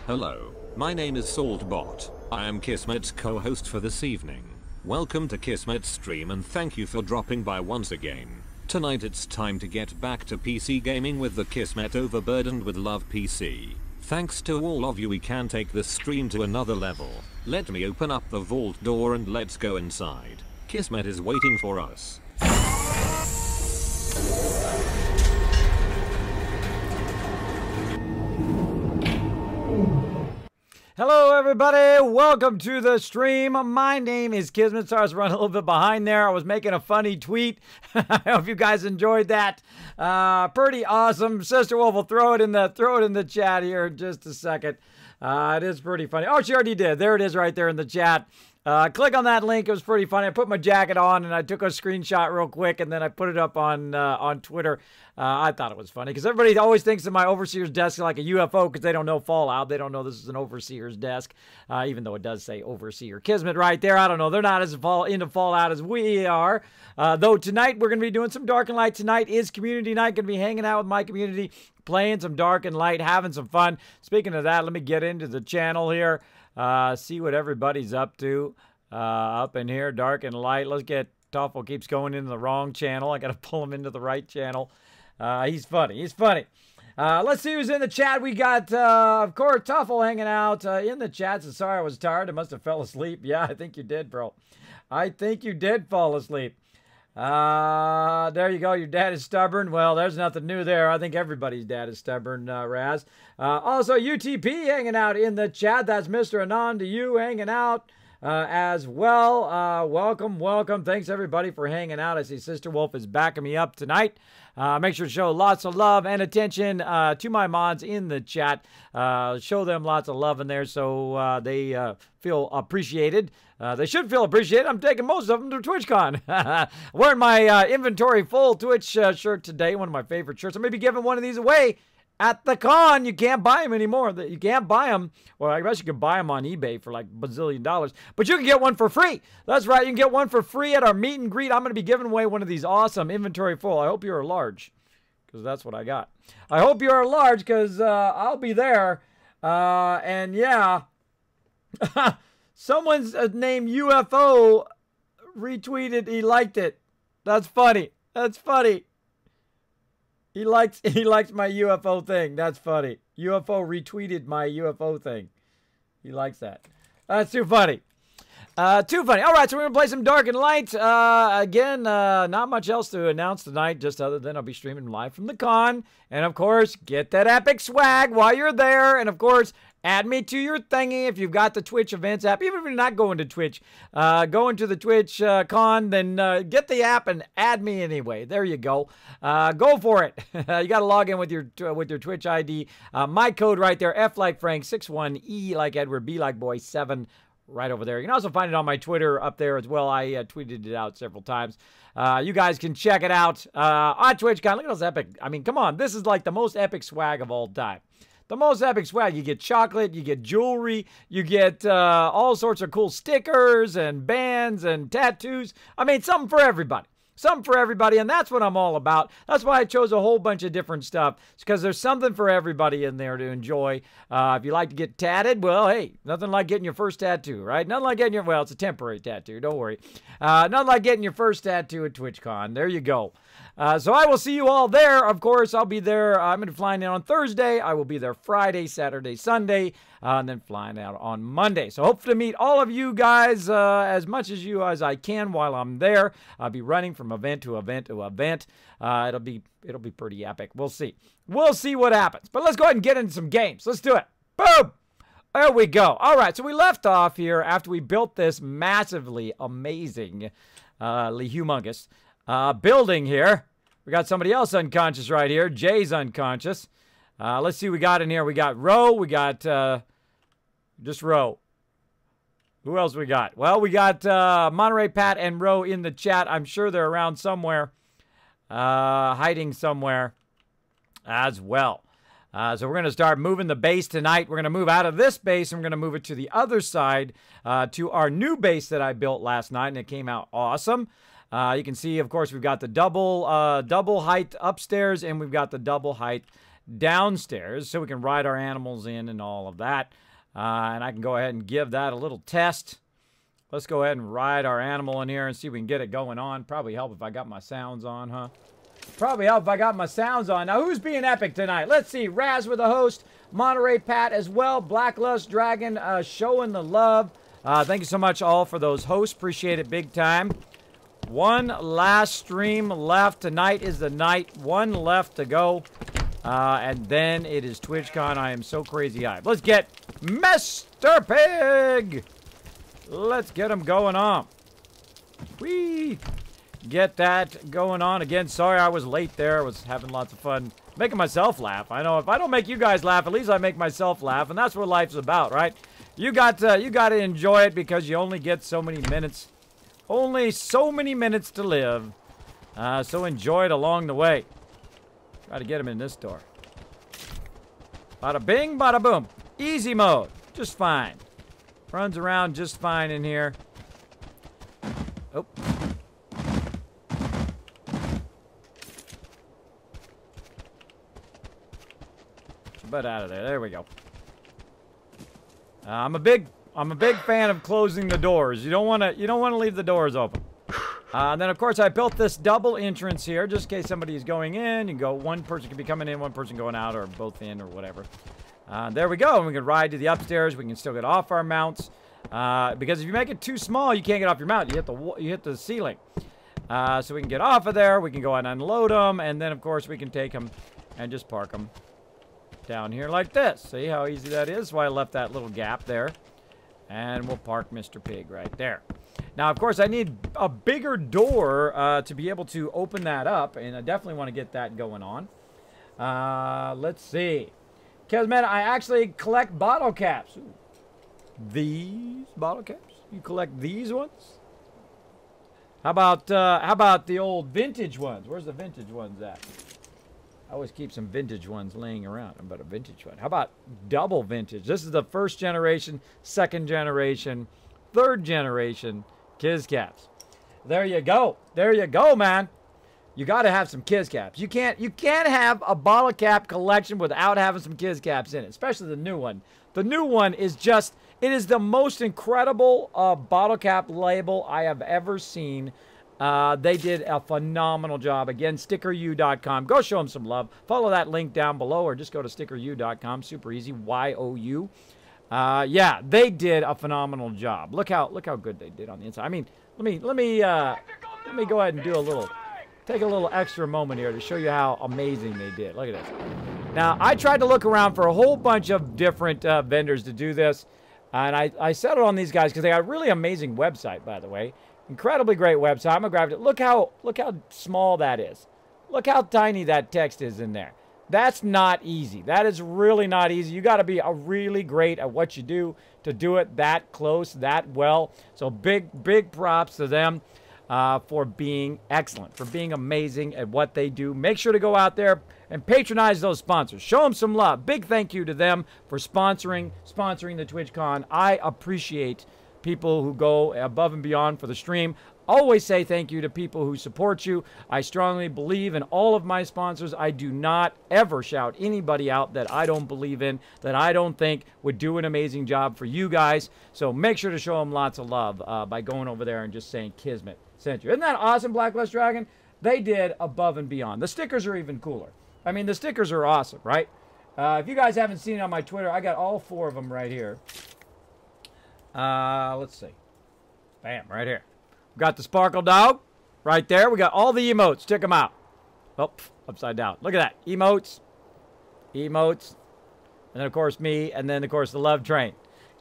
Hello, my name is Saltbot. I am Kismet's co-host for this evening. Welcome to Kismet's stream and thank you for dropping by once again. Tonight it's time to get back to PC gaming with the Kismet Overburdened with Love PC. Thanks to all of you, we can take this stream to another level. Let me open up the vault door and let's go inside. Kismet is waiting for us. Hello everybody, welcome to the stream. My name is Kismet. Sorry I was running a little bit behind there. I was making a funny tweet. I hope you guys enjoyed that. Pretty awesome. Sister Wolf will throw it in the chat here in just a second. It is pretty funny. Oh, she already did. There it is right there in the chat. Click on that link. It was pretty funny. I put my jacket on and I took a screenshot real quick and then I put it up on Twitter. I thought it was funny because everybody always thinks that my overseer's desk is like a UFO because they don't know Fallout. They don't know this is an overseer's desk, even though it does say Overseer Kismet right there. I don't know. They're not as into Fallout as we are. Though tonight we're going to be doing some Dark and Light. Tonight is community night. Going to be hanging out with my community, playing some Dark and Light, having some fun. Speaking of that, let me get into the channel here. See what everybody's up to up in here, Dark and Light. Let's get Toffel keeps going into the wrong channel. I got to pull him into the right channel. He's funny. He's funny. Let's see who's in the chat. We got, of course, Toffel hanging out in the chat. So sorry I was tired. I must have fell asleep. Yeah, I think you did, bro. I think you did fall asleep. There you go. Your dad is stubborn. Well, there's nothing new there. I think everybody's dad is stubborn, Raz. Also, UTP hanging out in the chat. That's Mr. Anand to you hanging out as well. Welcome, welcome. Thanks, everybody, for hanging out. I see Sister Wolf is backing me up tonight. Make sure to show lots of love and attention to my mods in the chat. Show them lots of love in there so they feel appreciated. They should feel appreciated. I'm taking most of them to TwitchCon. Wearing my inventory full Twitch shirt today, one of my favorite shirts. I'm going to be giving one of these away at the con. You can't buy them anymore. You can't buy them. Well, I guess you can buy them on eBay for like $bazillion. But you can get one for free. That's right. You can get one for free at our meet and greet. I'm going to be giving away one of these awesome inventory full. I hope you're a large because that's what I got. I hope you're a large because I'll be there. And yeah. Someone's named UFO retweeted. He liked it. That's funny. That's funny. He likes my UFO thing. That's funny. UFO retweeted my UFO thing. He likes that. That's too funny. Too funny. All right, so we're going to play some Dark and Light. Again, not much else to announce tonight, just other than I'll be streaming live from the con. And, of course, get that epic swag while you're there. And, of course, add me to your thingy if you've got the Twitch events app. Even if you're not going to Twitch, going to the Twitch con, then get the app and add me anyway. There you go. Go for it. You got to log in with your Twitch ID. My code right there, F like Frank 61, E like Edward, B like Boy 7. Right over there. You can also find it on my Twitter up there as well. I tweeted it out several times. You guys can check it out on TwitchCon. Look at those epic. I mean, come on. This is like the most epic swag of all time. The most epic swag. You get chocolate, you get jewelry, you get all sorts of cool stickers and bands and tattoos. I mean, something for everybody. Something for everybody, and that's what I'm all about. That's why I chose a whole bunch of different stuff. It's because there's something for everybody in there to enjoy. If you like to get tatted, well, hey, nothing like getting your first tattoo, right? Nothing like getting your, well, it's a temporary tattoo, don't worry. Nothing like getting your first tattoo at TwitchCon. There you go. So I will see you all there. Of course, I'll be there. I'm going to fly in on Thursday. I will be there Friday, Saturday, Sunday, and then flying out on Monday. So hope to meet all of you guys as much as I can while I'm there. I'll be running from event to event to event. It'll be pretty epic. We'll see. We'll see what happens. But let's go ahead and get into some games. Let's do it. Boom! There we go. All right, so we left off here after we built this massively amazing, humongous building here. We got somebody else unconscious right here. Jay's unconscious. Let's see what we got in here. We got Ro. We got just Ro. Who else we got? Well, we got Monterey Pat and Ro in the chat. I'm sure they're around somewhere. Hiding somewhere as well. So we're going to start moving the base tonight. We're going to move out of this base and we're going to move it to the other side to our new base that I built last night, and it came out awesome. You can see, of course, we've got the double height upstairs, and we've got the double height downstairs so we can ride our animals in and all of that. And I can go ahead and give that a little test. Let's go ahead and ride our animal in here and see if we can get it going on. Probably help if I got my sounds on, huh? Probably help if I got my sounds on. Now, who's being epic tonight? Let's see. Raz with a host. Monterey Pat as well. Blacklust Dragon showing the love. Thank you so much all for those hosts. Appreciate it big time. One last stream left. Tonight is the night. One left to go. And then it is TwitchCon. I am so crazy hyped. Let's get Mr. Pig. Let's get him going on. Whee! Get that going on. Again, sorry I was late there. I was having lots of fun making myself laugh. I know if I don't make you guys laugh, at least I make myself laugh. And that's what life's about, right? You got to enjoy it because you only get so many minutes. Only so many minutes to live. So enjoy it along the way. Try to get him in this door. Bada bing, bada boom. Easy mode. Just fine. Runs around just fine in here. Oh. But out of there. There we go. I'm a big fan of closing the doors. You don't want to leave the doors open. And then of course I built this double entrance here just in case somebody is going in. You can go, one person can be coming in, one person going out, or both in, or whatever. There we go. And we can ride to the upstairs. We can still get off our mounts. Because if you make it too small, you can't get off your mount. You hit the ceiling. So we can get off of there. We can go and unload them. And then, of course, we can take them and just park them down here like this. See how easy that is? That's why I left that little gap there. And we'll park Mr. Pig right there. Now, of course, I need a bigger door to be able to open that up. And I definitely want to get that going on. Let's see. Kismet, I actually collect bottle caps. Ooh. These bottle caps? You collect these ones? How about the old vintage ones? Where's the vintage ones at? I always keep some vintage ones laying around. How about a vintage one? How about double vintage? This is the first generation, second generation, third generation Kiz caps. There you go. There you go, man. You got to have some Kiz caps. You can't have a bottle cap collection without having some Kiz caps in it, especially the new one. The new one is just, it is the most incredible bottle cap label I have ever seen. They did a phenomenal job. Again, stickeru.com. Go show them some love. Follow that link down below or just go to stickeru.com. Super easy. Y-O-U. Yeah, they did a phenomenal job. Look how good they did on the inside. I mean, let me go ahead and do a little, take a little extra moment here to show you how amazing they did. Look at this. Now, I tried to look around for a whole bunch of different vendors to do this. And I settled on these guys because they got a really amazing website, by the way. Incredibly great website. I'm gonna grab it. Look how small that is. Look how tiny that text is in there. That's not easy. That is really not easy. You got to be really great at what you do to do it that close, that well. So big props to them for being excellent, for being amazing at what they do. Make sure to go out there and patronize those sponsors. Show them some love. Big thank you to them for sponsoring the TwitchCon. I appreciate people who go above and beyond for the stream. Always say thank you to people who support you. I strongly believe in all of my sponsors. I do not ever shout anybody out that I don't believe in, that I don't think would do an amazing job for you guys. So make sure to show them lots of love by going over there and just saying Kismet sent you. Isn't that awesome, Blacklist Dragon? They did above and beyond. The stickers are even cooler. I mean, the stickers are awesome, right? If you guys haven't seen it on my Twitter, I got all 4 of them right here. Let's see. Bam, right here. We got the Sparkle Dog right there. We got all the emotes. Check them out. Oh, upside down. Look at that. Emotes. Emotes. And then, of course, me. And then, of course, the Love Train.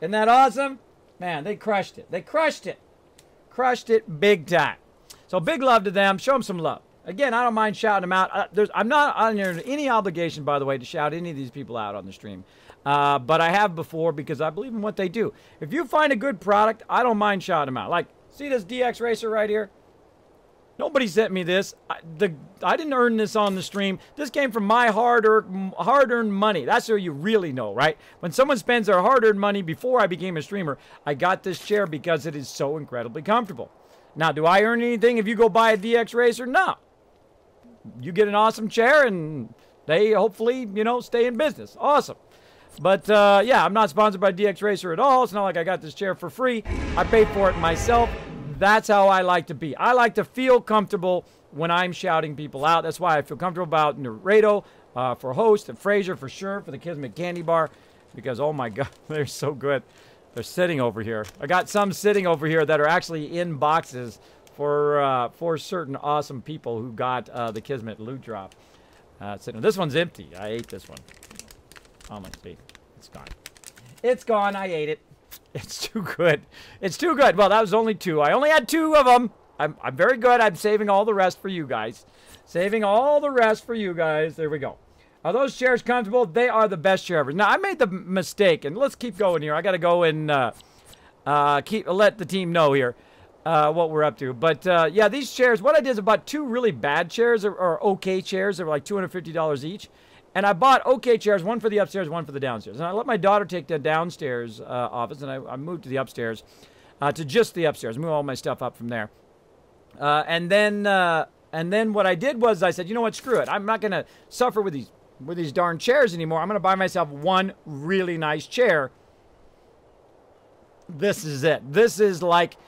Isn't that awesome? Man, they crushed it. They crushed it. Crushed it big time. So, big love to them. Show them some love. Again, I don't mind shouting them out. I'm not under any obligation, by the way, to shout any of these people out on the stream. But I have before because I believe in what they do. If you find a good product, I don't mind shouting them out. Like, see this DX Racer right here? Nobody sent me this. I didn't earn this on the stream. This came from my hard-earned money. That's how you really know, right? When someone spends their hard-earned money before I became a streamer, I got this chair because it is so incredibly comfortable. Now, do I earn anything if you go buy a DX Racer? No. You get an awesome chair and They hopefully, you know, stay in business. Awesome. But, yeah, I'm not sponsored by DX Racer at all. It's not like I got this chair for free. I paid for it myself. That's how I like to be. I like to feel comfortable when I'm shouting people out. That's why I feel comfortable about Naredo, for host, and Fraser for sure, for the Kismet Candy Bar. Because, oh my God, they're so good. They're sitting over here. I got some sitting over here that are actually in boxes for certain awesome people who got the Kismet loot drop. This one's empty. I ate this one. Oh my God, it's gone. It's gone. I ate it. It's too good. It's too good. Well, that was only 2. I only had 2 of them. I'm very good. I'm saving all the rest for you guys. Saving all the rest for you guys. There we go. Are those chairs comfortable? They are the best chair ever. Now, I made the mistake, and let's keep going here. I got to go and let the team know here what we're up to. But, yeah, these chairs, what I did is I bought 2 really bad chairs, or okay chairs. They were like $250 each. And I bought okay chairs, one for the upstairs, one for the downstairs. And I let my daughter take the downstairs office, and I moved to the upstairs, to just the upstairs, move all my stuff up from there. And then what I did was I said, you know what, screw it. I'm not going to suffer with these darn chairs anymore. I'm going to buy myself one really nice chair. This is it. This is like,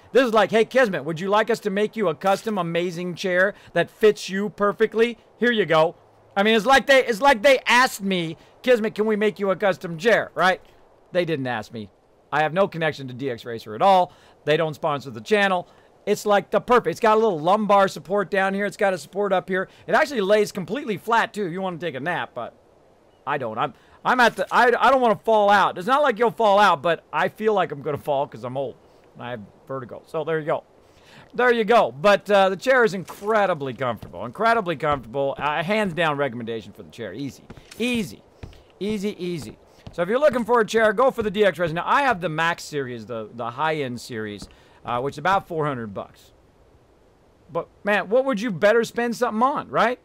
hey, Kismet, would you like us to make you a custom amazing chair that fits you perfectly? Here you go. I mean, it's like they asked me, Kismet, can we make you a custom chair, right? They didn't ask me. I have no connection to DX Racer at all. They don't sponsor the channel. It's like the perfect. It's got a little lumbar support down here. It's got a support up here. It actually lays completely flat too if you want to take a nap, but I don't. I'm at the I don't want to fall out. It's not like you'll fall out, but I feel like I'm going to fall because I'm old. I have vertigo. So there you go. There you go. But the chair is incredibly comfortable. Incredibly comfortable. Hands down recommendation for the chair. Easy. Easy. Easy, easy. So if you're looking for a chair, go for the DX Racer. Now, I have the Max series, the high-end series, which is about $400. But, man, what would you better spend something on, right?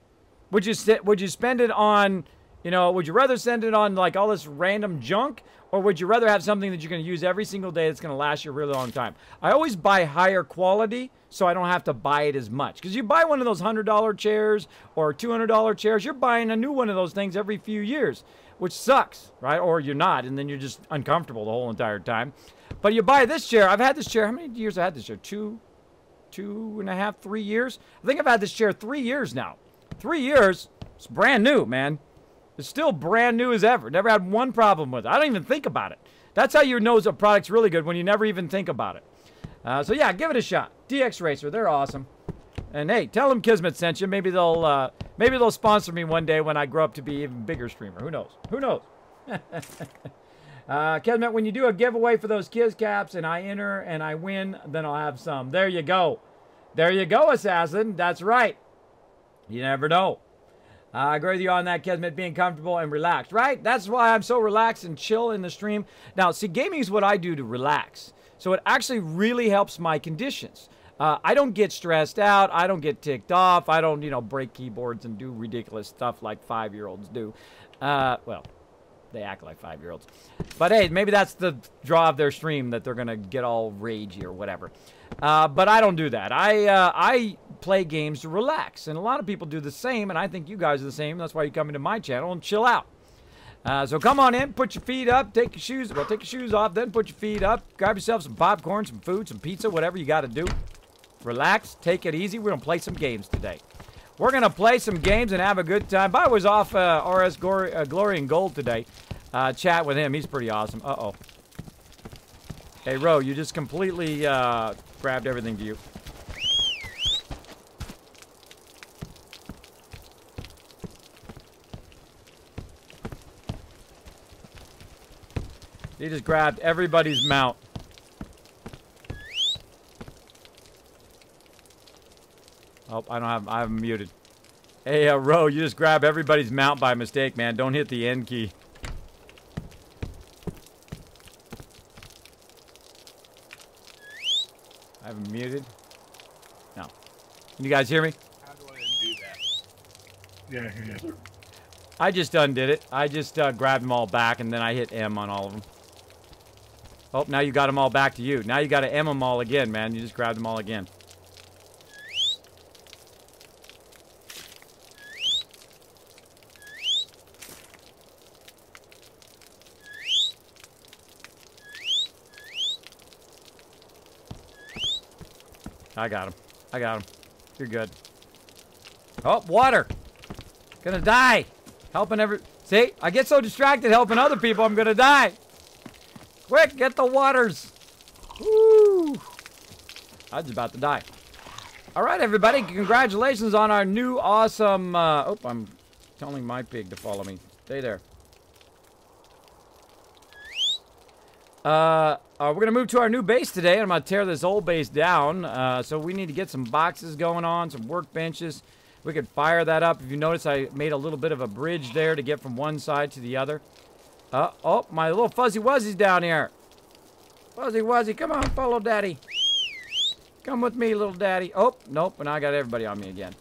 Would you spend it on, you know, would you rather spend it on, like, all this random junk? Or would you rather have something that you're going to use every single day that's going to last you a really long time? I always buy higher quality so I don't have to buy it as much. Because you buy one of those $100 chairs or $200 chairs, you're buying a new one of those things every few years, which sucks, right? Or you're not, and then you're just uncomfortable the whole entire time. But you buy this chair. I've had this chair. How many years have I had this chair? Two and a half, 3 years? I think I've had this chair 3 years now. 3 years. It's brand new, man. It's still brand new as ever. Never had one problem with it. I don't even think about it. That's how you know a product's really good, when you never even think about it. So yeah, give it a shot. DX Racer, they're awesome. And hey, tell them Kismet sent you. Maybe they'll sponsor me one day when I grow up to be an even bigger streamer. Who knows? Who knows? Kismet, when you do a giveaway for those Kiz caps and I enter and I win, then I'll have some. There you go. There you go, Assassin. That's right. You never know. I agree with you on that, Kismet, being comfortable and relaxed, right? That's why I'm so relaxed and chill in the stream. Now, see, gaming is what I do to relax. So it actually really helps my conditions. I don't get stressed out. I don't get ticked off. I don't, you know, break keyboards and do ridiculous stuff like 5-year-olds do. Well, they act like 5-year-olds. But hey, maybe that's the draw of their stream, that they're going to get all ragey or whatever. But I don't do that. I play games to relax. And a lot of people do the same, and I think you guys are the same. That's why you come into my channel and chill out. So come on in, put your feet up, take your shoes off, then put your feet up, grab yourself some popcorn, some food, some pizza, whatever you got to do. Relax, take it easy. We're going to play some games today. We're going to play some games and have a good time. I was off RS Glory and Gold today. Chat with him. He's pretty awesome. Uh-oh. Hey, Ro, you just completely grabbed everything to you. He just grabbed everybody's mount. Oh, I have him muted. Hey, Ro, you just grabbed everybody's mount by mistake, man. Don't hit the N key. I have him muted. No. Can you guys hear me? How do I undo that? Yeah, I hear you. I just undid it. I just grabbed them all back, and then I hit M on all of them. Oh, now you got them all back to you. Now you got to M them all again, man. You just grabbed them all again. I got him. I got him. You're good. Oh, water. Gonna die. Helping every... See? I get so distracted helping other people, I'm gonna die. Quick, get the waters. Woo. I was about to die. All right, everybody. Congratulations on our new awesome... oh, I'm telling my pig to follow me. Stay there. We're going to move to our new base today. I'm going to tear this old base down. So we need to get some boxes going on, some workbenches. We could fire that up. If you notice, I made a little bit of a bridge there to get from one side to the other. Oh, my little Fuzzy Wuzzy's down here. Fuzzy Wuzzy, come on, follow Daddy. Come with me, little Daddy. Oh, nope, and I got everybody on me again.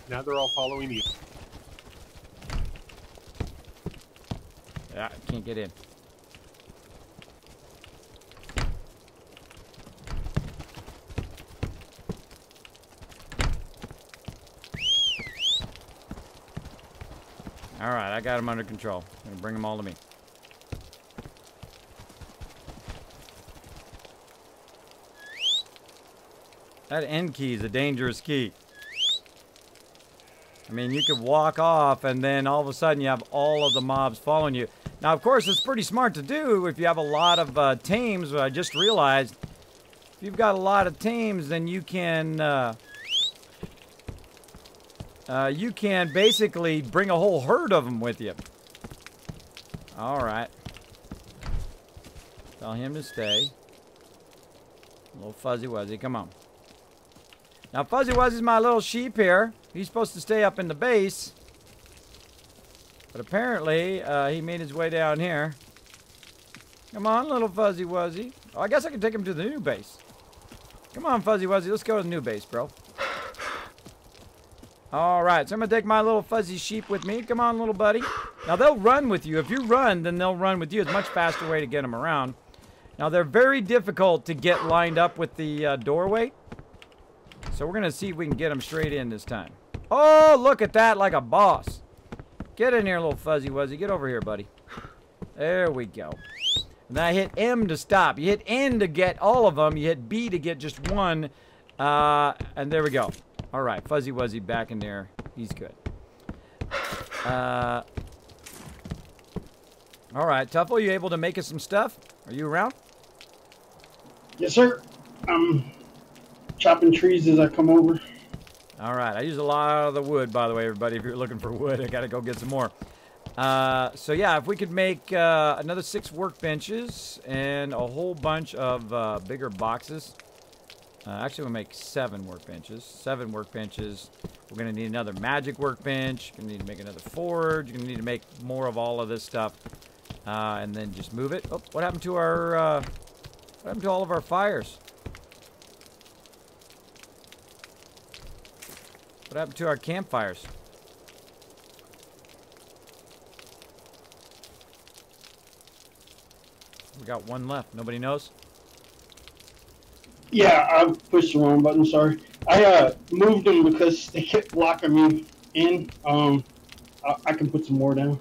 Now they're all following you. Yeah, I can't get in. All right, I got them under control. I'm gonna bring them all to me. That end key is a dangerous key. I mean, you could walk off and then all of a sudden you have all of the mobs following you. Now, of course, it's pretty smart to do if you have a lot of tames. I just realized if you've got a lot of tames, then you can basically bring a whole herd of them with you. All right. Tell him to stay. Little Fuzzy Wuzzy, come on. Now, Fuzzy Wuzzy's my little sheep here. He's supposed to stay up in the base. But apparently, he made his way down here. Come on, little Fuzzy Wuzzy. Oh, I guess I can take him to the new base. Come on, Fuzzy Wuzzy. Let's go to the new base, bro. All right, so I'm going to take my little fuzzy sheep with me. Come on, little buddy. Now, they'll run with you. If you run, then they'll run with you. It's a much faster way to get them around. Now, they're very difficult to get lined up with the doorway. So we're going to see if we can get them straight in this time. Oh, look at that, like a boss. Get in here, little Fuzzy Wuzzy. Get over here, buddy. There we go. And then I hit M to stop. You hit N to get all of them. You hit B to get just one. And there we go. All right, Fuzzy Wuzzy back in there. He's good. All right, Tuffle, you able to make us some stuff? Are you around? Yes, sir. Chopping trees as I come over. All right, I use a lot of the wood, by the way, everybody. If you're looking for wood, I gotta go get some more. So yeah, if we could make another 6 workbenches and a whole bunch of bigger boxes. Actually, we'll make 7 workbenches. 7 workbenches. We're gonna need another magic workbench. We're gonna need to make another forge. We're gonna need to make more of all of this stuff, and then just move it. Oh, what happened to our? What happened to all of our fires? What happened to our campfires? We got 1 left. Nobody knows? Yeah, I pushed the wrong button, sorry. I moved them because they kept blocking me in. I can put some more down.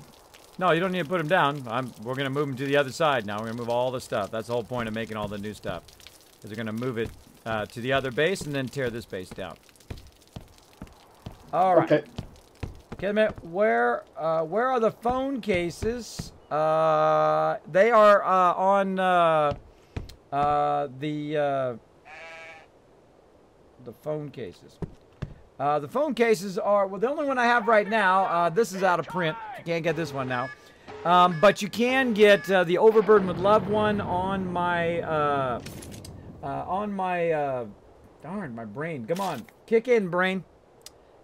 No, you don't need to put them down. We're going to move them to the other side now. We're going to move all the stuff. That's the whole point of making all the new stuff. Because we're going to move it to the other base and then tear this base down. All right. Okay. Kismet, where are the phone cases? They are on the phone cases. The phone cases are, well, the only one I have right now, this is out of print. You can't get this one now. But you can get the Overburdened with Love one on my, darn, my brain. Come on, kick in, brain.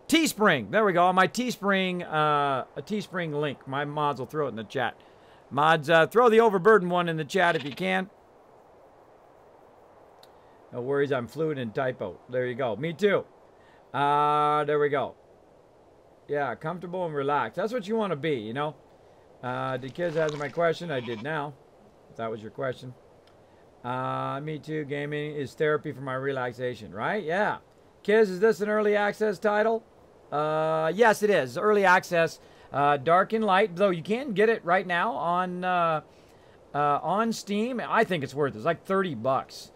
Teespring, there we go. On my Teespring, a Teespring link. My mods will throw it in the chat. Mods, throw the Overburdened one in the chat if you can. No worries, I'm fluent in typo. There you go. Me too. There we go. Yeah, comfortable and relaxed. That's what you want to be, you know. Did kids answer my question? I did now. If that was your question. Me too. Gaming is therapy for my relaxation, right? Yeah. Kids, is this an early access title? Yes, it is. Early access. Dark and light. Though you can get it right now on on Steam. I think it's worth it. It's like 30 bucks,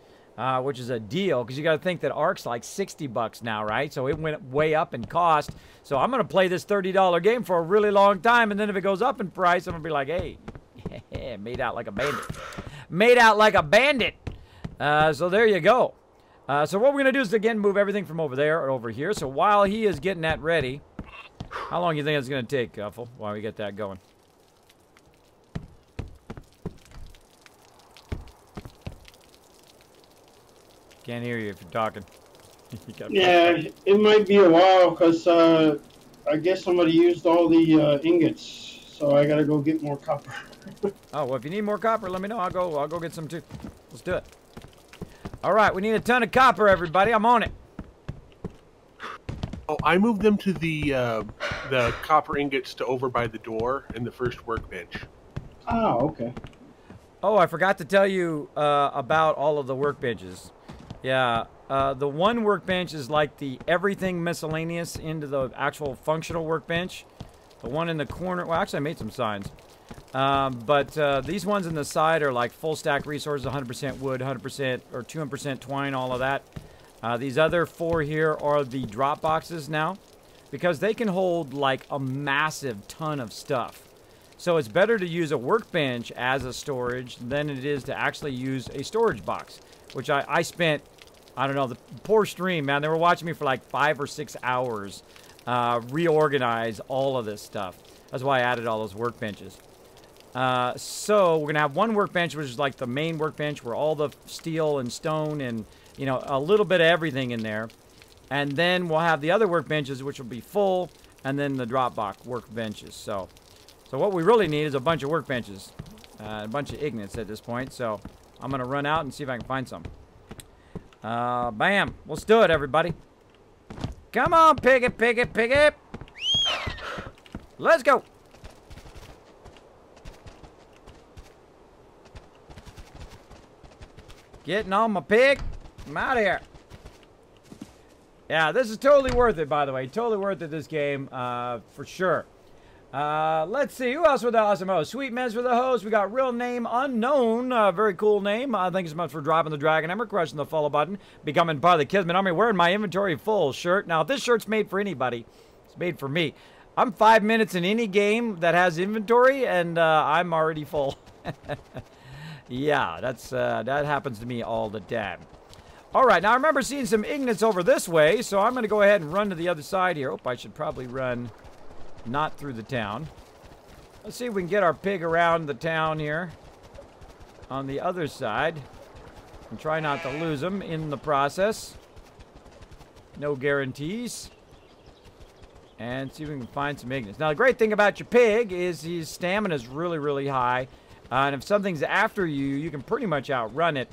which is a deal because you got to think that Ark's like 60 bucks now, right? So it went way up in cost. So I'm going to play this $30 game for a really long time, and then if it goes up in price, I'm going to be like, hey, made out like a bandit. Made out like a bandit. So there you go. So what we're going to do is, again, move everything from over there or over here. So while he is getting that ready, how long do you think it's going to take, Guffle, while we get that going? Can't hear you if you're talking. Yeah, it might be a while because I guess somebody used all the ingots, so I gotta go get more copper. Oh, well, if you need more copper, let me know. I'll go get some too. Let's do it. All right, we need a ton of copper, everybody. I'm on it. Oh, I moved them to the copper ingots to over by the door in the first workbench. Oh, okay. Oh, I forgot to tell you about all of the workbenches. Yeah, the one workbench is like the everything miscellaneous into the actual functional workbench. The one in the corner, well, actually I made some signs. But these ones in the side are like full stack resources, 100% wood, 100% or 200% twine, all of that. These other 4 here are the drop boxes now, because they can hold like a massive ton of stuff. So it's better to use a workbench as a storage than it is to actually use a storage box, which I spent, I don't know, the poor stream, man. They were watching me for like 5 or 6 hours reorganize all of this stuff. That's why I added all those workbenches. So we're going to have one workbench, which is like the main workbench where all the steel and stone and, you know, a little bit of everything in there. And then we'll have the other workbenches, which will be full, and then the drop box workbenches. So what we really need is a bunch of workbenches, a bunch of ignites at this point. So I'm going to run out and see if I can find some. Bam. Let's do it, everybody. Come on, piggy, piggy, piggy. Let's go. Getting on my pig. I'm out of here. Yeah, this is totally worth it, by the way. Totally worth it, this game, for sure. Let's see. Who else with the awesome host? Sweet Mez for the host. We got real name unknown. Very cool name. Thank you so much for dropping the Dragon Ember, crushing the follow button, becoming part of the Kismet Army, wearing my inventory full shirt. Now, if this shirt's made for anybody, it's made for me. I'm 5 minutes in any game that has inventory, and I'm already full. Yeah, that happens to me all the time. All right, now I remember seeing some ignites over this way, so I'm going to go ahead and run to the other side here. Oh, I should probably run not through the town. Let's see if we can get our pig around the town here on the other side and try not to lose him in the process. No guarantees. And see if we can find some ignites. Now, the great thing about your pig is his stamina is really, really high. And if something's after you, you can pretty much outrun it,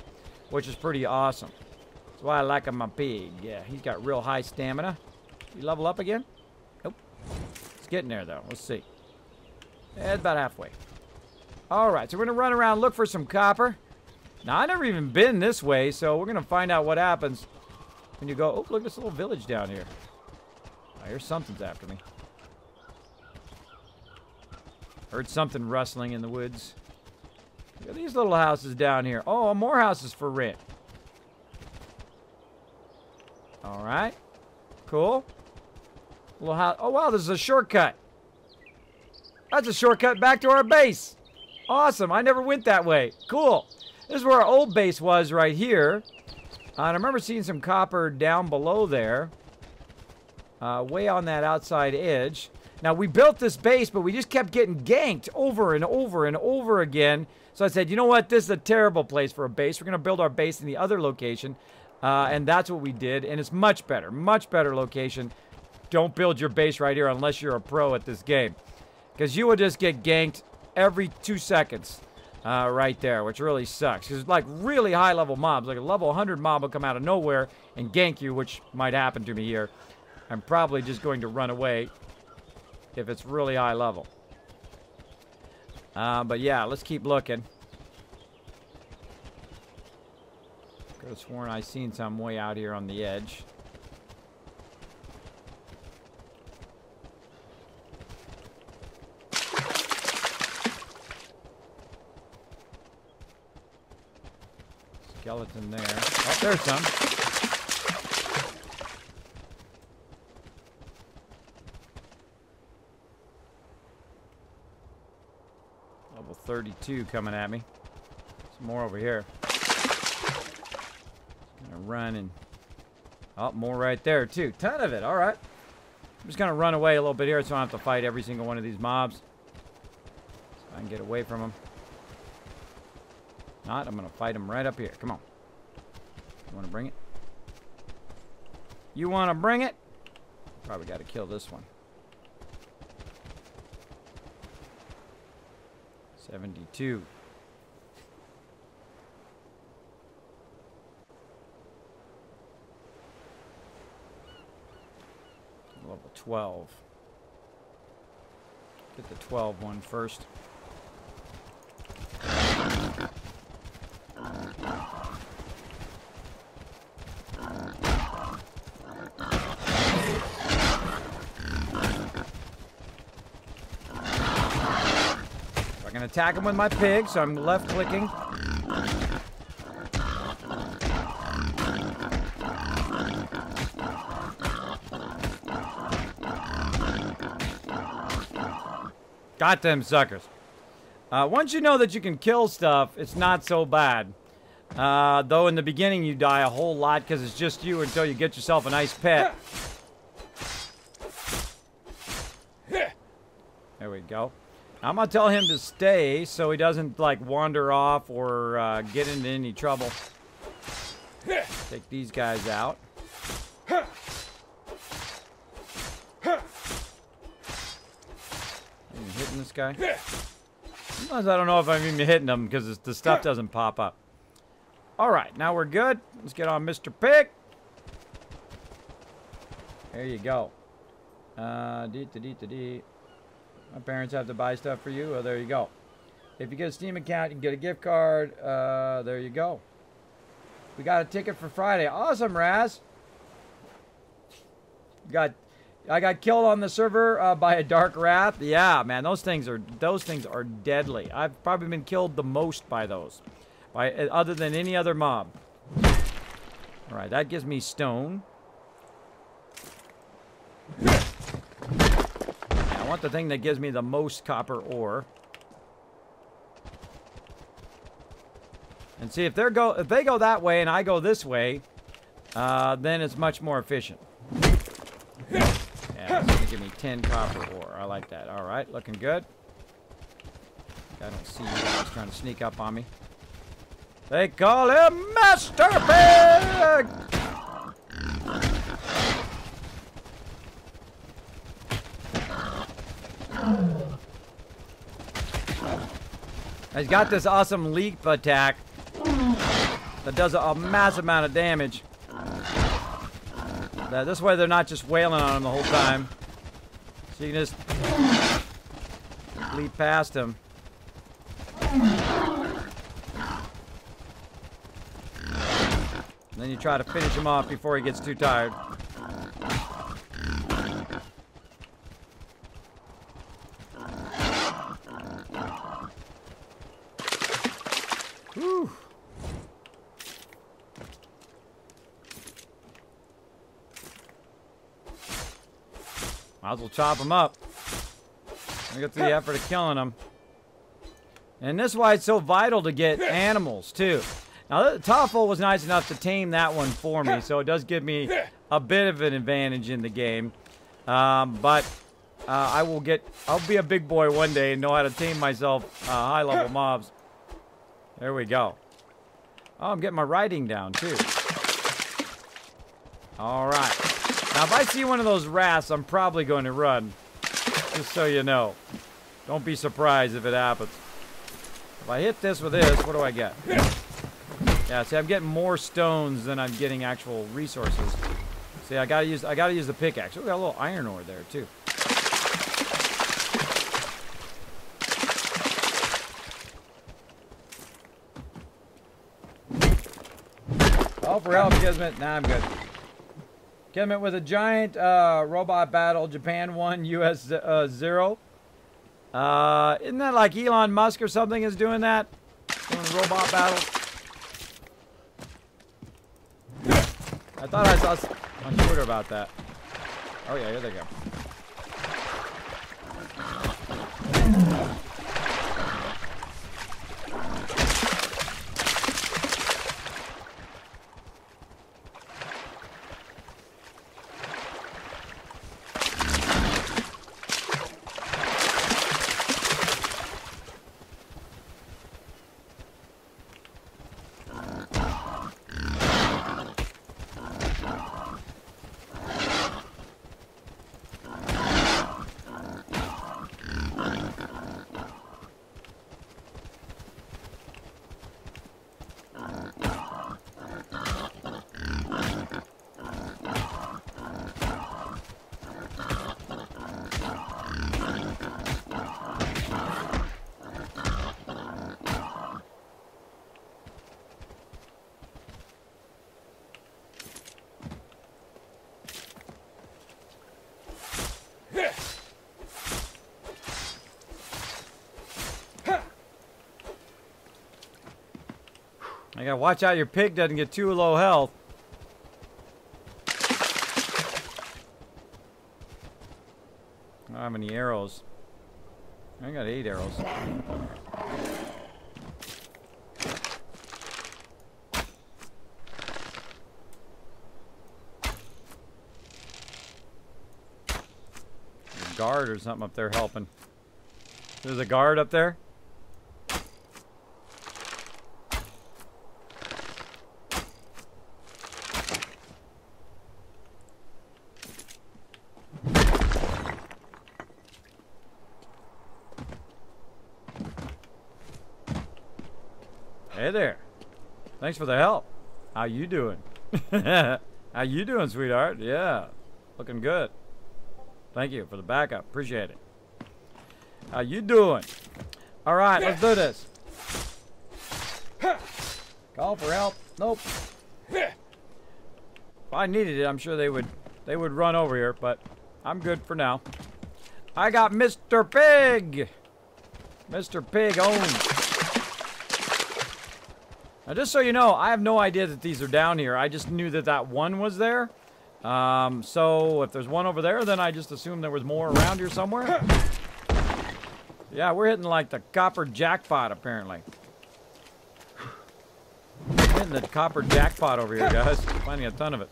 which is pretty awesome. That's why I like my pig. Yeah, he's got real high stamina. You level up again? Nope. It's getting there, though. Let's see. Yeah, it's about halfway. All right, so we're going to run around, look for some copper. Now, I've never even been this way, so we're going to find out what happens when you go, oh, look at this little village down here. I hear something's after me. Heard something rustling in the woods. Look at these little houses down here. Oh, more houses for rent. All right. Cool. Little house. Oh, wow, this is a shortcut. That's a shortcut back to our base. Awesome. I never went that way. Cool. This is where our old base was right here. And I remember seeing some copper down below there. Way on that outside edge. Now, we built this base, but we just kept getting ganked over and over and over again. So I said, you know what? This is a terrible place for a base. We're going to build our base in the other location. And that's what we did. And it's much better location. Don't build your base right here unless you're a pro at this game. Because you will just get ganked every 2 seconds right there, which really sucks. Because like really high level mobs, like a level 100 mob will come out of nowhere and gank you, which might happen to me here. I'm probably just going to run away if it's really high level. But yeah, let's keep looking. Could have sworn I seen some way out here on the edge. Skeleton there. Oh, there's some. Level 32 coming at me. Some more over here. Gonna run and... Oh, more right there too. Ton of it. All right. I'm just gonna run away a little bit here so I don't have to fight every single one of these mobs. So I can get away from them. Not, I'm gonna fight them right up here. Come on. You wanna bring it? You wanna bring it? Probably gotta kill this one. 72. Level 12. Get the 12 one first. I can attack him with my pig, so I'm left clicking. Got them suckers. Once you know that you can kill stuff, it's not so bad. Though in the beginning you die a whole lot because it's just you until you get yourself a nice pet. There we go. I'm gonna tell him to stay so he doesn't like wander off or get into any trouble. Take these guys out. Hitting this guy. Sometimes I don't know if I'm even hitting him because the stuff doesn't pop up. Alright, now we're good. Let's get on Mr. Pig. There you go. My parents have to buy stuff for you. Oh, there you go. If you get a Steam account, you can get a gift card. There you go. We got a ticket for Friday. Awesome, Raz. I got killed on the server by a dark wrath. Yeah, man, those things are deadly. I've probably been killed the most by those, other than any other mob. All right, that gives me stone. I want the thing that gives me the most copper ore. And see if they go that way and I go this way, then it's much more efficient. Yeah, it's gonna give me 10 copper ore. I like that. All right, looking good. I don't see you guys trying to sneak up on me. They call him Master Pig! He's got this awesome leap attack that does a massive amount of damage. This way they're not just wailing on him the whole time. So you can just leap past him. And then you try to finish him off before he gets too tired. Whew. Might as well chop him up. I go through the effort of killing him. And this is why it's so vital to get animals, too. Now, Toffle was nice enough to tame that one for me, so it does give me a bit of an advantage in the game. But I'll be a big boy one day and know how to tame myself high-level mobs. There we go. Oh, I'm getting my writing down, too. All right. Now, if I see one of those rats, I'm probably going to run. Just so you know. Don't be surprised if it happens. If I hit this with this, what do I get? Yeah, see, I'm getting more stones than I'm getting actual resources. See, I gotta use the pickaxe. We got a little iron ore there, too. Oh, for help, Kismet. Nah, I'm good. Kismet with a giant robot battle, Japan 1, US 0. Isn't that like Elon Musk or something is doing that? Doing a robot battle? I thought I saw on Twitter about that. Oh yeah, here they go. I gotta watch out your pig doesn't get too low health. I don't have any arrows. I got 8 arrows. There's a guard or something up there helping. There's a guard up there. Hey there. Thanks for the help. How you doing? How you doing, sweetheart? Yeah. Looking good. Thank you for the backup. Appreciate it. How you doing? All right, let's do this. Call for help. Nope. If I needed it, I'm sure they would run over here, but I'm good for now. I got Mr. Pig. Mr. Pig owns. Now, just so you know, I have no idea that these are down here. I just knew that that one was there. So if there's one over there, then I just assumed there was more around here somewhere. Yeah, we're hitting like the copper jackpot, apparently. Hitting the copper jackpot over here, guys. Finding a ton of it.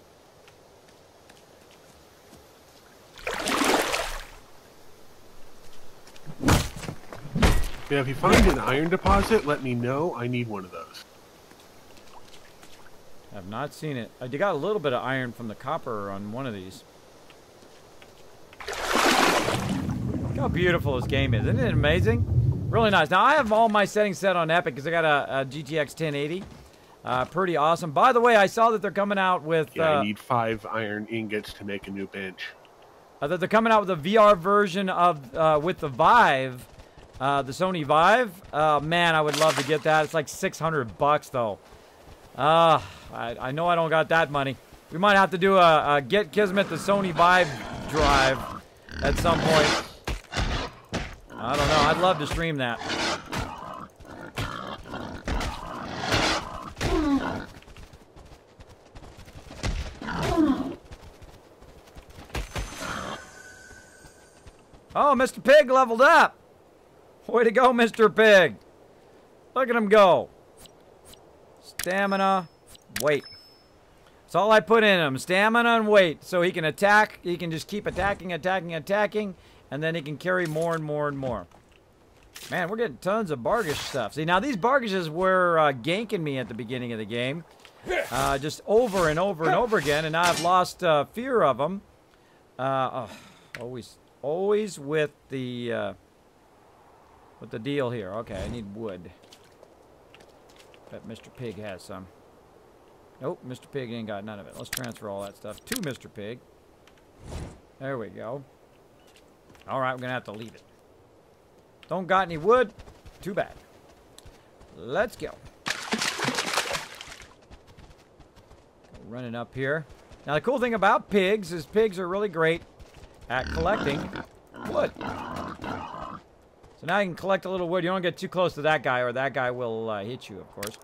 Yeah, if you find an iron deposit, let me know. I need one of those. I've not seen it. I got a little bit of iron from the copper on one of these. Look how beautiful this game is. Isn't it amazing? Really nice. Now, I have all my settings set on Epic because I got a GTX 1080. Pretty awesome. By the way, I saw that they're coming out with... Yeah, I need 5 iron ingots to make a new bench. That they're coming out with a VR version of with the Vive, the Sony Vive. Man, I would love to get that. It's like $600 though. I know I don't got that money. We might have to do a get Kismet the Sony Vive drive at some point. I don't know. I'd love to stream that. Oh, Mr. Pig leveled up. Way to go, Mr. Pig. Look at him go. Stamina, weight. That's all I put in him. Stamina and weight. So he can attack. He can just keep attacking, and then he can carry more and more and more. Man, we're getting tons of Bargish stuff. See, now these Bargishes were ganking me at the beginning of the game. Just over and over and over again, and now I've lost fear of them. Always with the deal here. Okay, I need wood. Bet Mr. Pig has some. Nope, Mr. Pig ain't got none of it. Let's transfer all that stuff to Mr. Pig. There we go. All right, we're gonna have to leave it. Don't got any wood? Too bad. Let's go. Running up here. Now, the cool thing about pigs is pigs are really great at collecting wood. So now you can collect a little wood. You don't get too close to that guy or that guy will hit you, of course.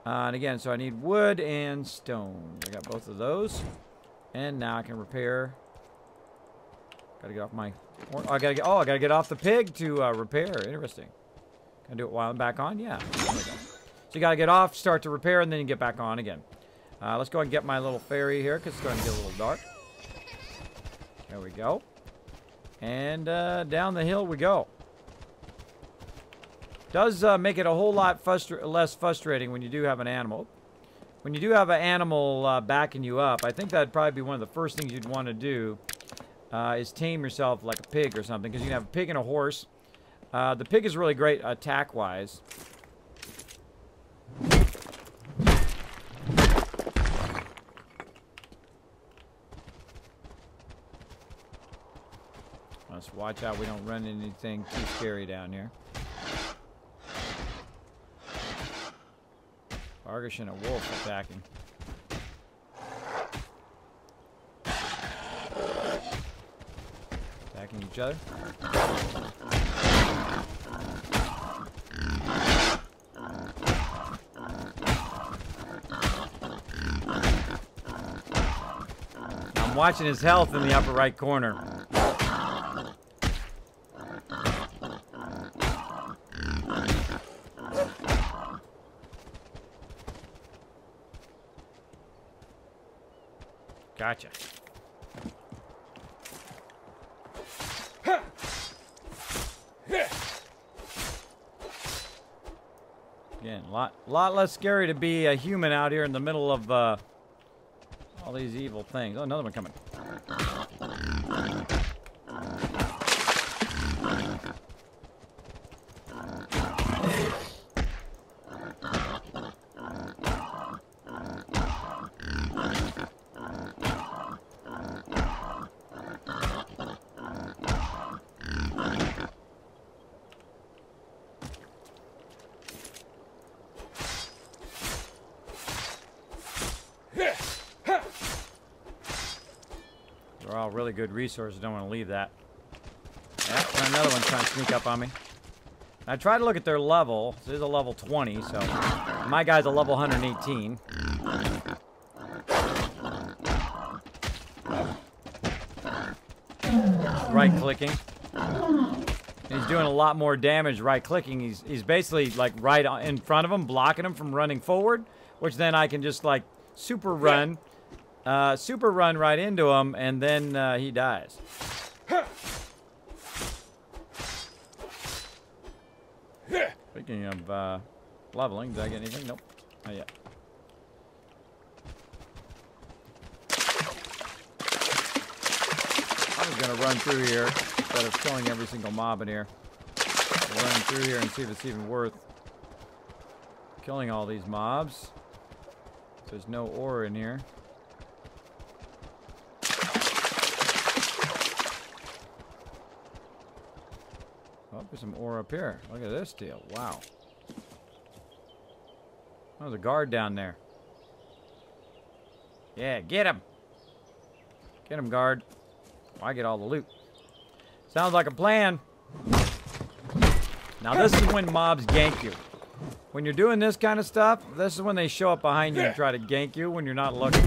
And again, so I need wood and stone. I got both of those. And now I can repair. Gotta get off my... I gotta get off the pig to repair. Interesting. Can I do it while I'm back on? Yeah. There we go. So you gotta get off, start to repair, and then you get back on again. Let's go ahead and get my little ferry here, because it's going to get a little dark. There we go. And down the hill we go. Does make it a whole lot less frustrating when you do have an animal. When you do have an animal backing you up, I think that'd probably be one of the first things you'd want to do is tame yourself like a pig or something, because you can have a pig and a horse. The pig is really great attack-wise. Let's watch out we don't run into anything too scary down here. Argish and a wolf attacking. Attacking each other. I'm watching his health in the upper right corner. Gotcha. Again, lot less scary to be a human out here in the middle of all these evil things. Oh, another one coming. They're all really good resources. Don't want to leave that. Yeah, another one's trying to sneak up on me. I try to look at their level. This is a level 20, so my guy's a level 118. Right clicking. And he's doing a lot more damage right clicking. He's basically like right in front of him, blocking him from running forward, which then I can just like super run right into him, and then he dies. Speaking of leveling, did I get anything? Nope, not yet. I was gonna run through here instead of killing every single mob in here. I'll run through here and see if it's even worth killing all these mobs. There's no ore in here. Oh, there's some ore up here. Look at this deal. Wow. Oh, there's a guard down there. Yeah, get him. Get him, guard. Oh, I get all the loot. Sounds like a plan. Now, this is when mobs gank you. When you're doing this kind of stuff, this is when they show up behind you and try to gank you when you're not looking.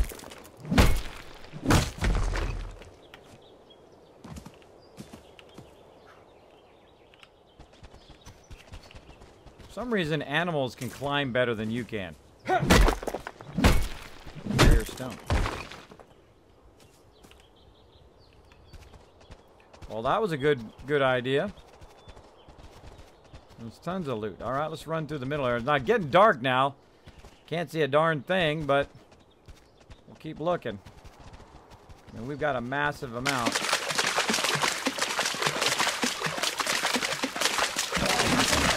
For some reason, animals can climb better than you can. Rare stone. Well, that was a good idea. There's tons of loot. All right, let's run through the middle area. It's not getting dark now. Can't see a darn thing, but we'll keep looking. I mean, we've got a massive amount.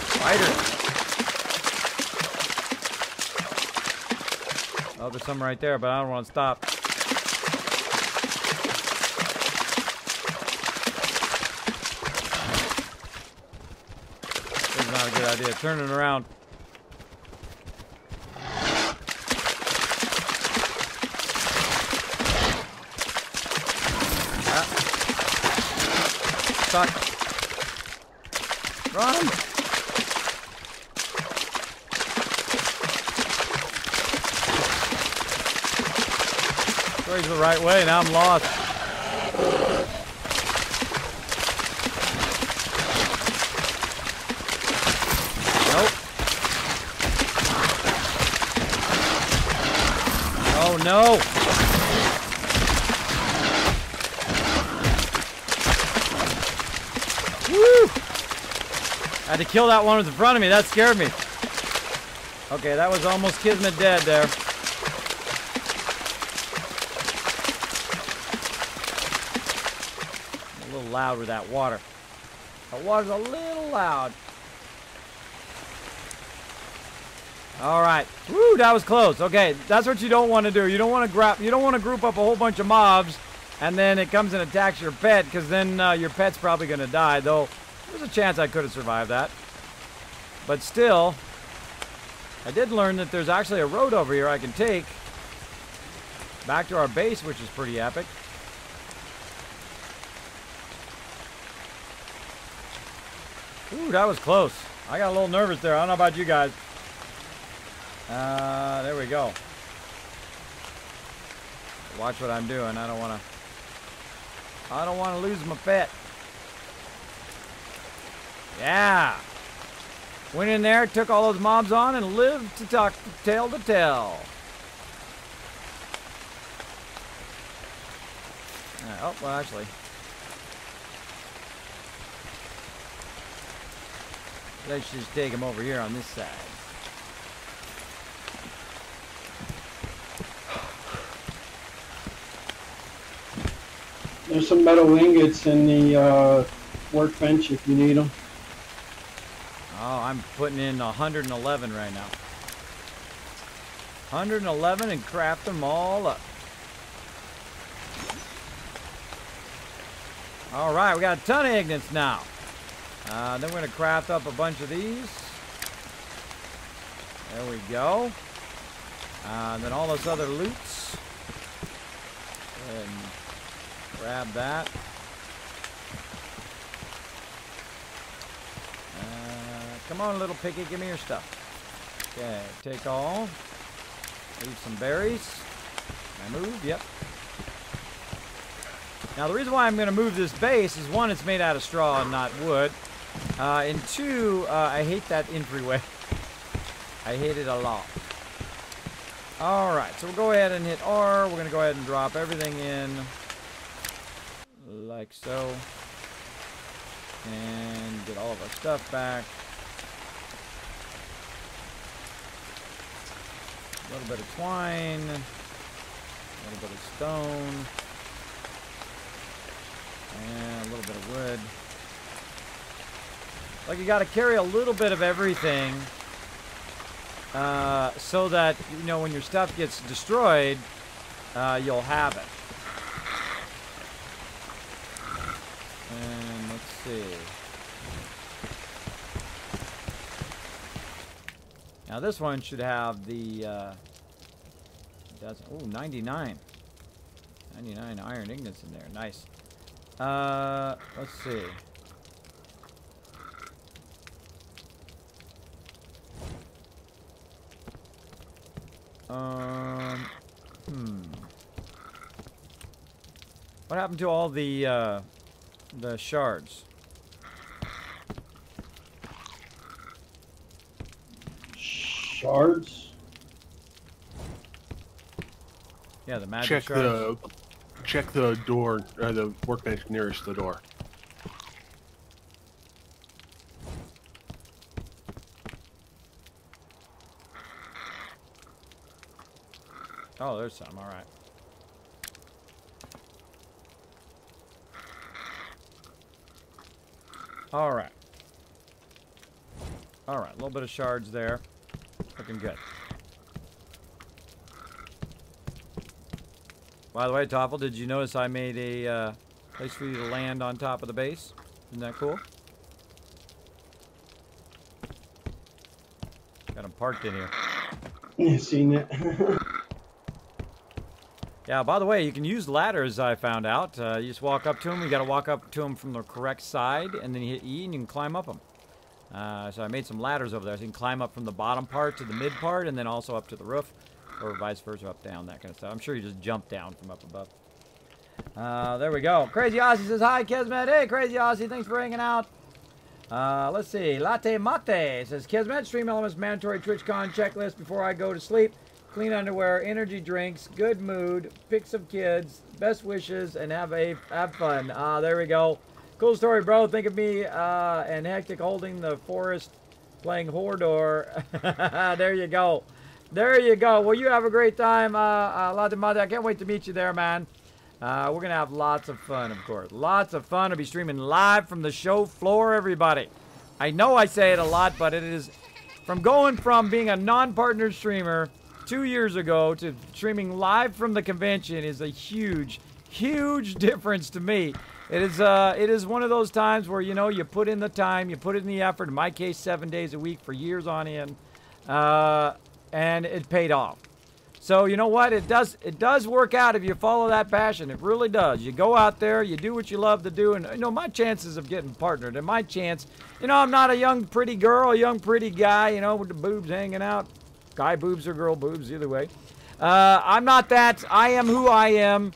Spiders. Oh, there's some right there, but I don't want to stop. This is not a good idea. Turn it around. Stuck. Run! Which way's the right way? Now I'm lost. Nope. Oh no! Woo! I had to kill that one that was in front of me. That scared me. Okay, that was almost Kismet dead there. A little loud with that water. That water's a little loud. All right. Woo, that was close. Okay, that's what you don't want to do. You don't want to group up a whole bunch of mobs and then it comes and attacks your pet, because then your pet's probably going to die, though there's a chance I could have survived that. But still, I did learn that there's actually a road over here I can take back to our base, which is pretty epic. Ooh, that was close. I got a little nervous there. I don't know about you guys. There we go. Watch what I'm doing. I don't want to lose my pet. Yeah. Went in there, took all those mobs on, and lived to talk tale to tell. Oh, well, actually. Let's just take him over here on this side. There's some metal ingots in the workbench if you need them. Oh, I'm putting in 111 right now. 111 and craft them all up. All right, we got a ton of ignits now. Then we're going to craft up a bunch of these. There we go. And then all those other loots. And grab that. Come on, little piggy, give me your stuff. Okay, take all. Leave some berries. Can I move? Yep. Now, the reason why I'm going to move this base is, one, it's made out of straw and not wood. And two, I hate that entryway. I hate it a lot. Alright, so we'll go ahead and hit R. We're going to go ahead and drop everything in. Like so. And get all of our stuff back. A little bit of twine. A little bit of stone. And a little bit of wood. Like, you got to carry a little bit of everything so that, you know, when your stuff gets destroyed, you'll have it. And let's see. Now this one should have the, oh, 99. 99 iron ingots in there. Nice. Let's see. What happened to all the shards? Shards? Yeah, the magic shards. Check the door, the workbench nearest the door. Oh, there's some. All right. All right. All right. A little bit of shards there. Looking good. By the way, Toffel, did you notice I made a place for you to land on top of the base? Isn't that cool? Got them parked in here. You seen it? Yeah, by the way, you can use ladders, I found out. You just walk up to them. You got to walk up to them from the correct side, and then you hit E, and you can climb up them. So I made some ladders over there. So you can climb up from the bottom part to the mid part, and then also up to the roof. or vice versa, up, down, that kind of stuff. I'm sure you just jump down from up above. There we go. Crazy Aussie says, hi, Kismet. Hey, Crazy Aussie, thanks for hanging out. Let's see. Latte Mate says, Kismet, Stream Elements mandatory TwitchCon checklist before I go to sleep. Clean underwear, energy drinks, good mood, pics of kids, best wishes, and have fun. There we go. Cool story, bro. Think of me and Hectic holding the forest, playing Hordor. There you go. There you go. Well, you have a great time, Latte Mate. I can't wait to meet you there, man. We're going to have lots of fun, of course. Lots of fun. I'll be streaming live from the show floor, everybody. I know I say it a lot, but it is from going from being a non-partner streamer 2 years ago to streaming live from the convention is a huge, huge difference to me. It is one of those times where, you know, you put in the time, you put in the effort, in my case, 7 days a week for years on end, and it paid off. So, you know what? It does work out if you follow that passion. It really does. You go out there, you do what you love to do, and, you know, my chances of getting partnered, and my chance, you know, I'm not a young, pretty girl, a young, pretty guy, you know, with the boobs hanging out. Guy boobs or girl boobs, either way. I'm not that. I am who I am.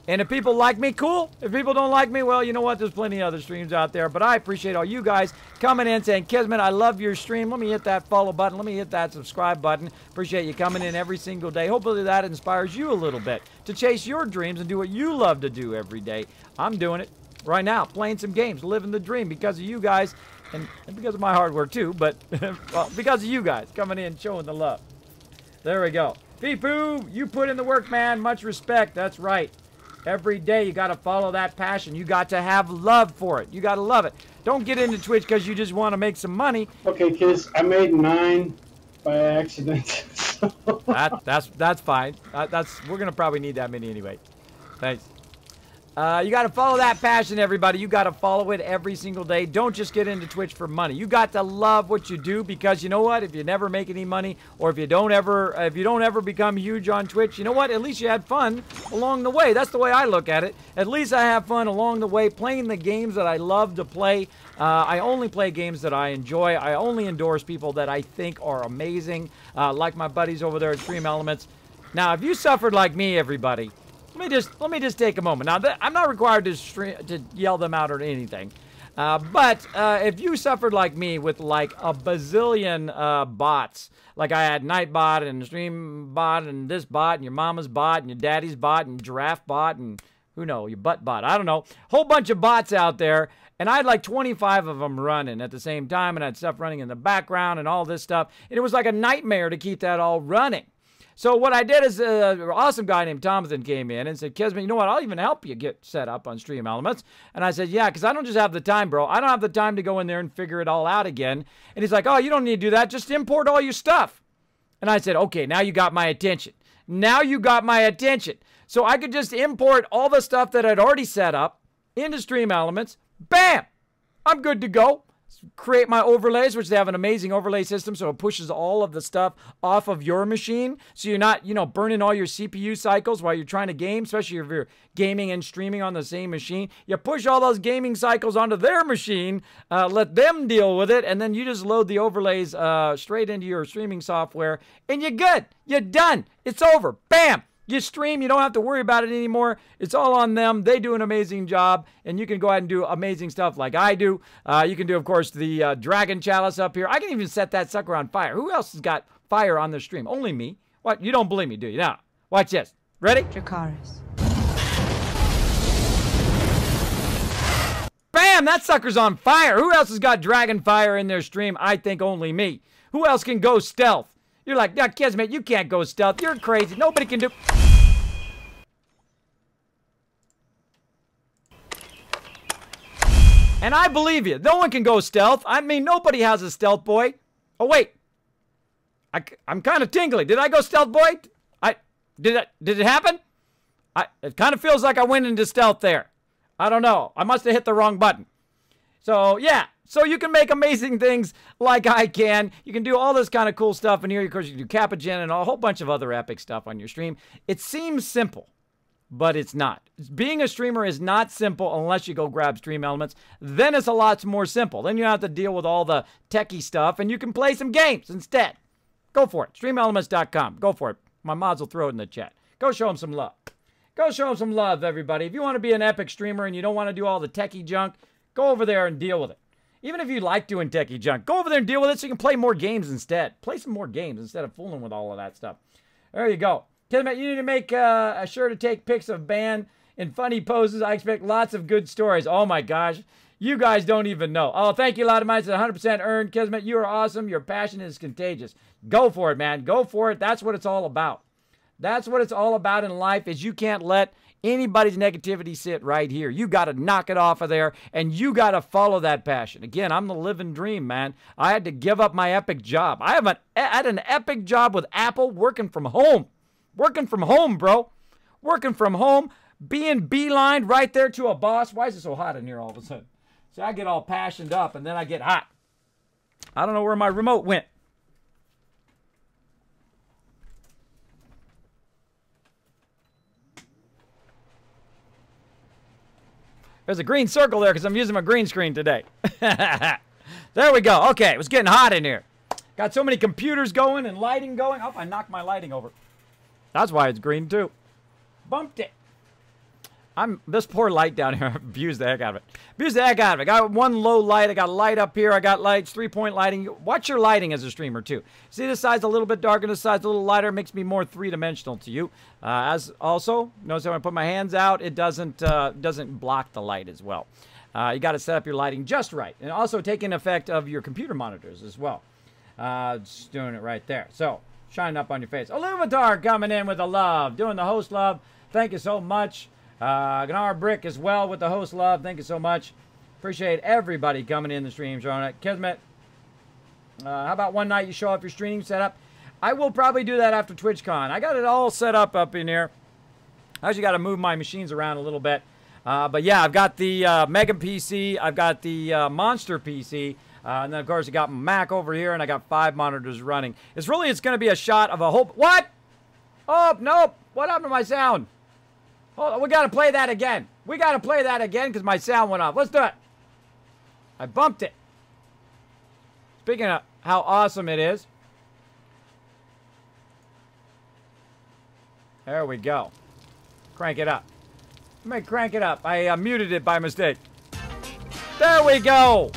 And if people like me, cool. If people don't like me, well, you know what? There's plenty of other streams out there. But I appreciate all you guys coming in saying, Kismet, I love your stream. Let me hit that follow button. Let me hit that subscribe button. Appreciate you coming in every single day. Hopefully that inspires you a little bit to chase your dreams and do what you love to do every day. I'm doing it right now, playing some games, living the dream because of you guys and because of my hard work too. But well, because of you guys coming in, showing the love. There we go. Feepoo, you put in the work, man. Much respect. That's right. Every day you got to follow that passion. You got to have love for it. You got to love it. Don't get into Twitch because you just want to make some money. Okay, kids, I made 9 by accident. That's fine. We're gonna probably need that many anyway. Thanks. You got to follow that passion, everybody. You got to follow it every single day. Don't just get into Twitch for money. You got to love what you do because you know what? If you never make any money, or if you don't ever become huge on Twitch, you know what? At least you had fun along the way. That's the way I look at it. At least I have fun along the way playing the games that I love to play. I only play games that I enjoy. I only endorse people that I think are amazing, like my buddies over there at Stream Elements. Now, if you suffered like me, everybody. Let me just take a moment. Now, I'm not required to yell them out or anything. But if you suffered like me with like a bazillion bots, like I had Nightbot and Stream Bot and this bot and your mama's bot and your daddy's bot and Giraffe Bot and who knows, your butt bot. I don't know. Whole bunch of bots out there. And I had like 25 of them running at the same time. And I had stuff running in the background and all this stuff. And it was like a nightmare to keep that all running. So what I did is an awesome guy named Thompson came in and said, Kismet, you know what? I'll even help you get set up on Stream Elements. And I said, yeah, because I don't just have the time, bro. I don't have the time to go in there and figure it all out again. And he's like, oh, you don't need to do that. Just import all your stuff. And I said, okay, now you got my attention. Now you got my attention. So I could just import all the stuff that I'd already set up into Stream Elements. Bam! I'm good to go. Create my overlays, which they have an amazing overlay system, so it pushes all of the stuff off of your machine, so you're not, you know, burning all your CPU cycles while you're trying to game, especially if you're gaming and streaming on the same machine. You push all those gaming cycles onto their machine, let them deal with it, and then you just load the overlays straight into your streaming software, and you're good. You're done. It's over. Bam! You stream, you don't have to worry about it anymore. It's all on them. They do an amazing job, and you can go ahead and do amazing stuff like I do. You can do, of course, the Dragon Chalice up here. I can even set that sucker on fire. Who else has got fire on their stream? Only me. What? You don't believe me, do you? Now, watch this. Ready? Dracarys. Bam! That sucker's on fire. Who else has got Dragon Fire in their stream? I think only me. Who else can go stealth? You're like, yeah, Kismet, you can't go stealth. You're crazy. Nobody can do... And I believe you. No one can go stealth. I mean, nobody has a stealth boy. Oh, wait. I'm kind of tingly. Did I go stealth boy? Did it happen? It kind of feels like I went into stealth there. I don't know. I must have hit the wrong button. So, yeah. So you can make amazing things like I can. You can do all this kind of cool stuff in here. Of course, you can do Capagen and a whole bunch of other epic stuff on your stream. It seems simple, but it's not. Being a streamer is not simple unless you go grab Stream Elements. Then it's a lot more simple. Then you don't have to deal with all the techie stuff, and you can play some games instead. Go for it. StreamElements.com. Go for it. My mods will throw it in the chat. Go show them some love. Go show them some love, everybody. If you want to be an epic streamer and you don't want to do all the techie junk, go over there and deal with it. Even if you like doing techie junk, go over there and deal with it so you can play more games instead. Play some more games instead of fooling with all of that stuff. There you go. Kismet, you need to make sure to take pics of Ban in funny poses. I expect lots of good stories. Oh my gosh. You guys don't even know. Oh, thank you, Loudamites. 100% earned. Kismet, you are awesome. Your passion is contagious. Go for it, man. Go for it. That's what it's all about. That's what it's all about in life, is you can't let anybody's negativity sit right here. You got to knock it off of there, and you got to follow that passion. Again, I'm the living dream, man. I had to give up my epic job. I had an epic job with Apple, working from home. Working from home, bro. Working from home, being beelined right there to a boss. Why is it so hot in here all of a sudden? See, I get all passioned up, and then I get hot. I don't know where my remote went. There's a green circle there because I'm using my green screen today. There we go. Okay, it was getting hot in here. Got so many computers going and lighting going. Oh, I knocked my lighting over. That's why it's green too. Bumped it. This poor light down here. Abused the heck out of it. Abused the heck out of it. I got one low light. I got a light up here. I got lights, 3-point lighting. Watch your lighting as a streamer too. See, this side's a little bit darker. This side's a little lighter. It makes me more three-dimensional to you. As also, notice when I put my hands out, it doesn't block the light as well. You got to set up your lighting just right, and also taking effect of your computer monitors as well. Just doing it right there. So shining up on your face. Aluvatar coming in with the love, doing the host love. Thank you so much. Gnar Brick as well with the host love. Thank you so much. Appreciate everybody coming in the stream, showing it. Kismet, how about one night you show off your streaming setup? I will probably do that after TwitchCon. I got it all set up in here. I actually got to move my machines around a little bit. But yeah, I've got the Mega PC. I've got the Monster PC. And then, of course, I got my Mac over here, and I got 5 monitors running. It's going to be a shot of a whole... What? Oh, nope. What happened to my sound? Oh, we got to play that again. We got to play that again because my sound went off. Let's do it. I bumped it. Speaking of how awesome it is. There we go. Crank it up. Let me crank it up. I muted it by mistake. There we go.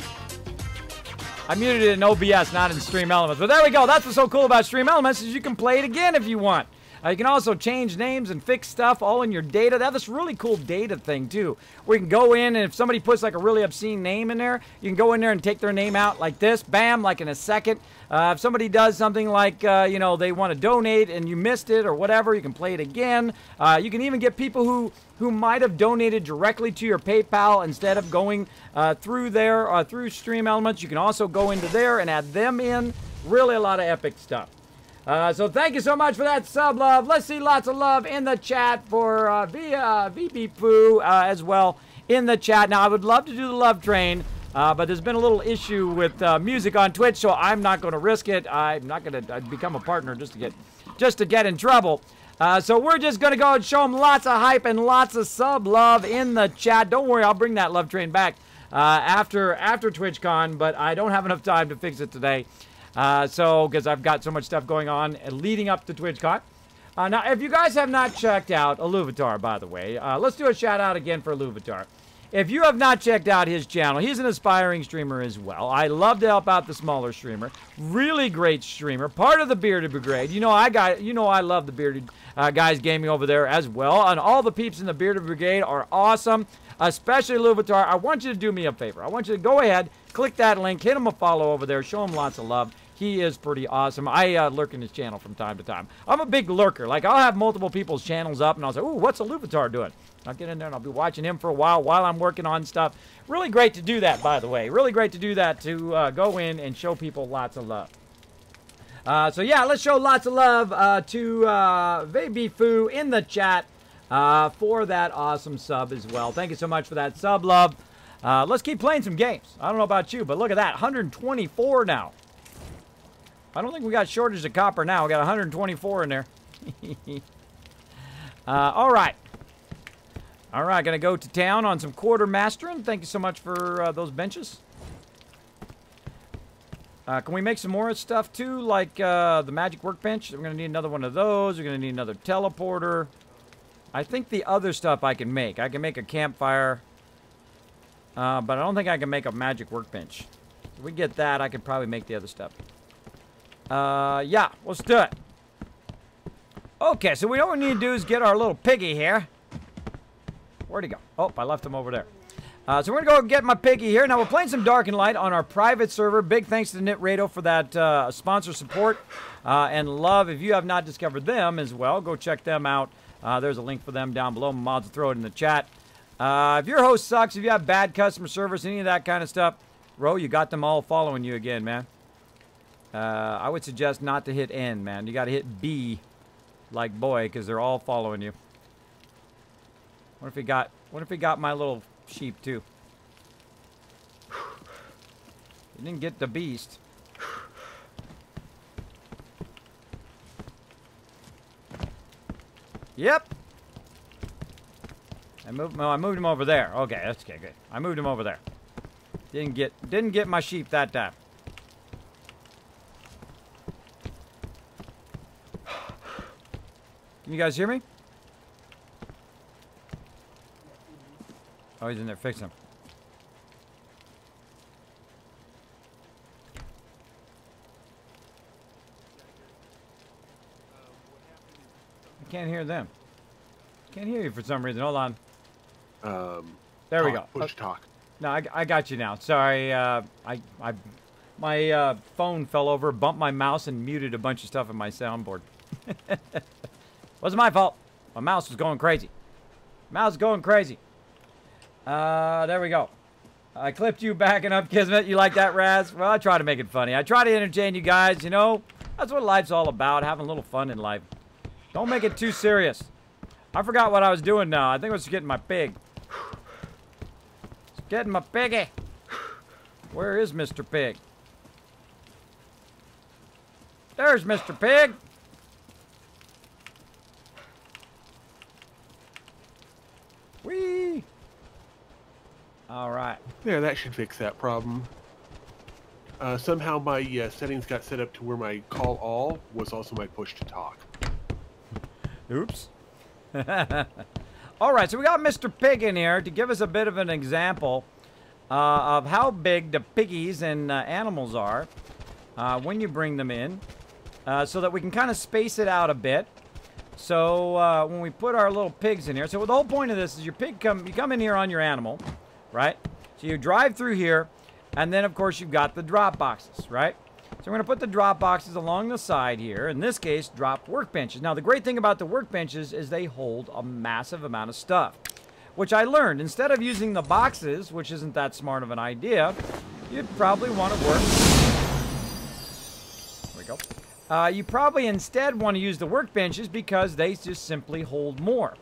I muted it in OBS, not in Stream Elements. But there we go. That's what's so cool about Stream Elements is you can play it again if you want. You can also change names and fix stuff all in your data. They have this really cool data thing, too, where you can go in, and if somebody puts, like, a really obscene name in there, you can go in there and take their name out like this, bam, like in a second. If somebody does something like, you know, they want to donate and you missed it or whatever, you can play it again. You can even get people who might have donated directly to your PayPal instead of going through there, through Stream Elements. You can also go into there and add them in. Really a lot of epic stuff. So thank you so much for that sub love. Let's see lots of love in the chat for VB Foo as well in the chat. Now, I would love to do the love train, but there's been a little issue with music on Twitch, so I'm not going to risk it. I'm not going to become a partner just to get in trouble. So we're just going to go and show them lots of hype and lots of sub love in the chat. Don't worry, I'll bring that love train back after TwitchCon, but I don't have enough time to fix it today. Because I've got so much stuff going on leading up to TwitchCon. Now, if you guys have not checked out Aluvatar, by the way, let's do a shout out again for Aluvatar. If you have not checked out his channel, he's an aspiring streamer as well. I love to help out the smaller streamer. Really great streamer. Part of the Bearded Brigade. You know I love the Bearded guys gaming over there as well. And all the peeps in the Bearded Brigade are awesome. Especially Aluvatar. I want you to do me a favor. I want you to go ahead, click that link, hit him a follow over there, show him lots of love. He is pretty awesome. I lurk in his channel from time to time. I'm a big lurker. Like, I'll have multiple people's channels up, and I'll say, ooh, what's Aluvatar doing? I'll get in there, and I'll be watching him for a while I'm working on stuff. Really great to do that, by the way. Really great to do that, to go in and show people lots of love. So, yeah, let's show lots of love to VB Foo in the chat for that awesome sub as well. Thank you so much for that sub love. Let's keep playing some games. I don't know about you, but look at that. 124 now. I don't think we got shortage of copper now. We got 124 in there. All right. All right, going to go to town on some quartermastering. Thank you so much for those benches. Can we make some more stuff too, like the magic workbench? We're going to need another one of those. We're going to need another teleporter. I think the other stuff I can make. I can make a campfire. But I don't think I can make a magic workbench. If we get that, I could probably make the other stuff. Yeah, let's do it. Okay, so what we need to do is get our little piggy here. Where'd he go? Oh, I left him over there. So we're going to go get my piggy here. Now, we're playing some Dark and Light on our private server. Big thanks to KnitRado for that sponsor support and love. If you have not discovered them as well, go check them out. There's a link for them down below. Mods will throw it in the chat. If your host sucks, if you have bad customer service, any of that kind of stuff, Ro, you got them all following you again, man. I would suggest not to hit N, man. You got to hit B, like boy, because they're all following you. What if he got my little sheep too? He didn't get the beast. Yep. I moved him over there. Okay, that's okay, good. I moved him over there. Didn't get my sheep that time. Can you guys hear me? Oh, he's in there fixing them. I can't hear them. Can't hear you for some reason. Hold on. There we go. Push talk. No, I got you now. Sorry, my phone fell over, bumped my mouse, and muted a bunch of stuff in my soundboard. Wasn't my fault. My mouse was going crazy. Mouse is going crazy. There we go. I clipped you backing up, Kismet. You like that, Raz? Well, I try to make it funny. I try to entertain you guys, you know? That's what life's all about, having a little fun in life. Don't make it too serious. I forgot what I was doing now. I think I was getting my pig. Getting my piggy. Where is Mr. Pig? There's Mr. Pig. Whee! All right. There, that should fix that problem. Somehow my settings got set up to where my call all was also my push to talk. Oops. All right, so we got Mr. Pig in here to give us a bit of an example of how big the piggies and animals are when you bring them in, so that we can kind of space it out a bit. So when we put our little pigs in here, so the whole point of this is your pig you come in here on your animal, right? So you drive through here, and then of course you've got the drop boxes, right? So we're going to put the drop boxes along the side here. In this case, drop workbenches. Now, the great thing about the workbenches is they hold a massive amount of stuff, which I learned. Instead of using the boxes, which isn't that smart of an idea, you'd probably want to work. There we go. You probably instead want to use the workbenches because they just simply hold more.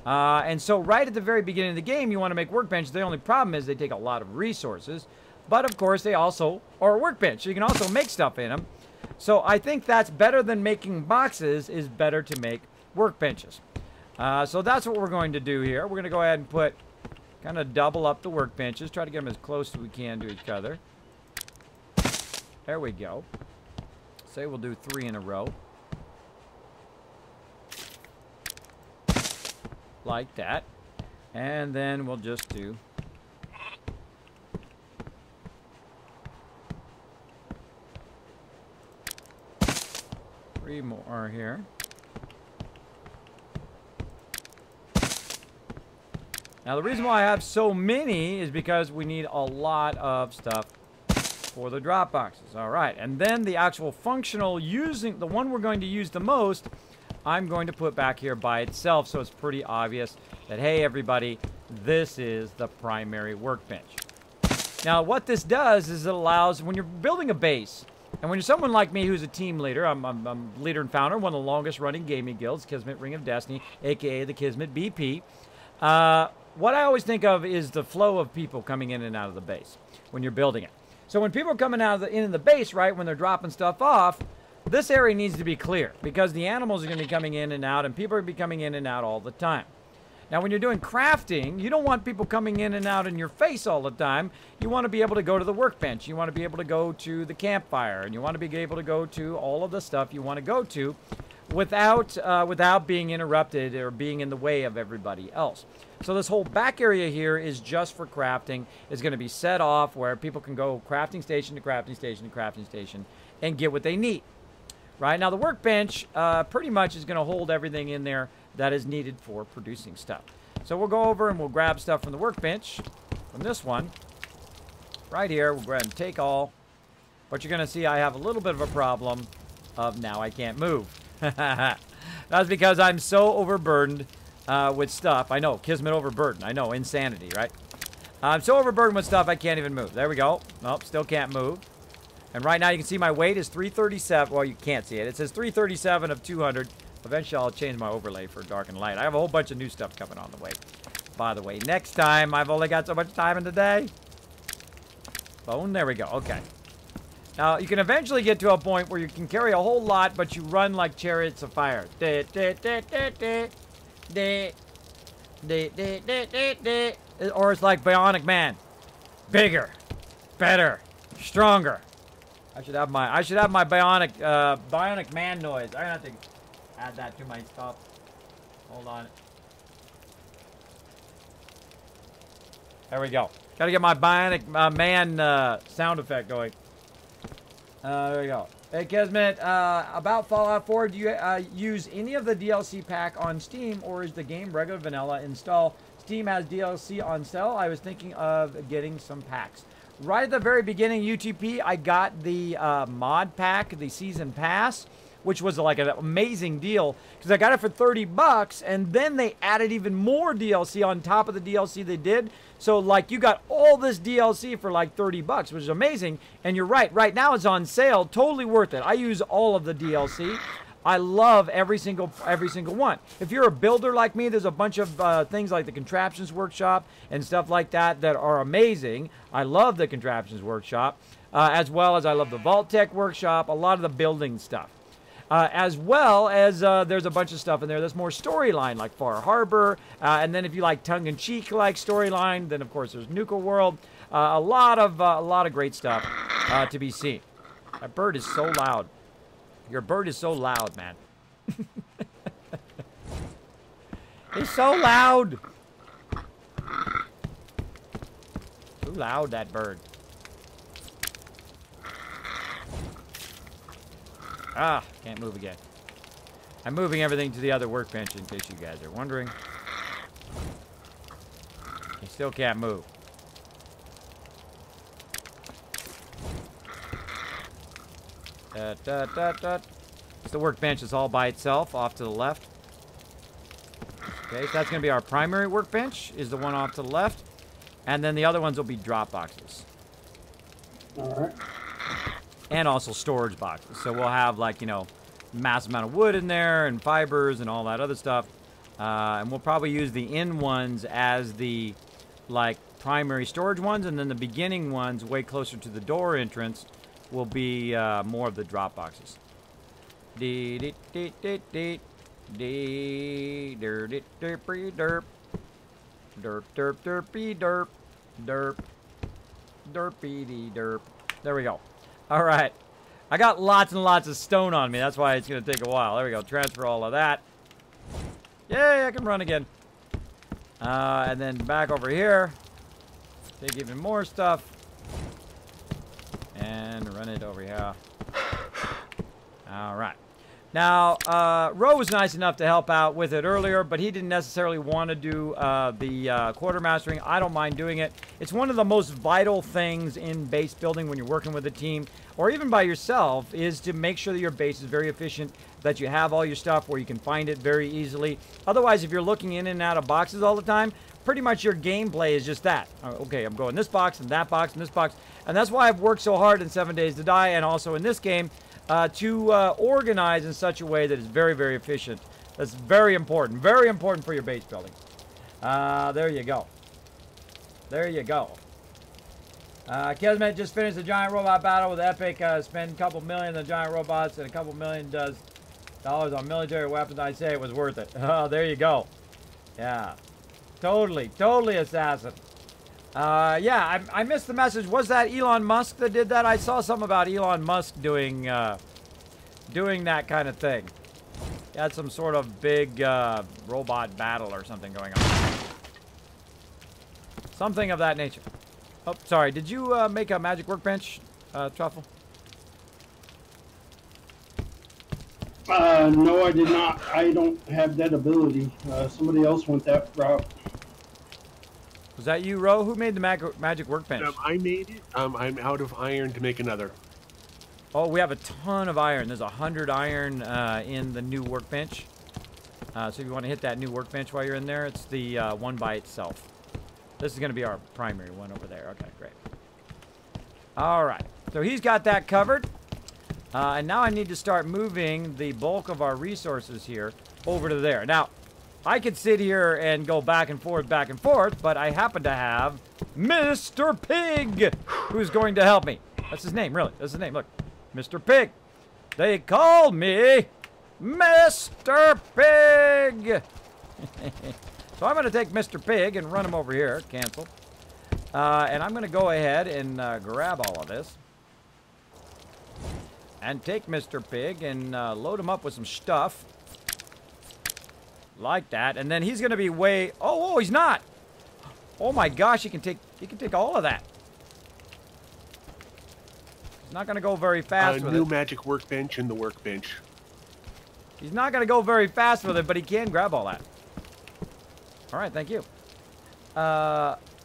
And so right at the very beginning of the game, you want to make workbenches. The only problem is they take a lot of resources. But, of course, they also are a workbench. So you can also make stuff in them. So I think that's better than making boxes is better to make workbenches. So that's what we're going to do here. We're going to go ahead and put, kind of double up the workbenches. Try to get them as close as we can to each other. There we go. Say we'll do 3 in a row. Like that. And then we'll just do... 3 more here. Now the reason why I have so many is because we need a lot of stuff for the drop boxes. All right, and then the actual functional using, the one we're going to use the most, I'm going to put back here by itself, so it's pretty obvious that, hey everybody, this is the primary workbench. Now what this does is it allows, when you're building a base, and when you're someone like me who's a team leader, I'm leader and founder, one of the longest running gaming guilds, Kismet Ring of Destiny, aka the Kismet BP. What I always think of is the flow of people coming in and out of the base when you're building it. So when people are coming out of in the base, right, when they're dropping stuff off, this area needs to be clear because the animals are going to be coming in and out and people are going to be coming in and out all the time. Now, when you're doing crafting, you don't want people coming in and out in your face all the time. You want to be able to go to the workbench. You want to be able to go to the campfire. And you want to be able to go to all of the stuff you want to go to without being interrupted or being in the way of everybody else. So this whole back area here is just for crafting. It's going to be set off where people can go crafting station to crafting station to crafting station and get what they need. Right now, the workbench pretty much is going to hold everything in there that is needed for producing stuff. So we'll go over and we'll grab stuff from the workbench, from this one, right here. We'll go ahead and take all. But you're going to see I have a little bit of a problem of now I can't move. That's because I'm so overburdened with stuff. I know, Kismet overburdened. I know, insanity, right? I'm so overburdened with stuff I can't even move. There we go. Nope, still can't move. And right now you can see my weight is 337. Well, you can't see it. It says 337 of 200. Eventually I'll change my overlay for dark and light. I have a whole bunch of new stuff coming on the way. By the way, next time, I've only got so much time in the day. Bone, there we go. Okay. Now, you can eventually get to a point where you can carry a whole lot, but you run like chariots of fire. Or it's like Bionic Man. Bigger. Better. Stronger. I should have my Bionic Man noise. I have to add that to my stuff. Hold on. There we go. Got to get my Bionic Man sound effect going. There we go. Hey, Kismet, about Fallout 4, do you use any of the DLC pack on Steam, or is the game regular vanilla install? Steam has DLC on sale. I was thinking of getting some packs. Right at the very beginning, UTP, I got the mod pack, the season pass, which was like an amazing deal because I got it for 30 bucks, and then they added even more DLC on top of the DLC they did. So like you got all this DLC for like 30 bucks, which is amazing. And you're right now it's on sale, totally worth it. I use all of the DLC. I love every single one. If you're a builder like me, there's a bunch of things like the Contraptions Workshop and stuff like that that are amazing. I love the Contraptions Workshop, as well as I love the Vault Tech Workshop, a lot of the building stuff. As well as there's a bunch of stuff in there that's more storyline, like Far Harbor. And then if you like tongue-in-cheek like storyline, then of course there's Nuka World. A lot of great stuff to be seen. That bird is so loud. Your bird is so loud, man. He's so loud. Too loud, that bird. Ah, can't move again. I'm moving everything to the other workbench in case you guys are wondering. He still can't move. It's the workbench is all by itself off to the left. Okay, so that's going to be our primary workbench, is the one off to the left. And then the other ones will be drop boxes. Alright. And also storage boxes. So we'll have, like, you know, massive amount of wood in there and fibers and all that other stuff. And we'll probably use the end ones as the, like, primary storage ones. And then the beginning ones, way closer to the door entrance, will be more of the drop boxes. Derp. Derpy derp. There we go. All right. I got lots and lots of stone on me. That's why it's going to take a while. There we go. Transfer all of that. Yay, I can run again. And then back over here. Take even more stuff. And run it over here. All right. Now, Ro was nice enough to help out with it earlier, but he didn't necessarily want to do the quartermastering. I don't mind doing it. It's one of the most vital things in base building when you're working with a team, or even by yourself, is to make sure that your base is very efficient, that you have all your stuff where you can find it very easily. Otherwise, if you're looking in and out of boxes all the time, pretty much your gameplay is just that. Okay, I'm going this box and that box and this box. And that's why I've worked so hard in 7 Days to Die and also in this game to organize in such a way that is very, very efficient. That's very important for your base building. There you go. There you go. Kismet just finished the giant robot battle with Epic. Spent a couple million on giant robots and a couple million dollars on military weapons. I'd say it was worth it. Oh, there you go. Yeah. Totally assassin. Yeah, I missed the message. Was that Elon Musk that did that? I saw something about Elon Musk doing that kind of thing. He had some sort of big robot battle or something going on. Something of that nature. Oh, sorry. Did you make a magic workbench, Truffle? No, I did not. I don't have that ability. Somebody else went that route. Was that you, Ro? Who made the magic workbench? I made it. I'm out of iron to make another. Oh, we have a ton of iron. There's 100 iron in the new workbench. So if you want to hit that new workbench while you're in there, it's the one by itself. This is going to be our primary one over there. Okay, great. All right. So he's got that covered. And now I need to start moving the bulk of our resources here over to there. Now, I could sit here and go back and forth, but I happen to have Mr. Pig, who's going to help me. That's his name, really. That's his name. Look, Mr. Pig. They call me Mr. Pig. So I'm going to take Mr. Pig and run him over here. Cancel. And I'm going to go ahead and grab all of this. And take Mr. Pig and load him up with some stuff. Like that. And then he's going to be way... Oh, he's not! Oh my gosh, he can take all of that. He's not going to go very fast with it. New magic workbench in the workbench. He's not going to go very fast with it, but he can grab all that. Alright, thank you.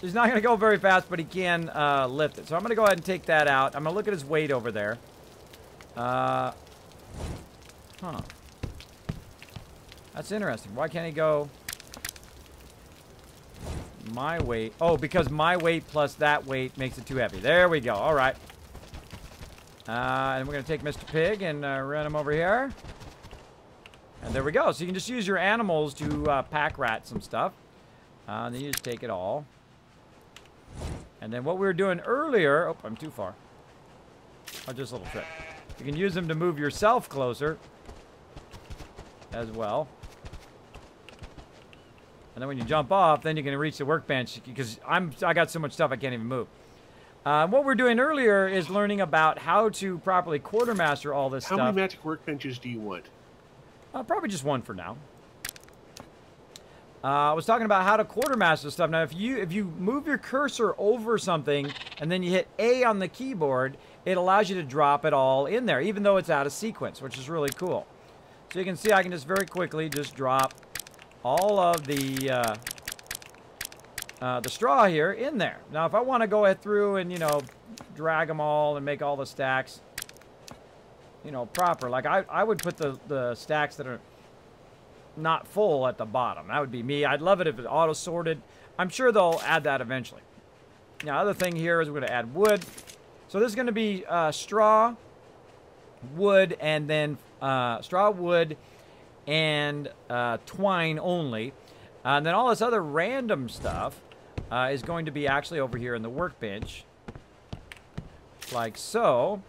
He's not going to go very fast, but he can lift it. So I'm going to go ahead and take that out. I'm going to look at his weight over there. Huh. That's interesting. Why can't he go my weight? Oh, because my weight plus that weight makes it too heavy. There we go. All right. And we're going to take Mr. Pig and run him over here. And there we go. So you can just use your animals to pack rat some stuff. And then you just take it all. And then what we were doing earlier... Oh, I'm too far. Oh, just a little trick. You can use them to move yourself closer as well. And then when you jump off, then you can reach the workbench because I got so much stuff I can't even move. What we're doing earlier is learning about how to properly quartermaster all this stuff. How many magic workbenches do you want? Probably just one for now. I was talking about how to quartermaster stuff. Now, if you move your cursor over something and then you hit A on the keyboard, it allows you to drop it all in there, even though it's out of sequence, which is really cool. So you can see I can just very quickly just drop all of the straw here in there. Now, if I want to go ahead through and, you know, drag them all and make all the stacks, you know, proper, like I would put the stacks that are not full at the bottom. That would be me. I'd love it if it auto-sorted. I'm sure they'll add that eventually. Now, other thing here is we're going to add wood. So this is going to be straw, wood, and then straw, wood, and twine only. And then all this other random stuff is going to be actually over here in the workbench. Like so.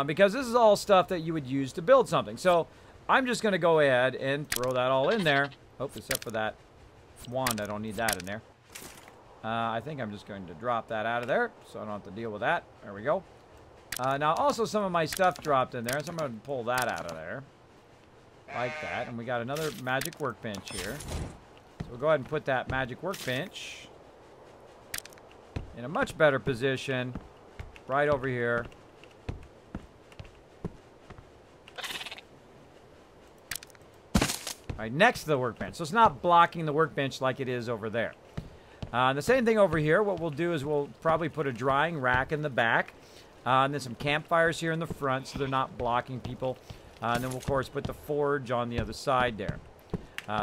Because this is all stuff that you would use to build something. So I'm just going to go ahead and throw that all in there. Oh, except for that wand. I don't need that in there. I think I'm just going to drop that out of there, so I don't have to deal with that. There we go. Now, also some of my stuff dropped in there, so I'm going to pull that out of there. Like that. And we got another magic workbench here. So we'll go ahead and put that magic workbench in a much better position right over here. Right next to the workbench. So it's not blocking the workbench like it is over there. The same thing over here. What we'll do is we'll probably put a drying rack in the back. And then some campfires here in the front so they're not blocking people. And then we'll, of course, put the forge on the other side there.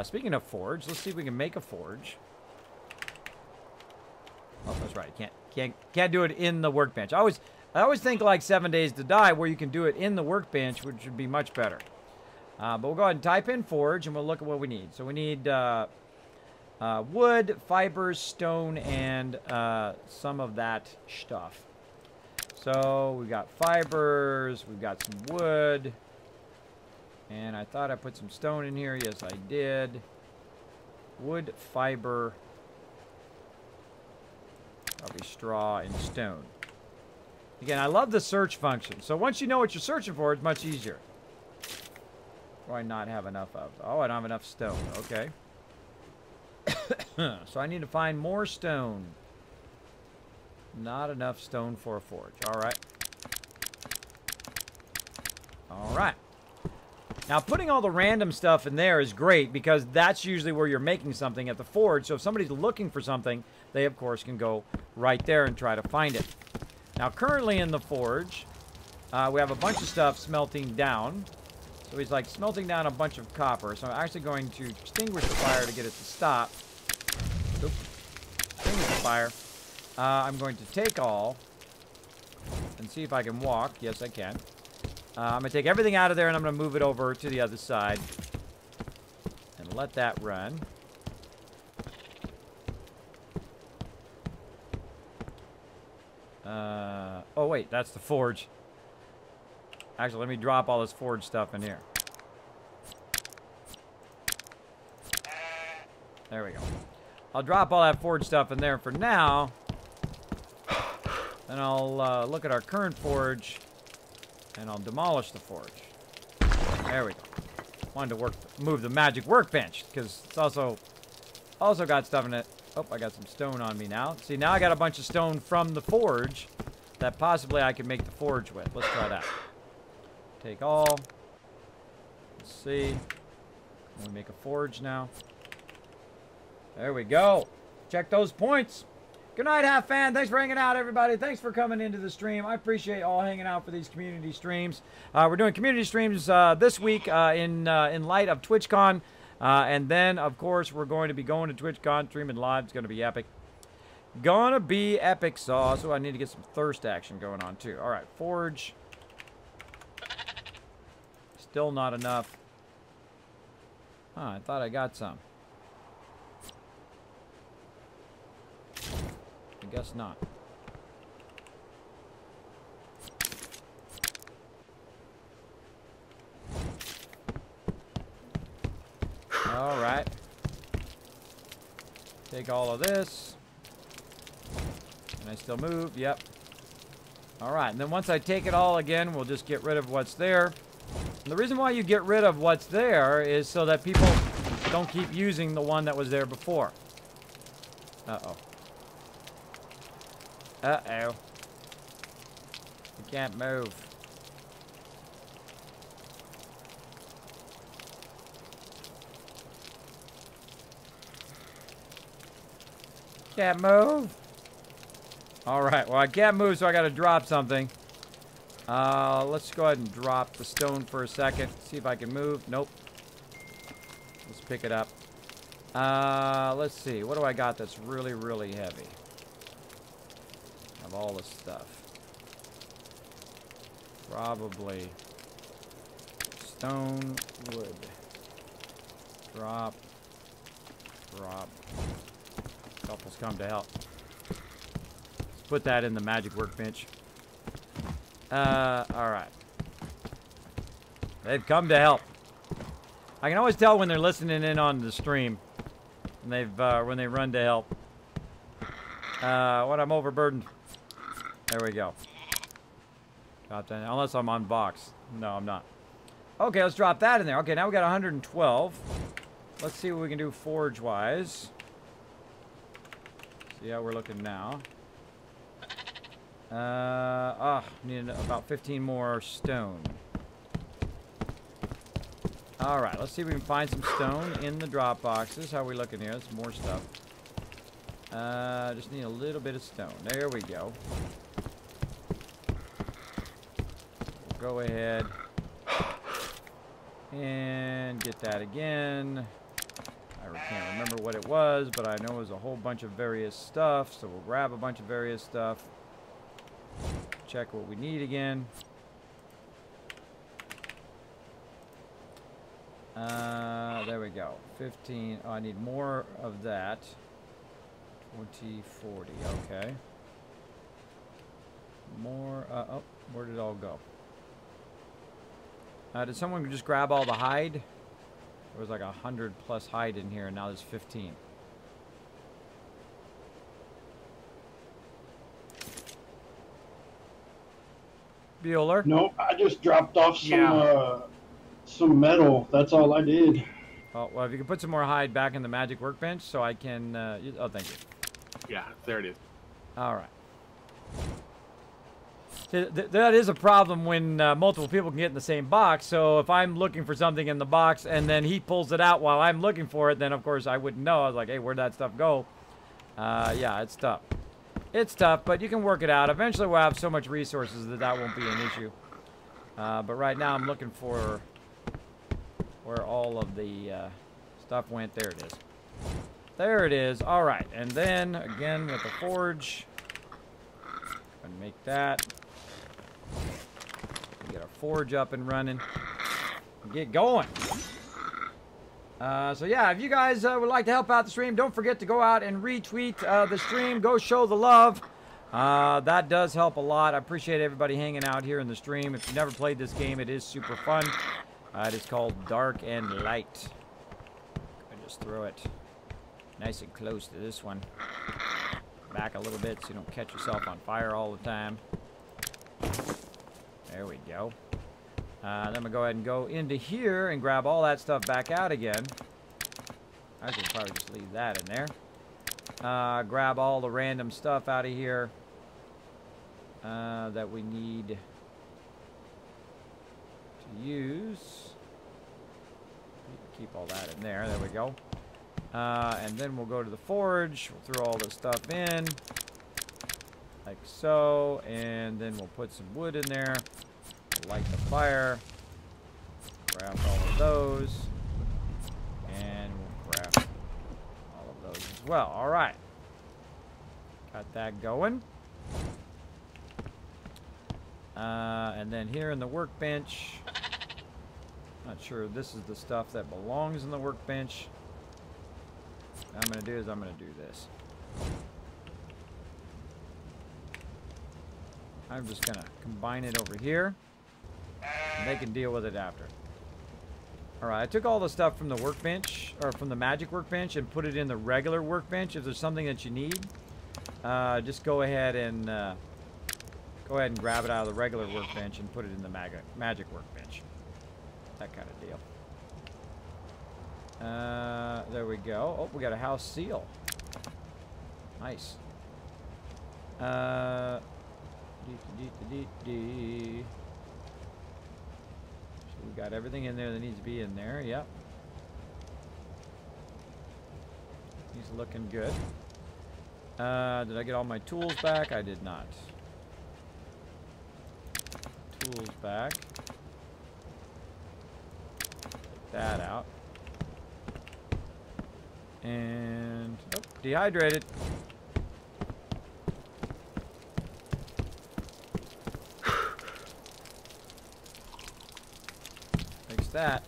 Speaking of forge, let's see if we can make a forge. Oh, that's right. Can't do it in the workbench. I always think like 7 Days to Die where you can do it in the workbench, which would be much better. But we'll go ahead and type in forge and we'll look at what we need. So we need wood, fibers, stone, and some of that stuff. So we've got fibers, we've got some wood, and I thought I put some stone in here. Yes, I did. Wood, fiber, straw, and stone. Again, I love the search function. So once you know what you're searching for, it's much easier. What do I not have enough of? Oh, I don't have enough stone. Okay. So I need to find more stone. Not enough stone for a forge. All right. All right. Now, putting all the random stuff in there is great because that's usually where you're making something at the forge. So if somebody's looking for something, they, of course, can go right there and try to find it. Now, currently in the forge, we have a bunch of stuff smelting down. So he's like smelting down a bunch of copper. So I'm actually going to extinguish the fire to get it to stop. Oop. Extinguish the fire. I'm going to take all and see if I can walk. Yes, I can. I'm going to take everything out of there and I'm going to move it over to the other side. And let that run. Oh, wait, that's the forge. Actually, let me drop all this forge stuff in here. There we go. I'll drop all that forge stuff in there for now. Then I'll look at our current forge. And I'll demolish the forge. There we go. Wanted to move the magic workbench because it's also got stuff in it. Oh, I got some stone on me now. See, now I got a bunch of stone from the forge that possibly I could make the forge with. Let's try that. Take all. Let's see. Can we make a forge now? There we go. Check those points. Good night, Half Fan. Thanks for hanging out, everybody. Thanks for coming into the stream. I appreciate all hanging out for these community streams. We're doing community streams this week in light of TwitchCon. And then, of course, we're going to be going to TwitchCon, streaming live. It's going to be epic. Gonna be epic sauce. So I need to get some thirst action going on, too. All right, forge. Still not enough. Huh, I thought I got some. I guess not. All right. Take all of this. Can I still move? Yep. All right, and then once I take it all again, we'll just get rid of what's there. And the reason why you get rid of what's there is so that people don't keep using the one that was there before. Uh-oh. Uh-oh. We can't move. Can't move. Alright, well I can't move, so I gotta drop something. Let's go ahead and drop the stone for a second. See if I can move. Nope. Let's pick it up. Let's see. What do I got that's really, really heavy? Of all the stuff. Probably stone, wood. Drop. Drop. Couples come to help. Let's put that in the magic workbench. Alright. They've come to help. I can always tell when they're listening in on the stream. And they've, when they run to help. When I'm overburdened. There we go. Drop that in, unless I'm on box. No, I'm not. Okay, let's drop that in there. Okay, now we got 112. Let's see what we can do forge-wise. See how we're looking now. Need about 15 more stone. Alright, let's see if we can find some stone in the drop boxes. How are we looking here? There's more stuff. Just need a little bit of stone. There we go. We'll go ahead and get that again. I can't remember what it was, but I know it was a whole bunch of various stuff. So we'll grab a bunch of various stuff. Check what we need again. There we go. 15. Oh, I need more of that. 20, 40. Okay. More. Oh, where did it all go? Did someone just grab all the hide? There was like 100 plus hide in here, and now there's 15. Bueller. No, I just dropped off some metal. That's all I did. Oh, well, if you can put some more hide back in the magic workbench so I can... oh, thank you. Yeah, there it is. All right. That is a problem when multiple people can get in the same box. So if I'm looking for something in the box and then he pulls it out while I'm looking for it, then of course I wouldn't know. I was like, hey, where'd that stuff go? Yeah, it's tough. It's tough, but you can work it out. Eventually we'll have so much resources that that won't be an issue. But right now I'm looking for where all of the stuff went. There it is. There it is. All right. And then again with the forge. And make that. Get our forge up and running. Get going. So yeah, if you guys would like to help out the stream, don't forget to go out and retweet the stream. Go show the love. That does help a lot. I appreciate everybody hanging out here in the stream. If you've never played this game, it is super fun. It is called Dark and Light. I just throw it nice and close to this one. Back a little bit so you don't catch yourself on fire all the time. There we go. Then I'm going to go ahead and go into here and grab all that stuff back out again. I could probably just leave that in there. Grab all the random stuff out of here that we need to use. Keep all that in there. There we go. And then we'll go to the forge. We'll throw all this stuff in. Like so. And then we'll put some wood in there. We'll light the fire. Grab all of those. And we'll grab all of those as well. Alright. Got that going. And then here in the workbench. Not sure this is the stuff that belongs in the workbench. What I'm going to do is I'm going to do this. I'm just going to combine it over here. And they can deal with it after. Alright, I took all the stuff from the workbench, or from the magic workbench, and put it in the regular workbench. If there's something that you need, just go ahead and grab it out of the regular workbench and put it in the magic workbench. That kind of deal. There we go. Oh, we got a house seal. Nice. So we got everything in there that needs to be in there. Yep. He's looking good. Did I get all my tools back? I did not. Tools back. Take that out. And oh, dehydrated. Fix that.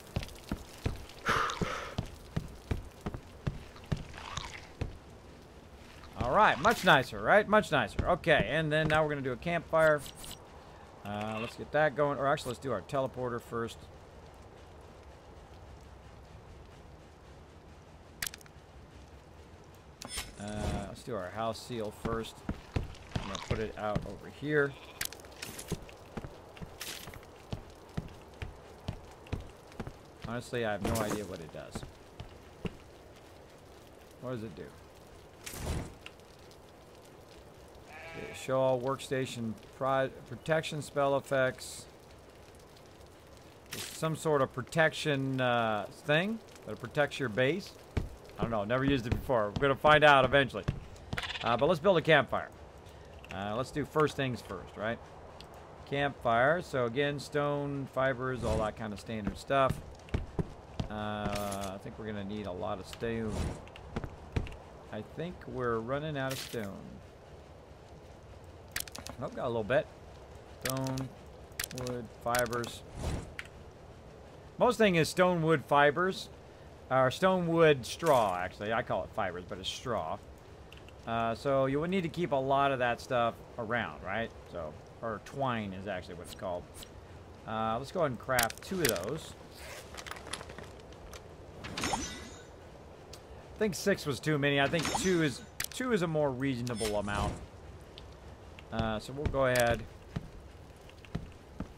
All right, much nicer, right? Much nicer. Okay, and then now we're gonna do a campfire. Let's get that going. Or actually, let's do our teleporter first. Let's do our house seal first. I'm going to put it out over here. Honestly, I have no idea what it does. What does it do? Okay, show all workstation protection spell effects. It's some sort of protection thing that protects your base. I don't know, never used it before. We're going to find out eventually. But let's build a campfire. Let's do first things first, right? Campfire. So again, stone, fibers, all that kind of standard stuff. I think we're going to need a lot of stone. I think we're running out of stone. Oh, got a little bit. Stone, wood, fibers. Most thing is stone, wood, fibers. Or stone, wood, straw, actually. I call it fibers, but it's straw. So you would need to keep a lot of that stuff around, right? So, or twine is actually what it's called. Let's go ahead and craft 2 of those. I think 6 was too many. I think 2 is a more reasonable amount. So we'll go ahead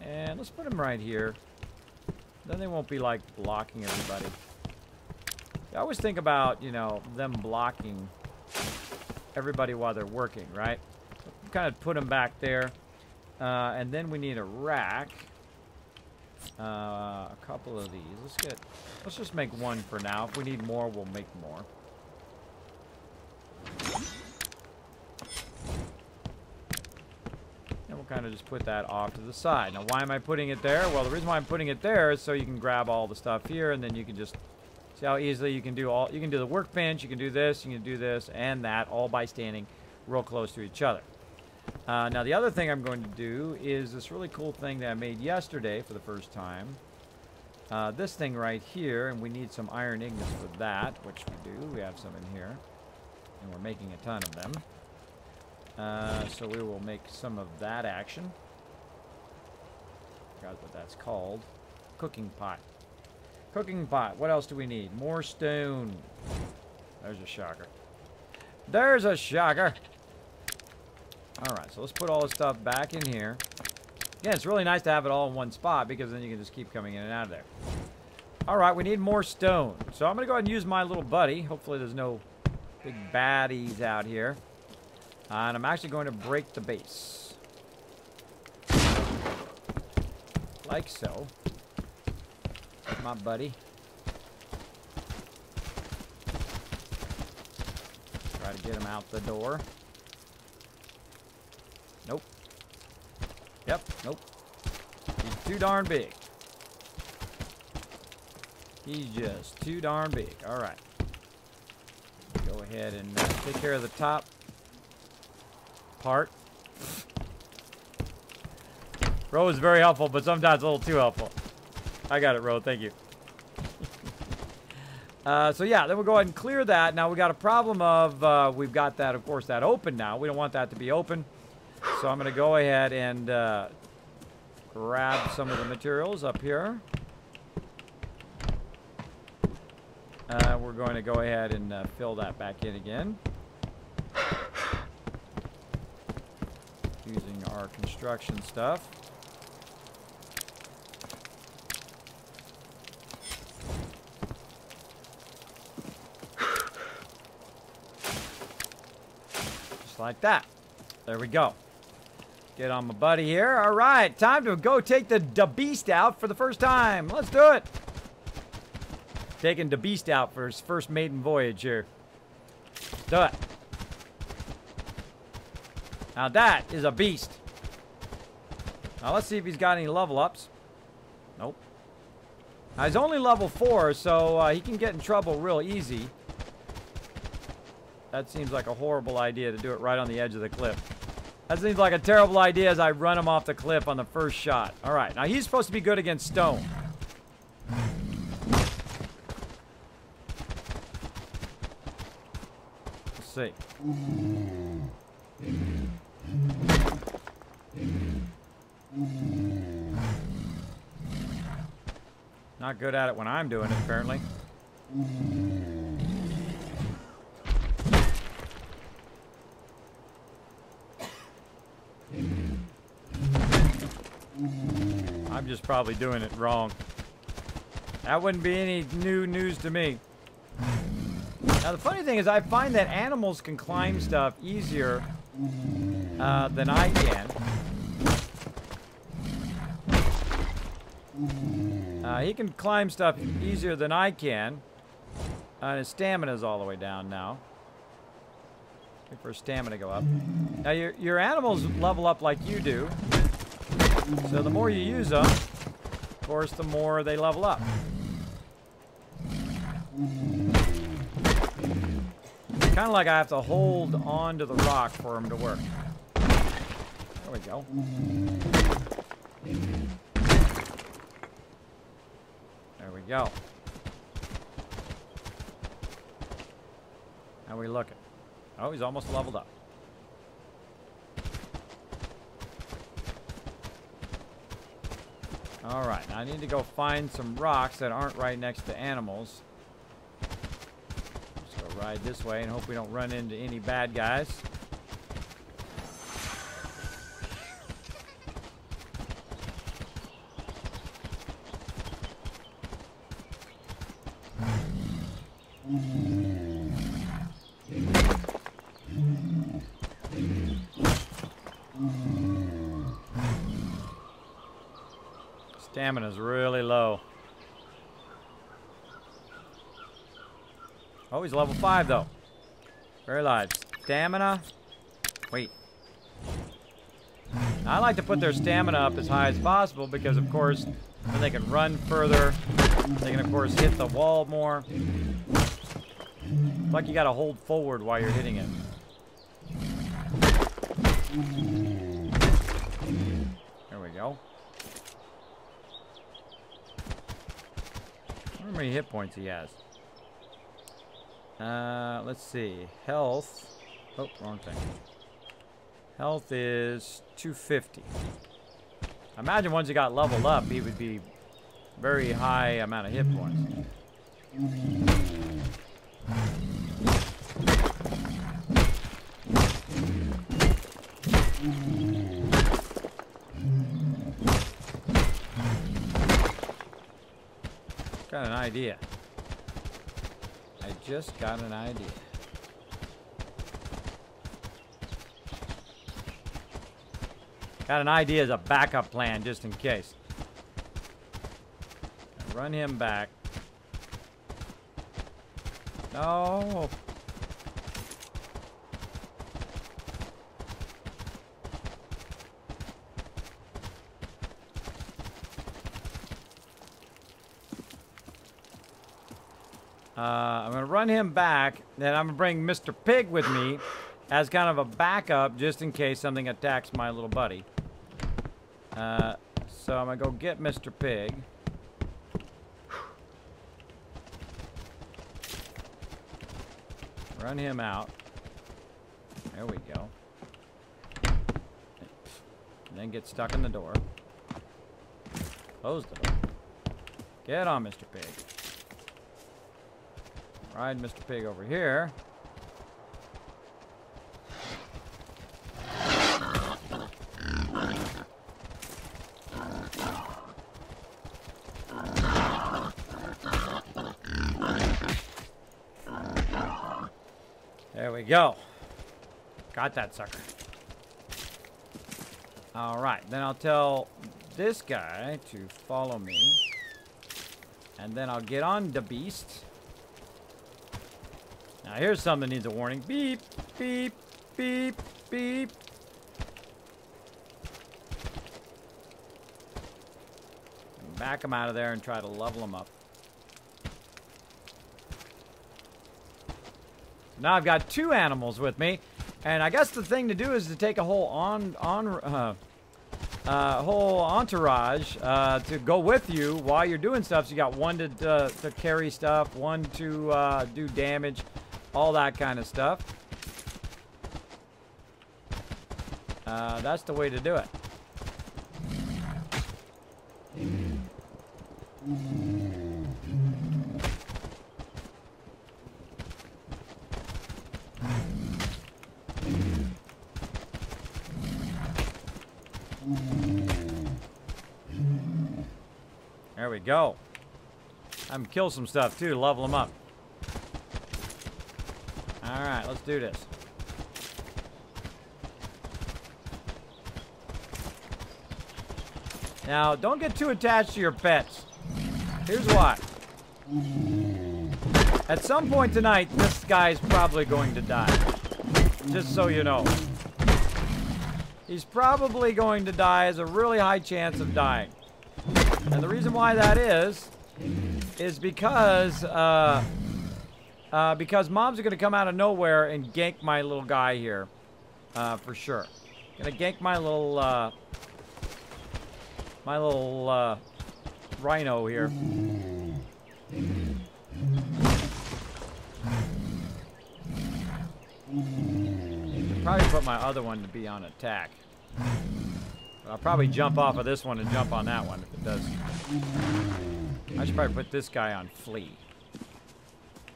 And let's put them right here. Then they won't be like blocking everybody. I always think about, you know, them blocking everybody while they're working, right? So kind of put them back there. And then we need a rack. A couple of these. Let's just make one for now. If we need more, we'll make more. And we'll kind of just put that off to the side. Now, why am I putting it there? Well, the reason why I'm putting it there is so you can grab all the stuff here, and then you can just see how easily you can do all. You can do the workbench, you can do this, and that, all by standing real close to each other. Now, the other thing I'm going to do is this really cool thing that I made yesterday for the first time. This thing right here, and we need some iron ingots for that, which we do. We have some in here, and we're making a ton of them. So we will make some of that action. Forgot what that's called. Cooking pot. Cooking pot. What else do we need? More stone. There's a shocker. There's a shocker. Alright, so let's put all this stuff back in here. Again, it's really nice to have it all in one spot because then you can just keep coming in and out of there. Alright, we need more stone. So I'm going to go ahead and use my little buddy. Hopefully there's no big baddies out here. And I'm actually going to break the base. Like so. My buddy. Try to get him out the door. Nope. Yep, nope. He's too darn big. He's just too darn big. Alright. Go ahead and take care of the top part. Ro is very helpful, but sometimes a little too helpful. I got it, Ro. Thank you. So yeah, then we'll go ahead and clear that. Now we got a problem of we've got that, of course, that open now. We don't want that to be open. So I'm going to go ahead and grab some of the materials up here. We're going to go ahead and fill that back in again. Using our construction stuff. Just like that. There we go. Get on my buddy here. All right, time to go take the beast out for the first time. Let's do it. Taking the beast out for his first maiden voyage here. Do it. Now that is a beast. Now let's see if he's got any level ups. Nope. Now he's only level 4, so he can get in trouble real easy. That seems like a horrible idea to do it right on the edge of the cliff. That seems like a terrible idea as I run him off the cliff on the first shot. All right, now he's supposed to be good against stone. Let's see. Not good at it when I'm doing it, apparently. I'm just probably doing it wrong. That wouldn't be any new news to me. Now, the funny thing is I find that animals can climb stuff easier than I can. He can climb stuff easier than I can. His stamina's all the way down now. Wait for his stamina to go up. Now, your animals level up like you do. So the more you use them, of course, the more they level up. It's kind of like I have to hold on to the rock for them to work. There we go. There we go. How are we looking? Oh, he's almost leveled up. Alright, now I need to go find some rocks that aren't right next to animals. Just go ride this way and hope we don't run into any bad guys. Stamina's really low. Oh, he's level 5 though. Very live. Stamina. Wait. I like to put their stamina up as high as possible because, of course, then they can run further. They can, of course, hit the wall more. It's like you gotta hold forward while you're hitting it. There we go. I wonder how many hit points he has. Let's see. Health. Oh, wrong thing. Health is 250. I imagine once he got leveled up, he would be very high amount of hit points. Got an idea. I just got an idea. Got an idea as a backup plan, just in case. Run him back. No. I'm going to run him back, then I'm going to bring Mr. Pig with me as kind of a backup just in case something attacks my little buddy. So I'm going to go get Mr. Pig. Run him out. There we go. And then get stuck in the door. Close the door. Get on, Mr. Pig. Ride Mr. Pig over here. There we go. Got that sucker. Alright, then I'll tell this guy to follow me. And then I'll get on the beast. Now here's something that needs a warning. Beep, beep, beep, beep. Back him out of there and try to level him up. Now I've got 2 animals with me, and I guess the thing to do is to take a whole whole entourage to go with you while you're doing stuff. So you got 1 to carry stuff, 1 to do damage, all that kind of stuff. That's the way to do it. There we go. I'm gonna kill some stuff too to level them up. Alright, let's do this. Now, don't get too attached to your pets. Here's why. At some point tonight, this guy's probably going to die. Just so you know. He's probably going to die, has a really high chance of dying. And the reason why that is because mobs are going to come out of nowhere and gank my little guy here, for sure. Gonna gank my little rhino here. Probably put my other one to be on attack. But I'll probably jump off of this one and jump on that one if it does. I should probably put this guy on flee.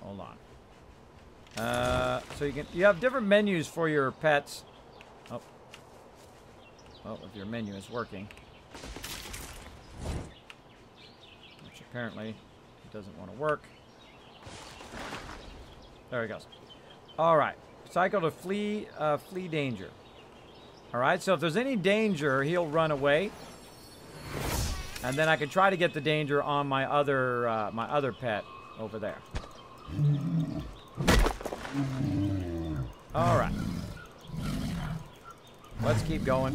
Hold on. So you have different menus for your pets. Oh. Well, if your menu is working. Which apparently it doesn't want to work. There he goes. Alright. Cycle to flee danger. Alright, so if there's any danger, he'll run away. And then I can try to get the danger on my other pet over there. All right. Let's keep going.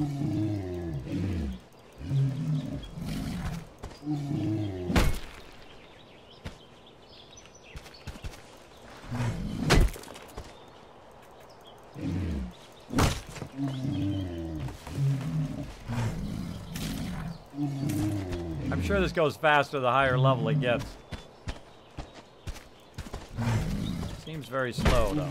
I'm sure this goes faster the higher level it gets. Seems very slow, though.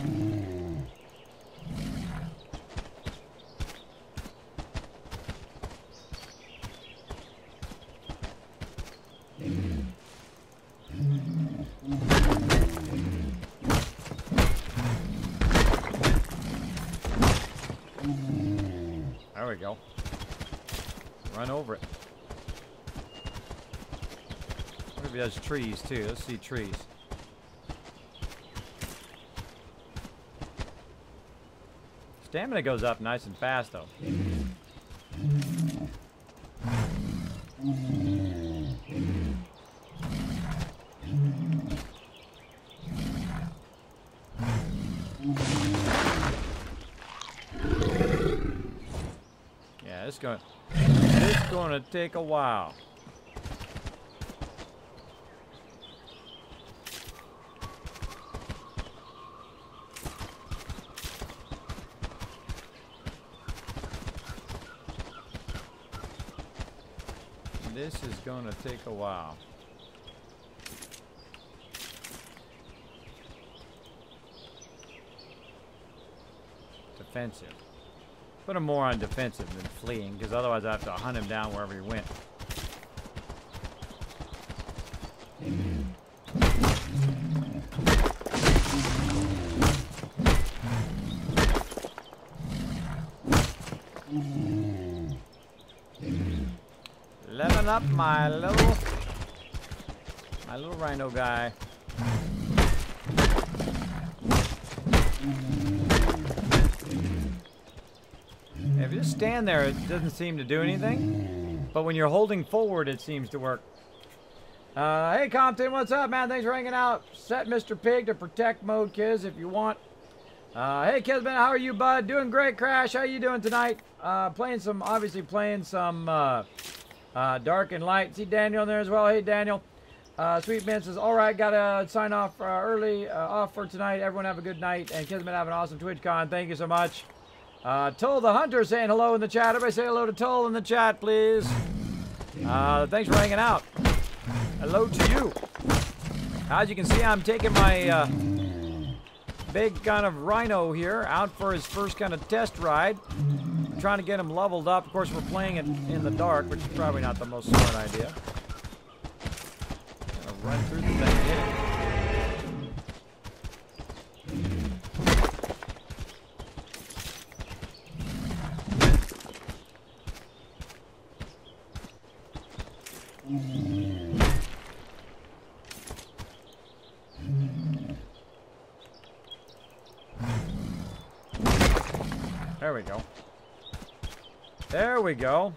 There we go. Run over it. What if he has trees, too? Let's see trees. Stamina goes up nice and fast, though. Yeah, it's gonna take a while. This is gonna take a while. Defensive. Put him more on defensive than fleeing, because otherwise I have to hunt him down wherever he went. Level up my little rhino guy. If you just stand there, it doesn't seem to do anything. But when you're holding forward, it seems to work. Hey, Compton, what's up, man? Thanks for hanging out. Set Mr. Pig to protect mode, Kiz, if you want. Hey, Kismet, how are you, bud? Doing great, Crash. How you doing tonight? Obviously playing some Dark and Light. See Daniel in there as well. Hey, Daniel. Sweet Man says, all right, gotta sign off early off for tonight. Everyone have a good night. And Kismet, have an awesome TwitchCon. Thank you so much. Tull the Hunter saying hello in the chat. Everybody say hello to Tull in the chat, please. Thanks for hanging out. Hello to you. As you can see, I'm taking my big kind of rhino here out for his first kind of test ride. I'm trying to get him leveled up. Of course, we're playing it in the dark, which is probably not the most smart idea. Gonna run through the thing and hit it. There we go. There we go.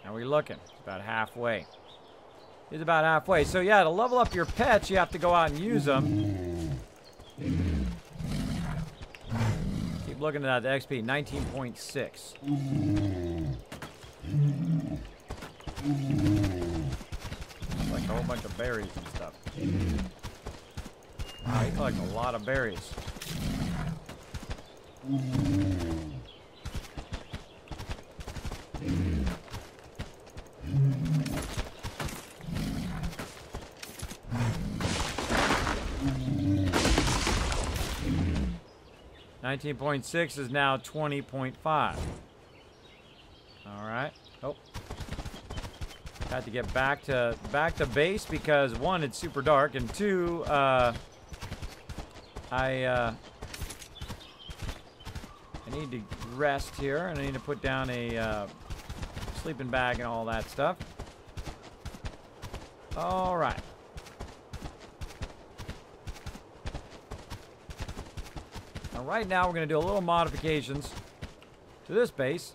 How are we looking? It's about halfway. He's about halfway. So yeah, to level up your pets, you have to go out and use them. Keep looking at that XP, 19.6. Like a whole bunch of berries and stuff. Wow, he collects a lot of berries. 19.6 is now 20.5. All right. Oh. Got to get back to base because one, it's super dark, and two, I need to rest here, and I need to put down a sleeping bag and all that stuff. All right. Now, right now, we're going to do a little modifications to this base.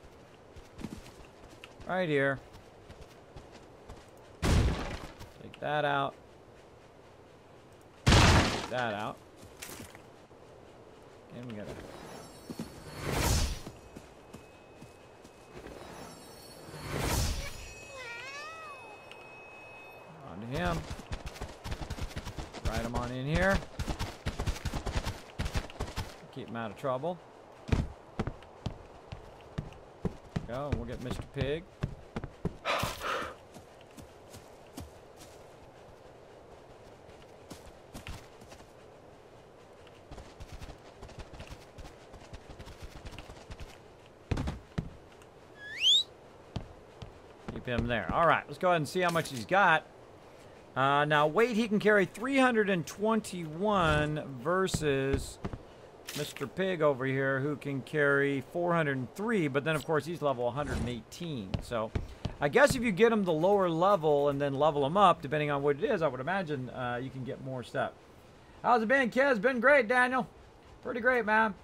Right here. that out. Get that out. And we gotta... On to him. Ride him on in here. Keep him out of trouble. Go, and we'll get Mr. Pig. Keep him there. All right, let's go ahead and see how much he's got. Now, weight, he can carry 321 versus Mr. Pig over here, who can carry 403, but then, of course, he's level 118. So, I guess if you get him the lower level and then level him up, depending on what it is, I would imagine you can get more stuff. How's it been, kids? Been great, Daniel. Pretty great, man.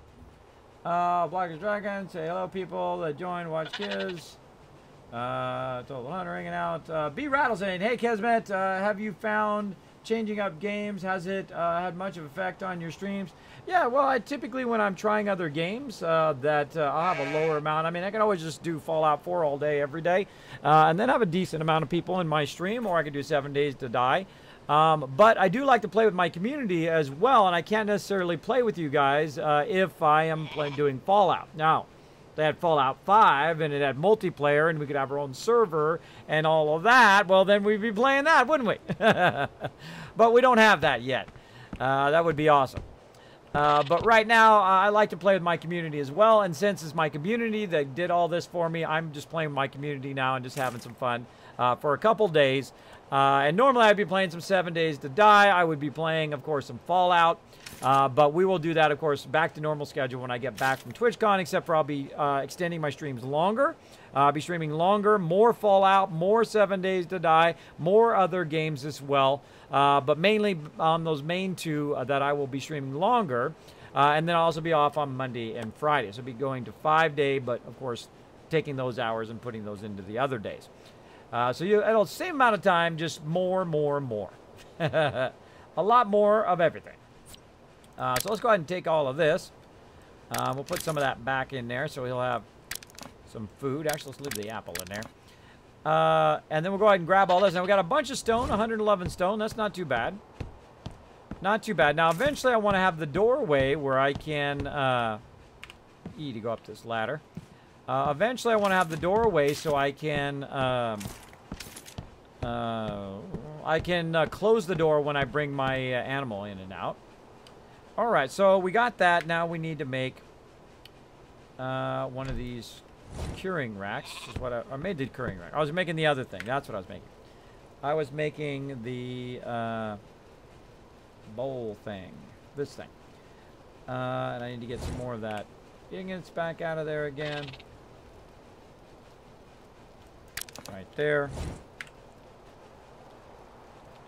Blockers Dragon, say hello, people that joined, watch kids. Total Hunter hanging out. B Rattle saying, hey Kismet, have you found changing up games? Has it had much of effect on your streams? Yeah, well, I typically, when I'm trying other games, that I'll have a lower amount. I mean, I can always just do Fallout 4 all day, every day, and then have a decent amount of people in my stream, or I could do 7 Days to Die. But I do like to play with my community as well, and I can't necessarily play with you guys if I am doing Fallout. Now, they had Fallout 5, and it had multiplayer, and we could have our own server and all of that. Well, then we'd be playing that, wouldn't we? But we don't have that yet. That would be awesome. But right now, I like to play with my community as well, and since it's my community that did all this for me, I'm just playing with my community now and just having some fun for a couple days. And normally I'd be playing some 7 Days to Die. I would be playing, of course, some Fallout. But we will do that, of course, back to normal schedule when I get back from TwitchCon, except for I'll be extending my streams longer. I'll be streaming longer, more Fallout, more 7 Days to Die, more other games as well. But mainly on those main two that I will be streaming longer. And then I'll also be off on Monday and Friday. So I'll be going to 5-day, but, of course, taking those hours and putting those into the other days. So it'll same amount of time, just more. A lot more of everything. So let's go ahead and take all of this. We'll put some of that back in there so he'll have some food. Actually, let's leave the apple in there. And then we'll go ahead and grab all this. Now, we got a bunch of stone, 111 stone. That's not too bad. Not too bad. Now, eventually, I want to have the doorway where I can... to go up this ladder. Eventually, I want to have the doorway so I can... close the door when I bring my animal in and out. Alright, so we got that. Now we need to make one of these curing racks. This is what I made the curing rack. I was making the other thing. That's what I was making. I was making the bowl thing. This thing. And I need to get some more of that. Ingots back out of there again. Right there.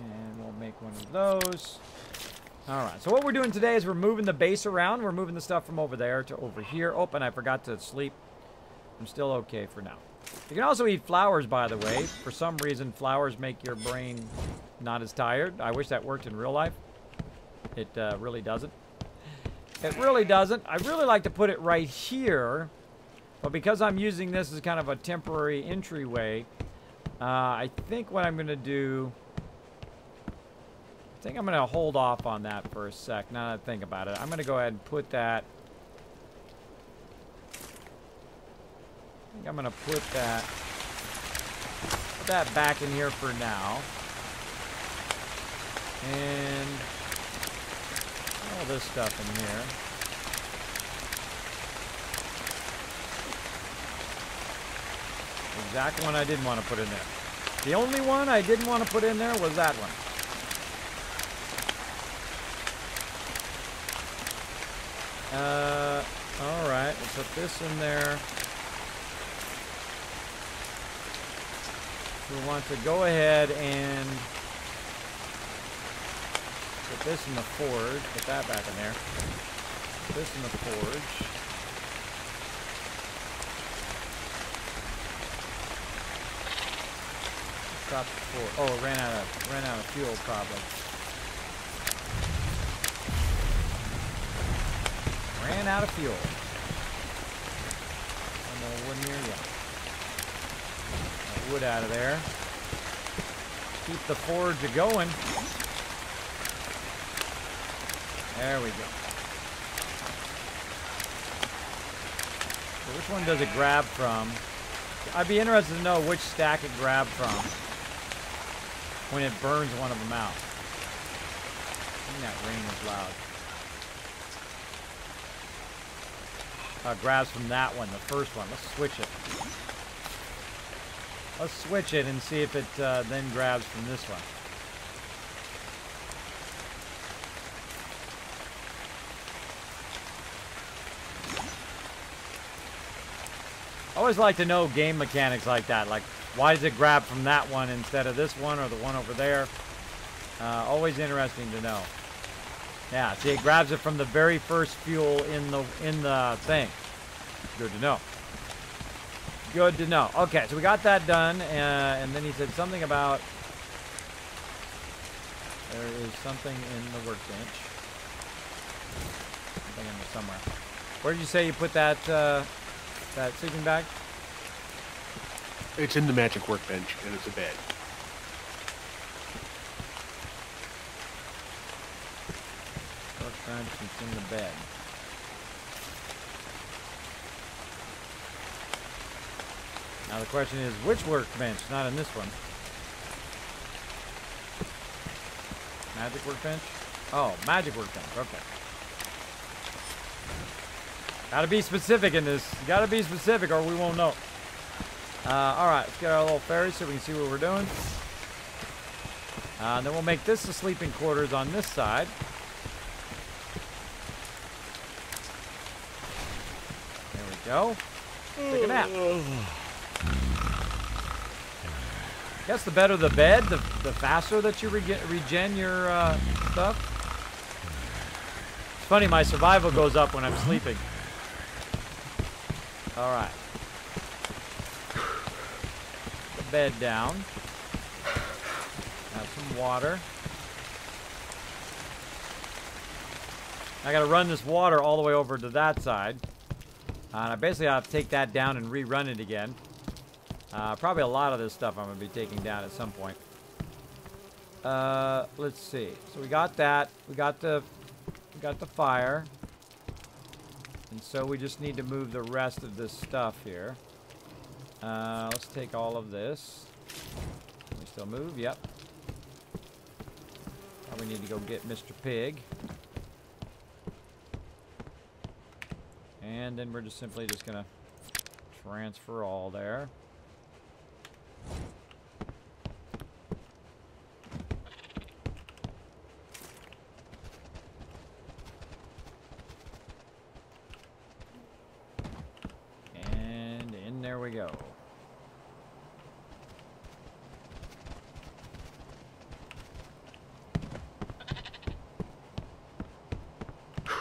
And we'll make one of those. Alright, so what we're doing today is we're moving the base around. We're moving the stuff from over there to over here. Oh, and I forgot to sleep. I'm still okay for now. You can also eat flowers, by the way. For some reason, flowers make your brain not as tired. I wish that worked in real life. It really doesn't. It really doesn't. I really like to put it right here. But because I'm using this as kind of a temporary entryway, I think what I'm going to do... I think I'm going to hold off on that for a sec, now that I think about it. I'm going to go ahead and put that... I think I'm going to put that back in here for now. And all this stuff in here. The exact one I didn't want to put in there. The only one I didn't want to put in there was that one. Alright, let's put this in there. We want to go ahead and put this in the forge. Put that back in there. Put this in the forge. stopped before? Oh, it ran out of fuel probably. Ran out of fuel. One more wood here, yeah. That wood out of there. Keep the forge going. There we go. So which one does it grab from? I'd be interested to know which stack it grabbed from when it burns one of them out. I think that rain is loud. It grabs from that one, the first one. Let's switch it. Let's switch it and see if it then grabs from this one. I always like to know game mechanics like that. Like, why does it grab from that one instead of this one or the one over there? Always interesting to know. Yeah, see, it grabs it from the very first fuel in the thing. Good to know. Good to know. Okay, so we got that done, and then he said something about there is something in the workbench. Something in there somewhere. Where did you say you put that that sleeping bag? It's in the magic workbench, and it's a bed. Workbench, it's in the bed. Now the question is, which workbench? Not in this one. Magic workbench? Oh, magic workbench. Okay. Gotta be specific in this. You gotta be specific or we won't know. Alright, let's get our little ferry so we can see what we're doing. And then we'll make this the sleeping quarters on this side. There we go. Take a nap. I guess the better the bed, the faster that you regen your stuff. It's funny, my survival goes up when I'm sleeping. Alright. The bed down. Have some water. I gotta run this water all the way over to that side. And I basically have to take that down and rerun it again. Probably a lot of this stuff I'm going to be taking down at some point. Let's see. So we got that. We got the fire. And so we just need to move the rest of this stuff here. Let's take all of this. Can we still move? Yep. Now we need to go get Mr. Pig. And then we're just simply just going to transfer all there. And in there we go.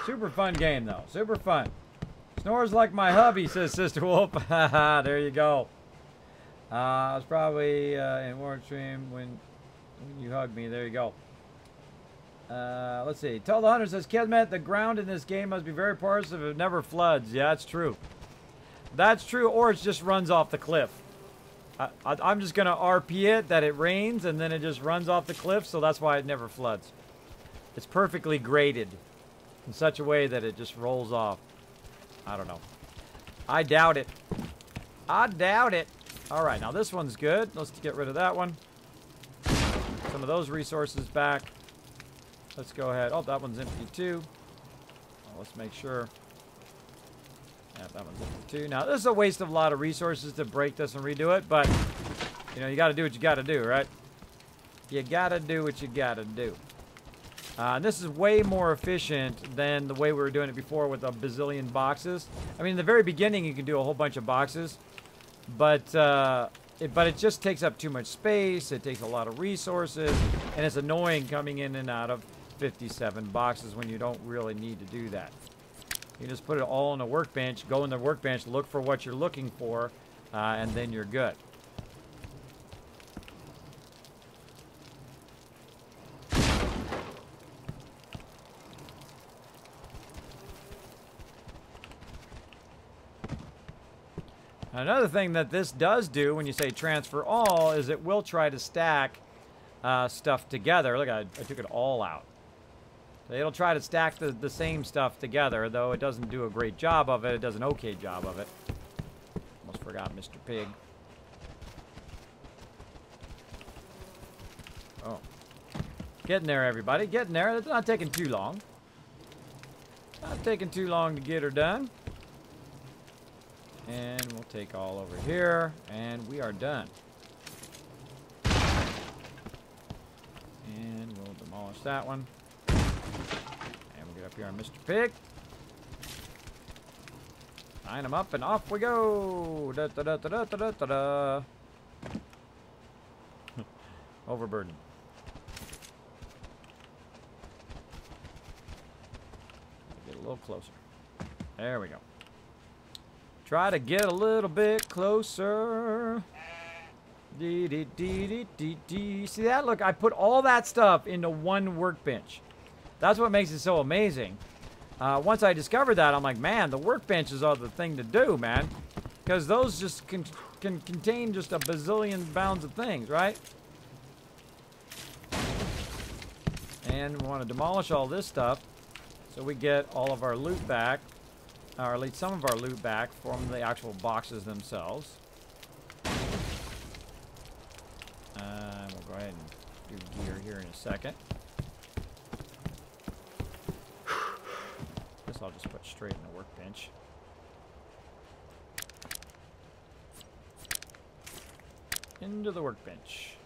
Super fun game though. Super fun. Snores like my hubby, says Sister Wolf. Haha, there you go. I was probably in Warren Stream when you hugged me. There you go. Let's see. Tell the Hunter says, Kismet, the ground in this game must be very porous if it never floods. Yeah, that's true. That's true, or it just runs off the cliff. I'm just going to RP it that it rains, and then it just runs off the cliff, so that's why it never floods. It's perfectly graded in such a way that it just rolls off. I don't know. I doubt it. I doubt it. All right, now this one's good. Let's get rid of that one. Some of those resources back. Let's go ahead. Oh, that one's empty too. Well, let's make sure. Yeah, that one's empty too. Now, this is a waste of a lot of resources to break this and redo it, but, you know, you got to do what you got to do, right? You got to do what you got to do. And this is way more efficient than the way we were doing it before with a bazillion boxes. I mean, in the very beginning, you can do a whole bunch of boxes, but it just takes up too much space. It takes a lot of resources, and it's annoying coming in and out of 57 boxes when you don't really need to do that. You just put it all on a workbench, go in the workbench, look for what you're looking for, and then you're good. Another thing that this does do when you say transfer all is it will try to stack stuff together. Look, I took it all out. So it'll try to stack the same stuff together, though it doesn't do a great job of it. It does an okay job of it. Almost forgot Mr. Pig. Oh. Getting there, everybody. Getting there. It's not taking too long. Not taking too long to get her done. And we'll take all over here. And we are done. And we'll demolish that one. And we'll get up here on Mr. Pig. Line them up and off we go. Da, da, da, da, da, da, da, da. Overburden. Get a little closer. There we go. Try to get a little bit closer. Dee, dee, dee, dee, dee, dee. See that? Look, I put all that stuff into one workbench. That's what makes it so amazing. Once I discovered that, I'm like, man, the workbenches are the thing to do, man. Because those just can contain just a bazillion bounds of things, right? And we want to demolish all this stuff so we get all of our loot back, or at least some of our loot back from the actual boxes themselves. We'll go ahead and do gear here in a second. This I'll just put straight in the workbench. Into the workbench.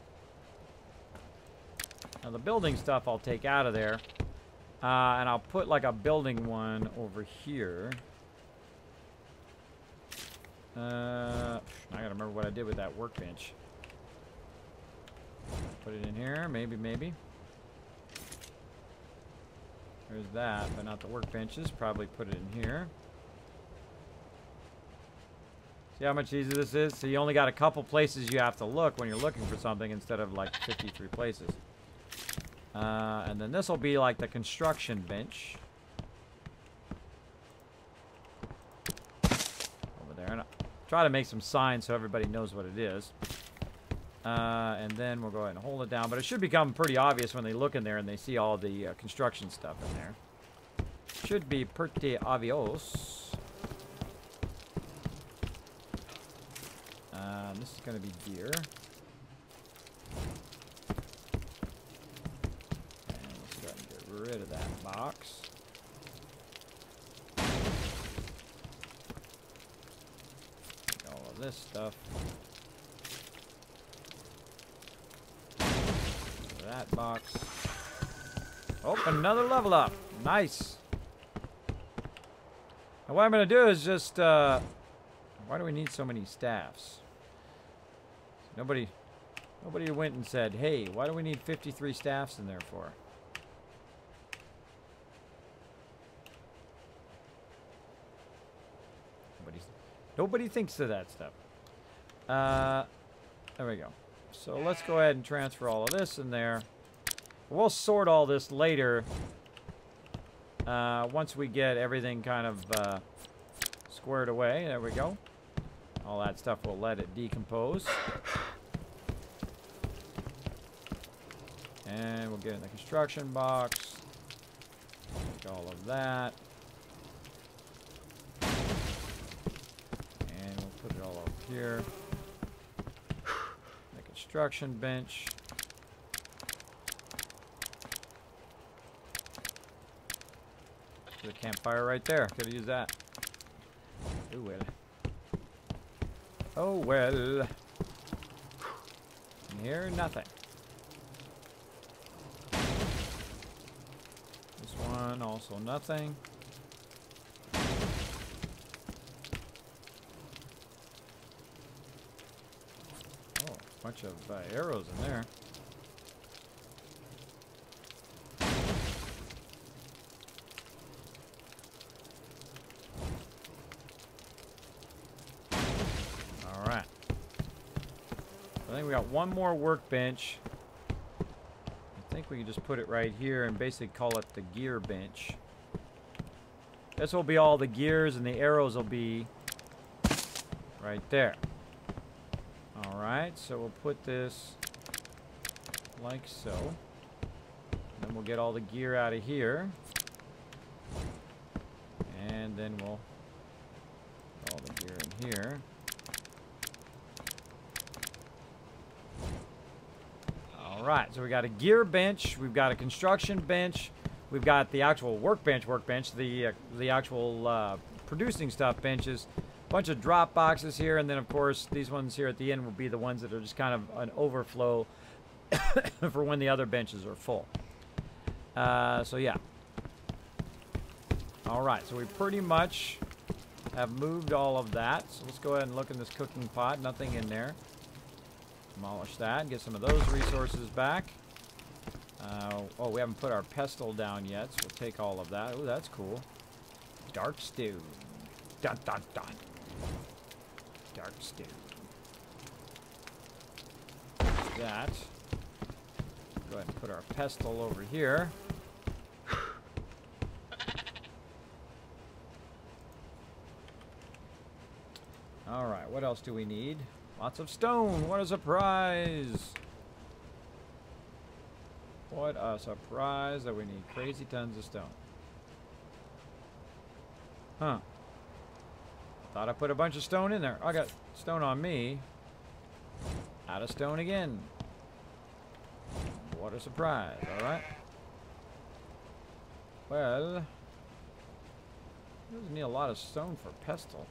Now the building stuff I'll take out of there. And I'll put like a building one over here. I gotta remember what I did with that workbench. Put it in here, maybe. There's that, but not the workbenches. Probably put it in here. See how much easier this is? So you only got a couple places you have to look when you're looking for something instead of like 53 places. And then this will be like the construction bench. Over there. And I'll try to make some signs so everybody knows what it is. And then we'll go ahead and hold it down. But it should become pretty obvious when they look in there and they see all the construction stuff in there. Should be pretty obvious. This is going to be gear. And let's go ahead and get rid of that box. Take all of this stuff. That box. Oh, another level up. Nice. Now what I'm going to do is just, why do we need so many staffs? Nobody went and said, hey, why do we need 53 staffs in there for? Nobody thinks of that stuff. There we go. So let's go ahead and transfer all of this in there. We'll sort all this later. Once we get everything kind of squared away. There we go. All that stuff, we'll let it decompose. And we'll get in the construction box. Take all of that. And we'll put it all over here. The construction bench. The campfire right there. Could have used that. Oh well. Oh well. And here, nothing. This one, also nothing. Oh, a bunch of arrows in there. I think we got one more workbench. I think we can just put it right here and basically call it the gear bench. This will be all the gears and the arrows will be Right there. All right, so we'll put this like so. Then we'll get all the gear out of here. And then we'll put all the gear in here. All right, so we got a gear bench, we've got a construction bench, we've got the actual workbench, the actual producing stuff benches, a bunch of drop boxes here, and then of course these ones here at the end will be the ones that are just kind of an overflow for when the other benches are full. So yeah. All right, so we pretty much have moved all of that. So let's go ahead and look in this cooking pot. Nothing in there. Demolish that. Get some of those resources back. Oh, we haven't put our pestle down yet, so we'll take all of that. Oh, that's cool. Dark stew. Dun, dun, dun. Dark stew. That. Go ahead and put our pestle over here. Alright, what else do we need? Lots of stone. What a surprise! What a surprise that we need crazy tons of stone. Huh. Thought I put a bunch of stone in there. I got stone on me. Out of stone again. What a surprise, alright? Well, doesn't need a lot of stone for pestle.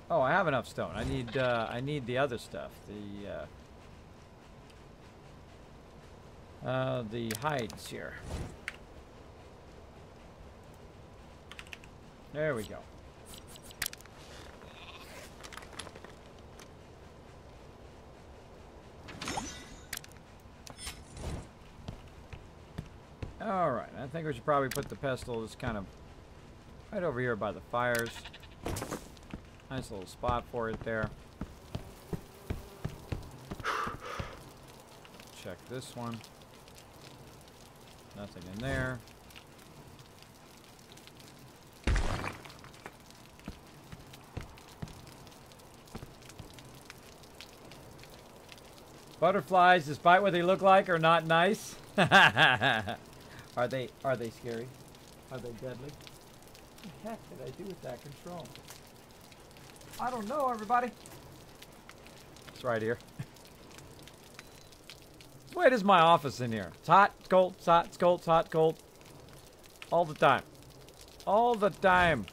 Oh, I have enough stone. I need the other stuff. The hides here. There we go. All right, I think we should probably put the pestle just kind of right over here by the fires. Nice little spot for it there. Check this one. Nothing in there. Butterflies, despite what they look like, are not nice. Are they scary? Are they deadly? What the heck did I do with that control? I don't know, everybody. It's right here. Wait, is my office in here? It's hot, it's cold, it's hot, it's cold, it's hot, cold. All the time. All the time.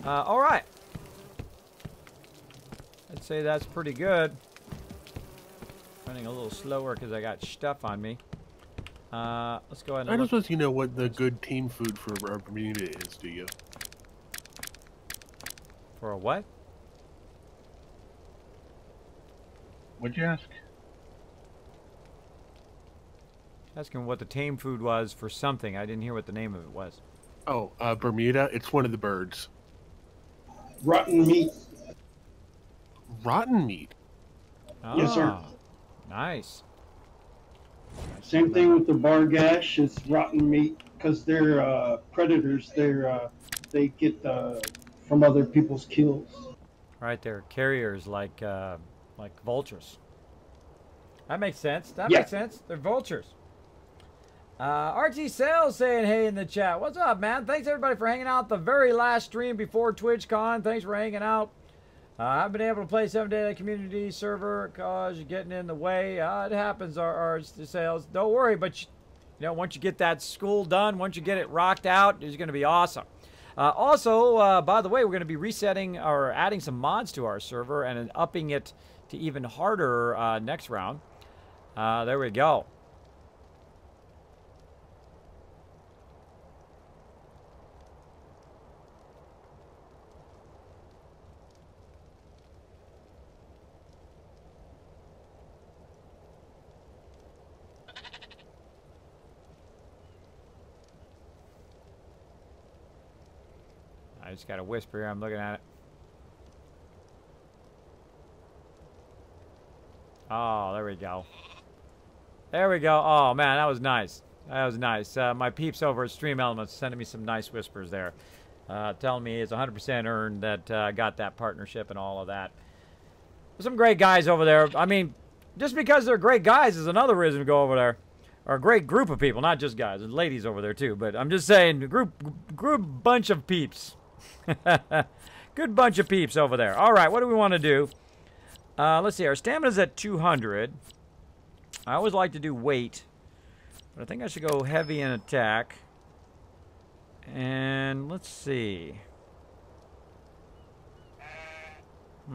All right. I'd say that's pretty good. Running a little slower because I got stuff on me. Let's go ahead and I don't suppose you know what the good team food for Bermuda is, do you? For a what? What'd you ask? Asking what the tame food was for something. I didn't hear what the name of it was. Oh, Bermuda. It's one of the birds. Rotten meat. Rotten meat? Oh, Yes, sir. Nice. Same thing with the bargash. It's rotten meat because they're predators. They get from other people's kills. Right there, carriers like vultures. That makes sense. That Yeah. makes sense. They're vultures. RT Sales saying hey in the chat. What's up, man? Thanks everybody for hanging out the very last stream before TwitchCon. Thanks for hanging out. I've been able to play 7 Day community server because you're getting in the way. It happens, RT Sales. Don't worry, but you know, once you get that school done, once you get it rocked out, it's going to be awesome. Also, by the way, we're going to be resetting or adding some mods to our server and upping it to even harder next round. There we go. I just got a whisper here. I'm looking at it. Oh, there we go. There we go. Oh, man, that was nice. That was nice. My peeps over at Stream Elements sending me some nice whispers there. Telling me it's 100% earned that I got that partnership and all of that. There's some great guys over there. I mean, just because they're great guys is another reason to go over there. Or a great group of people, not just guys. There's ladies over there too, but I'm just saying, group bunch of peeps. Good bunch of peeps over there. All right, what do we want to do? Let's see, our stamina's at 200. I always like to do weight, but I think I should go heavy in attack. And let's see. I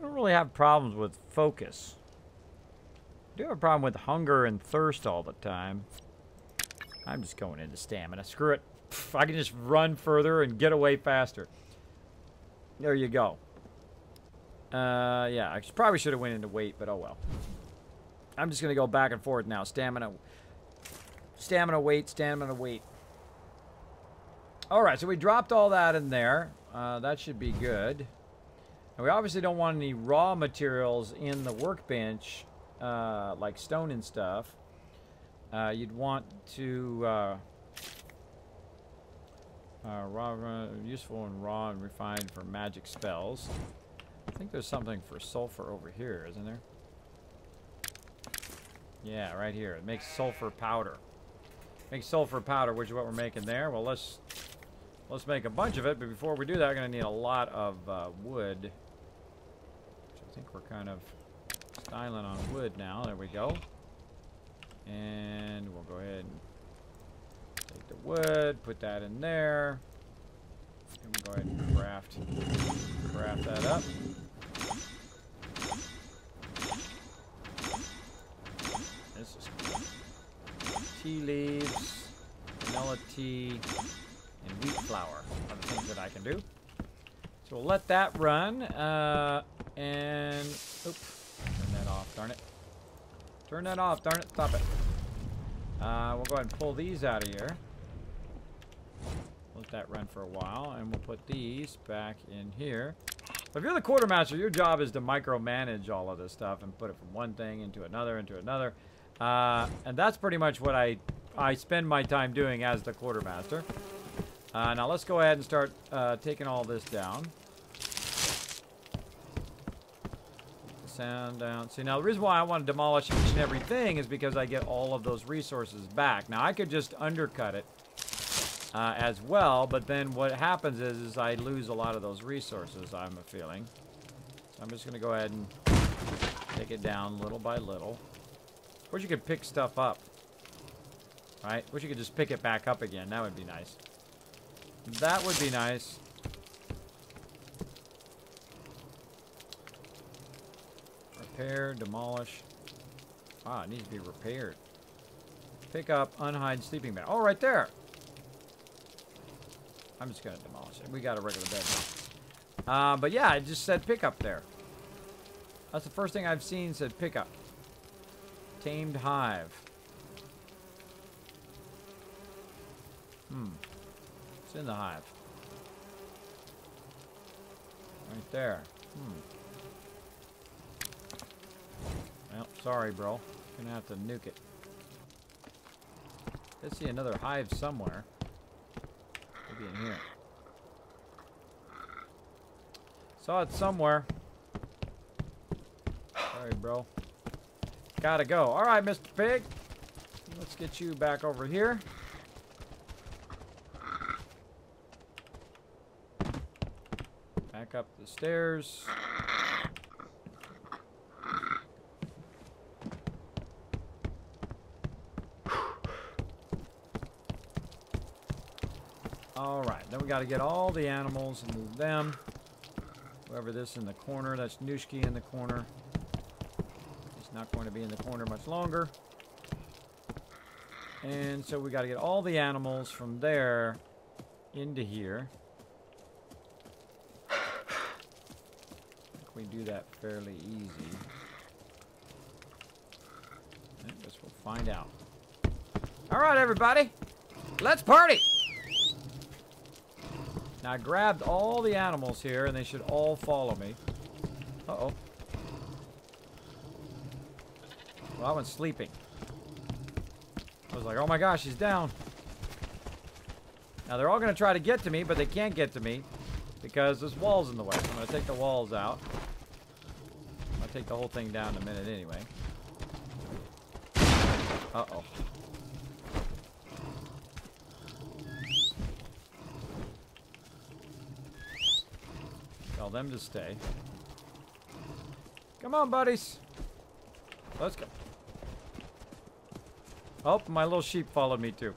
don't really have problems with focus. I do have a problem with hunger and thirst all the time. I'm just going into stamina. Screw it. I can just run further and get away faster. There you go. Yeah, I probably should have went into weight, but oh well. I'm just going to go back and forth now. Stamina, weight, stamina, weight. Alright, so we dropped all that in there. That should be good. And we obviously don't want any raw materials in the workbench, like stone and stuff. You'd want to... useful and raw and refined for magic spells. I think there's something for sulfur over here, isn't there? Yeah, right here. It makes sulfur powder. Makes sulfur powder, which is what we're making there. Well, let's make a bunch of it, but before we do that, we're going to need a lot of wood. Which I think we're kind of styling on wood now. There we go. And we'll go ahead and take the wood, put that in there. And we'll go ahead and craft that up. This is cool. Tea leaves, vanilla tea, and wheat flour are the things that I can do. So we'll let that run, and oops, turn that off, darn it. Turn that off, darn it, stop it. We'll go ahead and pull these out of here. Let that run for a while, and we'll put these back in here. But if you're the quartermaster, your job is to micromanage all of this stuff and put it from one thing into another, and that's pretty much what I spend my time doing as the quartermaster. Now let's go ahead and start taking all this down. Sound down. See, now the reason why I want to demolish each and everything is because I get all of those resources back. Now I could just undercut it as well, but then what happens is I lose a lot of those resources, I'm feeling. So I'm just going to go ahead and take it down little by little. Wish you could pick stuff up. Right? Wish you could just pick it back up again. That would be nice. That would be nice. Repair, demolish. Ah, it needs to be repaired. Pick up, unhide sleeping bag. Oh, right there. I'm just going to demolish it. We got a regular bed now. But yeah, it just said pick up there. That's the first thing I've seen said pick up. Tamed hive. It's in the hive. Right there. Well, sorry, bro. Gonna have to nuke it. Let's see another hive somewhere. Maybe in here. Saw it somewhere. Sorry, bro. Gotta go. Alright, Mr. Pig. Let's get you back over here. Back up the stairs. Alright, then we got to get all the animals and move them. Whoever this in the corner, that's Nushki in the corner. He's not going to be in the corner much longer. And so we got to get all the animals from there into here. I think we do that fairly easy. I guess we'll find out. Alright, everybody. Let's party! Now, I grabbed all the animals here, and they should all follow me. Uh-oh. Well, that one's sleeping. I was like, oh my gosh, he's down. Now, they're all going to try to get to me, but they can't get to me because this wall's in the way. So I'm going to take the walls out. I'm going to take the whole thing down in a minute anyway. Uh-oh. Tell them to stay. Come on, buddies. Let's go. Oh, my little sheep followed me too.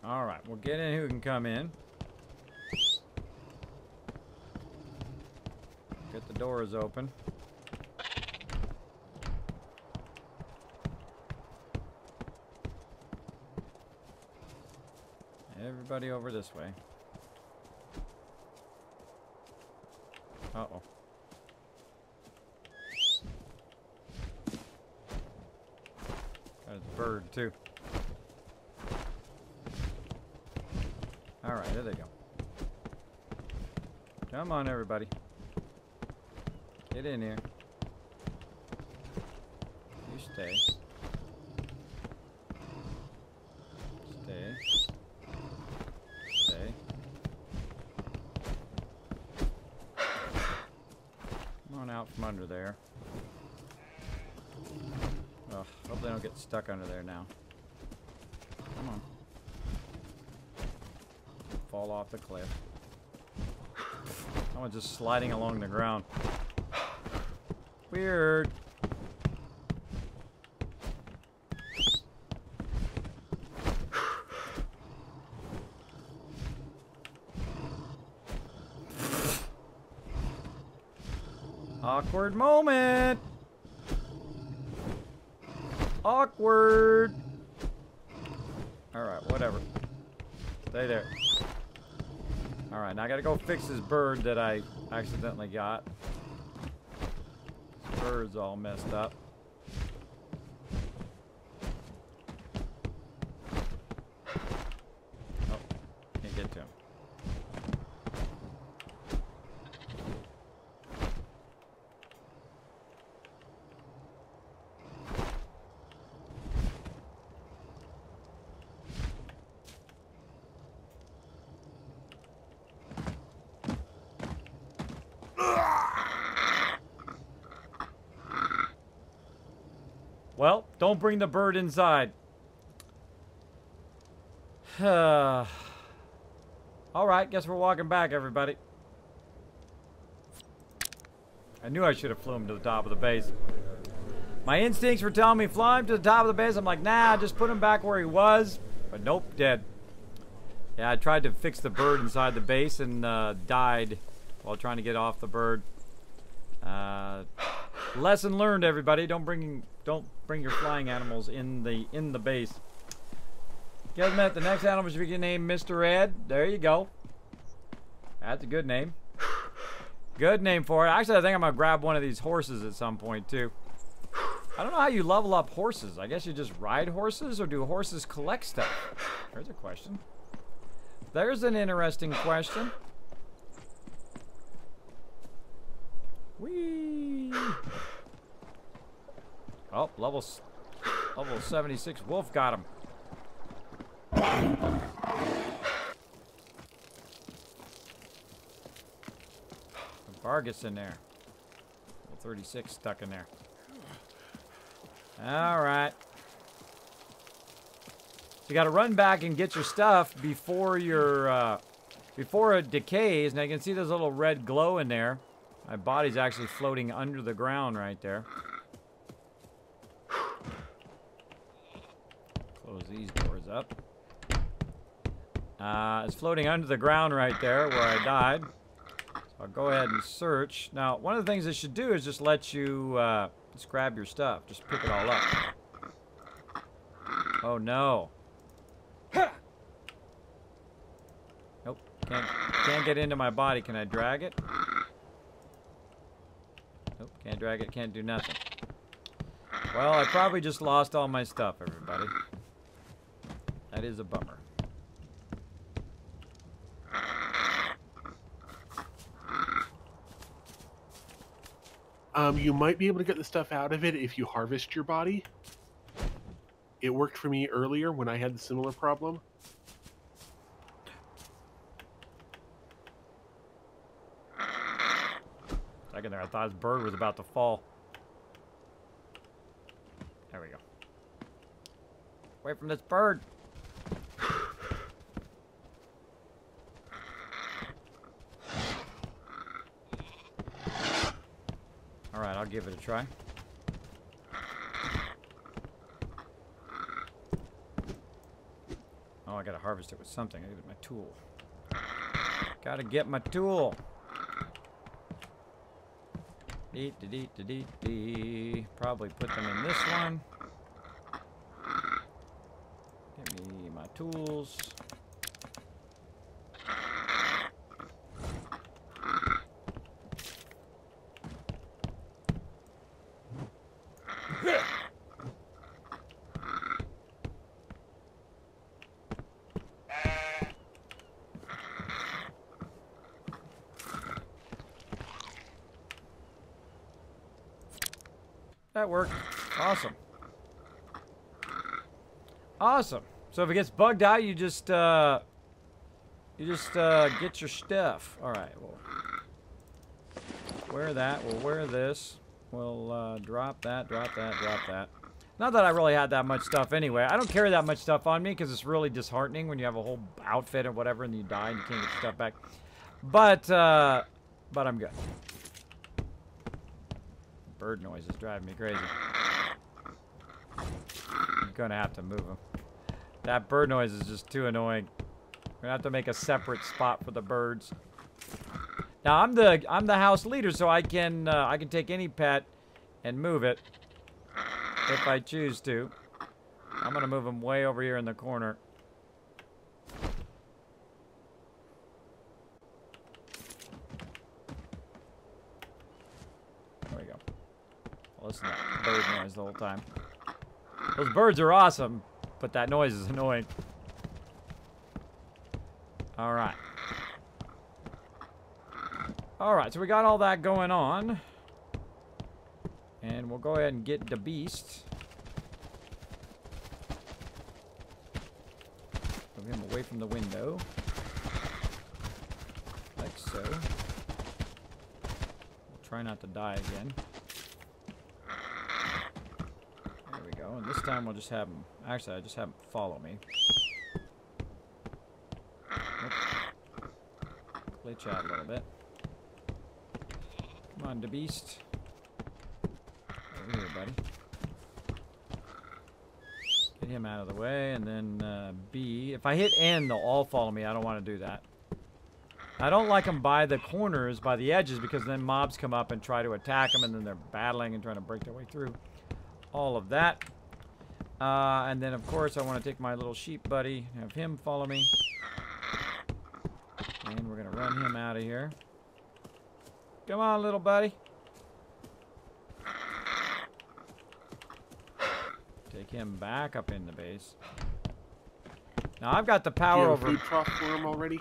All right, we'll get in who can come in. Get the doors open. Everybody over this way. Uh-oh. Got a bird, too. Alright, there they go. Come on, everybody. Get in here. You stay. Stay. Stay. Come on out from under there. Oh, hope they don't get stuck under there now. Come on. Fall off the cliff. That one's just sliding along the ground. Weird. Awkward moment. Awkward. All right, whatever. Stay there. All right, now I gotta go fix this bird that I accidentally got. This bird's all messed up. Oh, can't get to him. Well, don't bring the bird inside. All right, guess we're walking back, everybody. I knew I should have flown him to the top of the base. My instincts were telling me fly him to the top of the base. I'm like, nah, just put him back where he was. But nope, dead. Yeah, I tried to fix the bird inside the base and died while trying to get off the bird. Lesson learned, everybody. Don't bring your flying animals in the base. Kismet, the next animal should be named Mr. Ed. There you go. That's a good name. Good name for it. Actually, I think I'm gonna grab one of these horses at some point too. I don't know how you level up horses. I guess you just ride horses, or do horses collect stuff? There's a question. There's an interesting question. Whee! Oh, level 76 wolf got him. Vargas in there. Level 36 stuck in there. All right. So you got to run back and get your stuff before it decays. Now you can see there's a little red glow in there. My body's actually floating under the ground right there. Close these doors up. It's floating under the ground right there where I died. So I'll go ahead and search. Now, one of the things it should do is just let you just grab your stuff. Just pick it all up. Oh, no. Nope. can't get into my body. Can I drag it? Nope, can't drag it. Can't do nothing. Well, I probably just lost all my stuff, everybody. That is a bummer. You might be able to get the stuff out of it if you harvest your body. It worked for me earlier when I had the similar problem. Second there, I thought his bird was about to fall. There we go. Away from this bird. Alright, I'll give it a try. Oh, I gotta harvest it with something. I gotta get my tool. Gotta get my tool. Probably put them in this one. Give me my tools. That worked. Awesome. Awesome. So if it gets bugged out, you just get your stuff. All right. Well, wear that. We'll wear this. We'll drop that. Drop that. Drop that. Not that I really had that much stuff anyway. I don't carry that much stuff on me because it's really disheartening when you have a whole outfit or whatever and you die and you can't get your stuff back. But I'm good. Bird noise is driving me crazy. I'm gonna have to move them. That bird noise is just too annoying. I'm gonna have to make a separate spot for the birds. Now I'm the house leader, so I can take any pet and move it if I choose to. I'm gonna move them way over here in the corner. There we go. Listen to that bird noise the whole time. Those birds are awesome, but that noise is annoying. Alright. Alright, so we got all that going on. And we'll go ahead and get the beast. Move him away from the window. Like so. We'll try not to die again. There we go. And this time we'll just have him... Actually, I just have him follow me. Glitch out a little bit. Come on, the beast. Over here, buddy. Get him out of the way, and then B. If I hit N, they'll all follow me. I don't want to do that. I don't like them by the corners, by the edges, because then mobs come up and try to attack them, and then they're battling and trying to break their way through. All of that. And then, of course, I want to take my little sheep buddy, have him follow me. And we're going to run him out of here. Come on, little buddy. Take him back up in the base. Now, I've got the power Do you have over... a food trough for him already?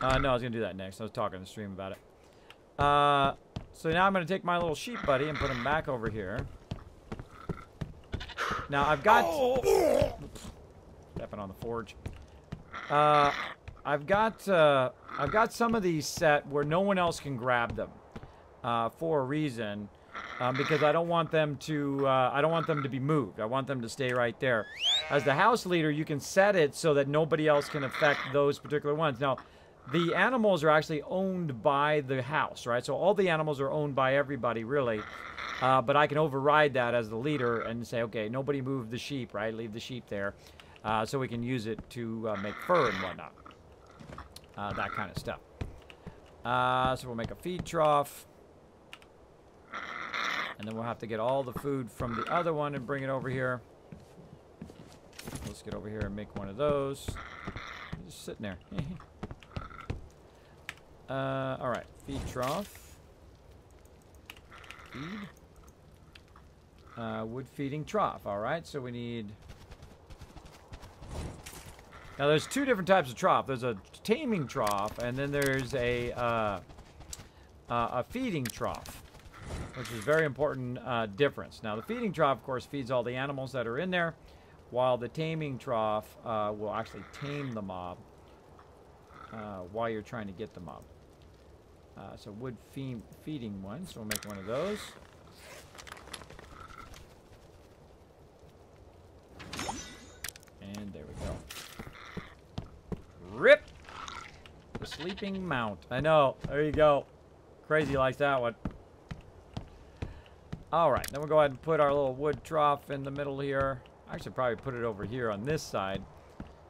No, I was going to do that next. I was talking to the stream about it. So now I'm going to take my little sheep buddy and put him back over here. Now, I've got... Oops, stepping on the forge. I've got some of these set where no one else can grab them for a reason, because I don't want them to be moved. I want them to stay right there. As the house leader, you can set it so that nobody else can affect those particular ones. Now, the animals are actually owned by the house, right? So all the animals are owned by everybody, really. But I can override that as the leader and say, okay, nobody move the sheep, right? Leave the sheep there, so we can use it to make fur and whatnot. That kind of stuff. So we'll make a feed trough. And then we'll have to get all the food from the other one and bring it over here. Let's get over here and make one of those. Just sitting there. All right. Feed trough. Feed. Wood feeding trough. All right. So we need. Now there's two different types of trough. There's a taming trough, and then there's a feeding trough, which is a very important difference. Now the feeding trough, of course, feeds all the animals that are in there, while the taming trough will actually tame the mob while you're trying to get the mob. So wood feeding one, so we'll make one of those. And there we go. Rip! The sleeping mount. I know. There you go. Crazy likes that one. Alright, then we'll go ahead and put our little wood trough in the middle here. I should probably put it over here on this side,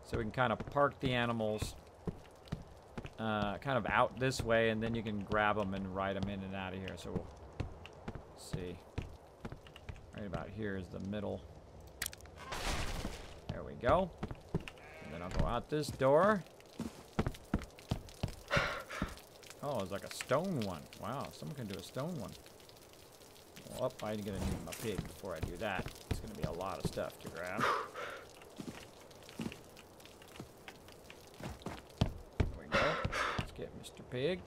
so we can kind of park the animals kind of out this way, and then you can grab them and ride them in and out of here. So we'll see. Right about here is the middle. There we go. And then I'll go out this door. Oh, it's like a stone one. Wow, someone can do a stone one. Well, I'm gonna need my pig before I do that. It's gonna be a lot of stuff to grab. There we go. Let's get Mr. Pig.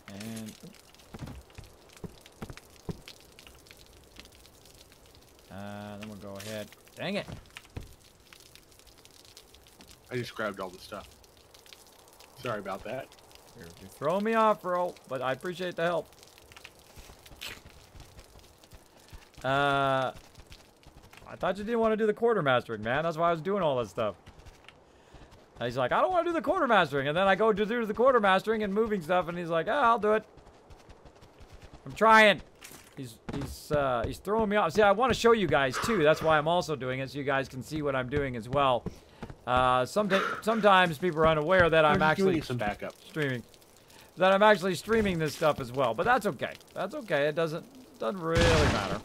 And then we'll go ahead. Dang it! I just grabbed all the stuff. Sorry about that. You're throwing me off, bro, but I appreciate the help. I thought you didn't want to do the quartermastering, man. That's why I was doing all this stuff. And he's like, I don't want to do the quartermastering. And then I go to do the quartermastering and moving stuff, and he's like, oh, I'll do it. I'm trying. He's throwing me off. See, I want to show you guys, too. That's why I'm also doing it, so you guys can see what I'm doing as well. Sometimes people are unaware that I'm actually doing some backup streaming. That I'm actually streaming this stuff as well. But that's okay. That's okay. It doesn't really matter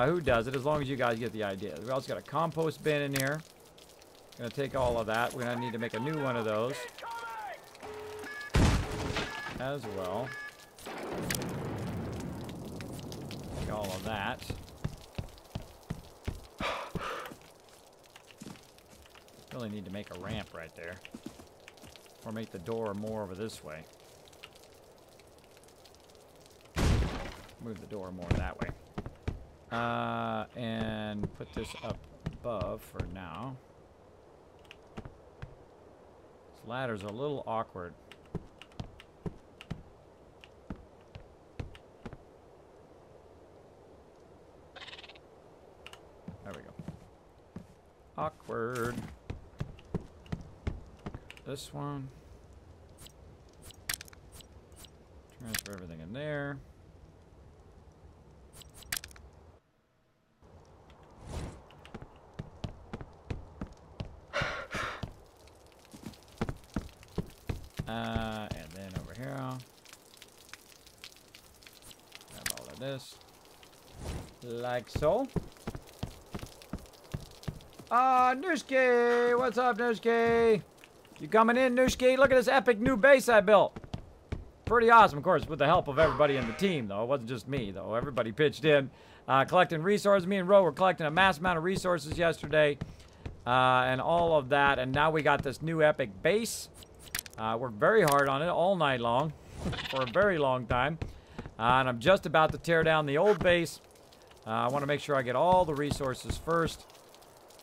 who does it, as long as you guys get the idea. We also got a compost bin in here. Gonna take all of that. We're gonna need to make a new one of those as well. Take all of that. Really need to make a ramp right there, or make the door more over this way. Move the door more that way. And put this up above for now. This ladder's a little awkward. There we go. Awkward. This one. Transfer everything in there. And then over here, grab all of this, like so. Nooshki! What's up, Nooshki? You coming in, Nooshki? Look at this epic new base I built. Pretty awesome, of course, with the help of everybody in the team, though. It wasn't just me, though. Everybody pitched in, collecting resources. Me and Ro were collecting a mass amount of resources yesterday, and all of that. And now we got this new epic base. Worked very hard on it all night long, for a very long time. And I'm just about to tear down the old base. I want to make sure I get all the resources first.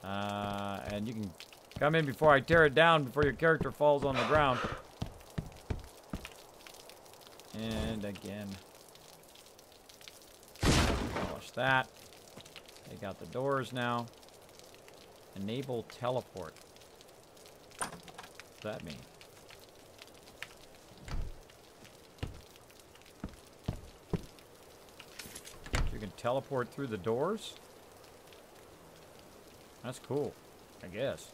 And you can come in before I tear it down, before your character falls on the ground. And again. Polish that. Take out the doors now. Enable teleport. What does that mean? You can teleport through the doors? That's cool, I guess.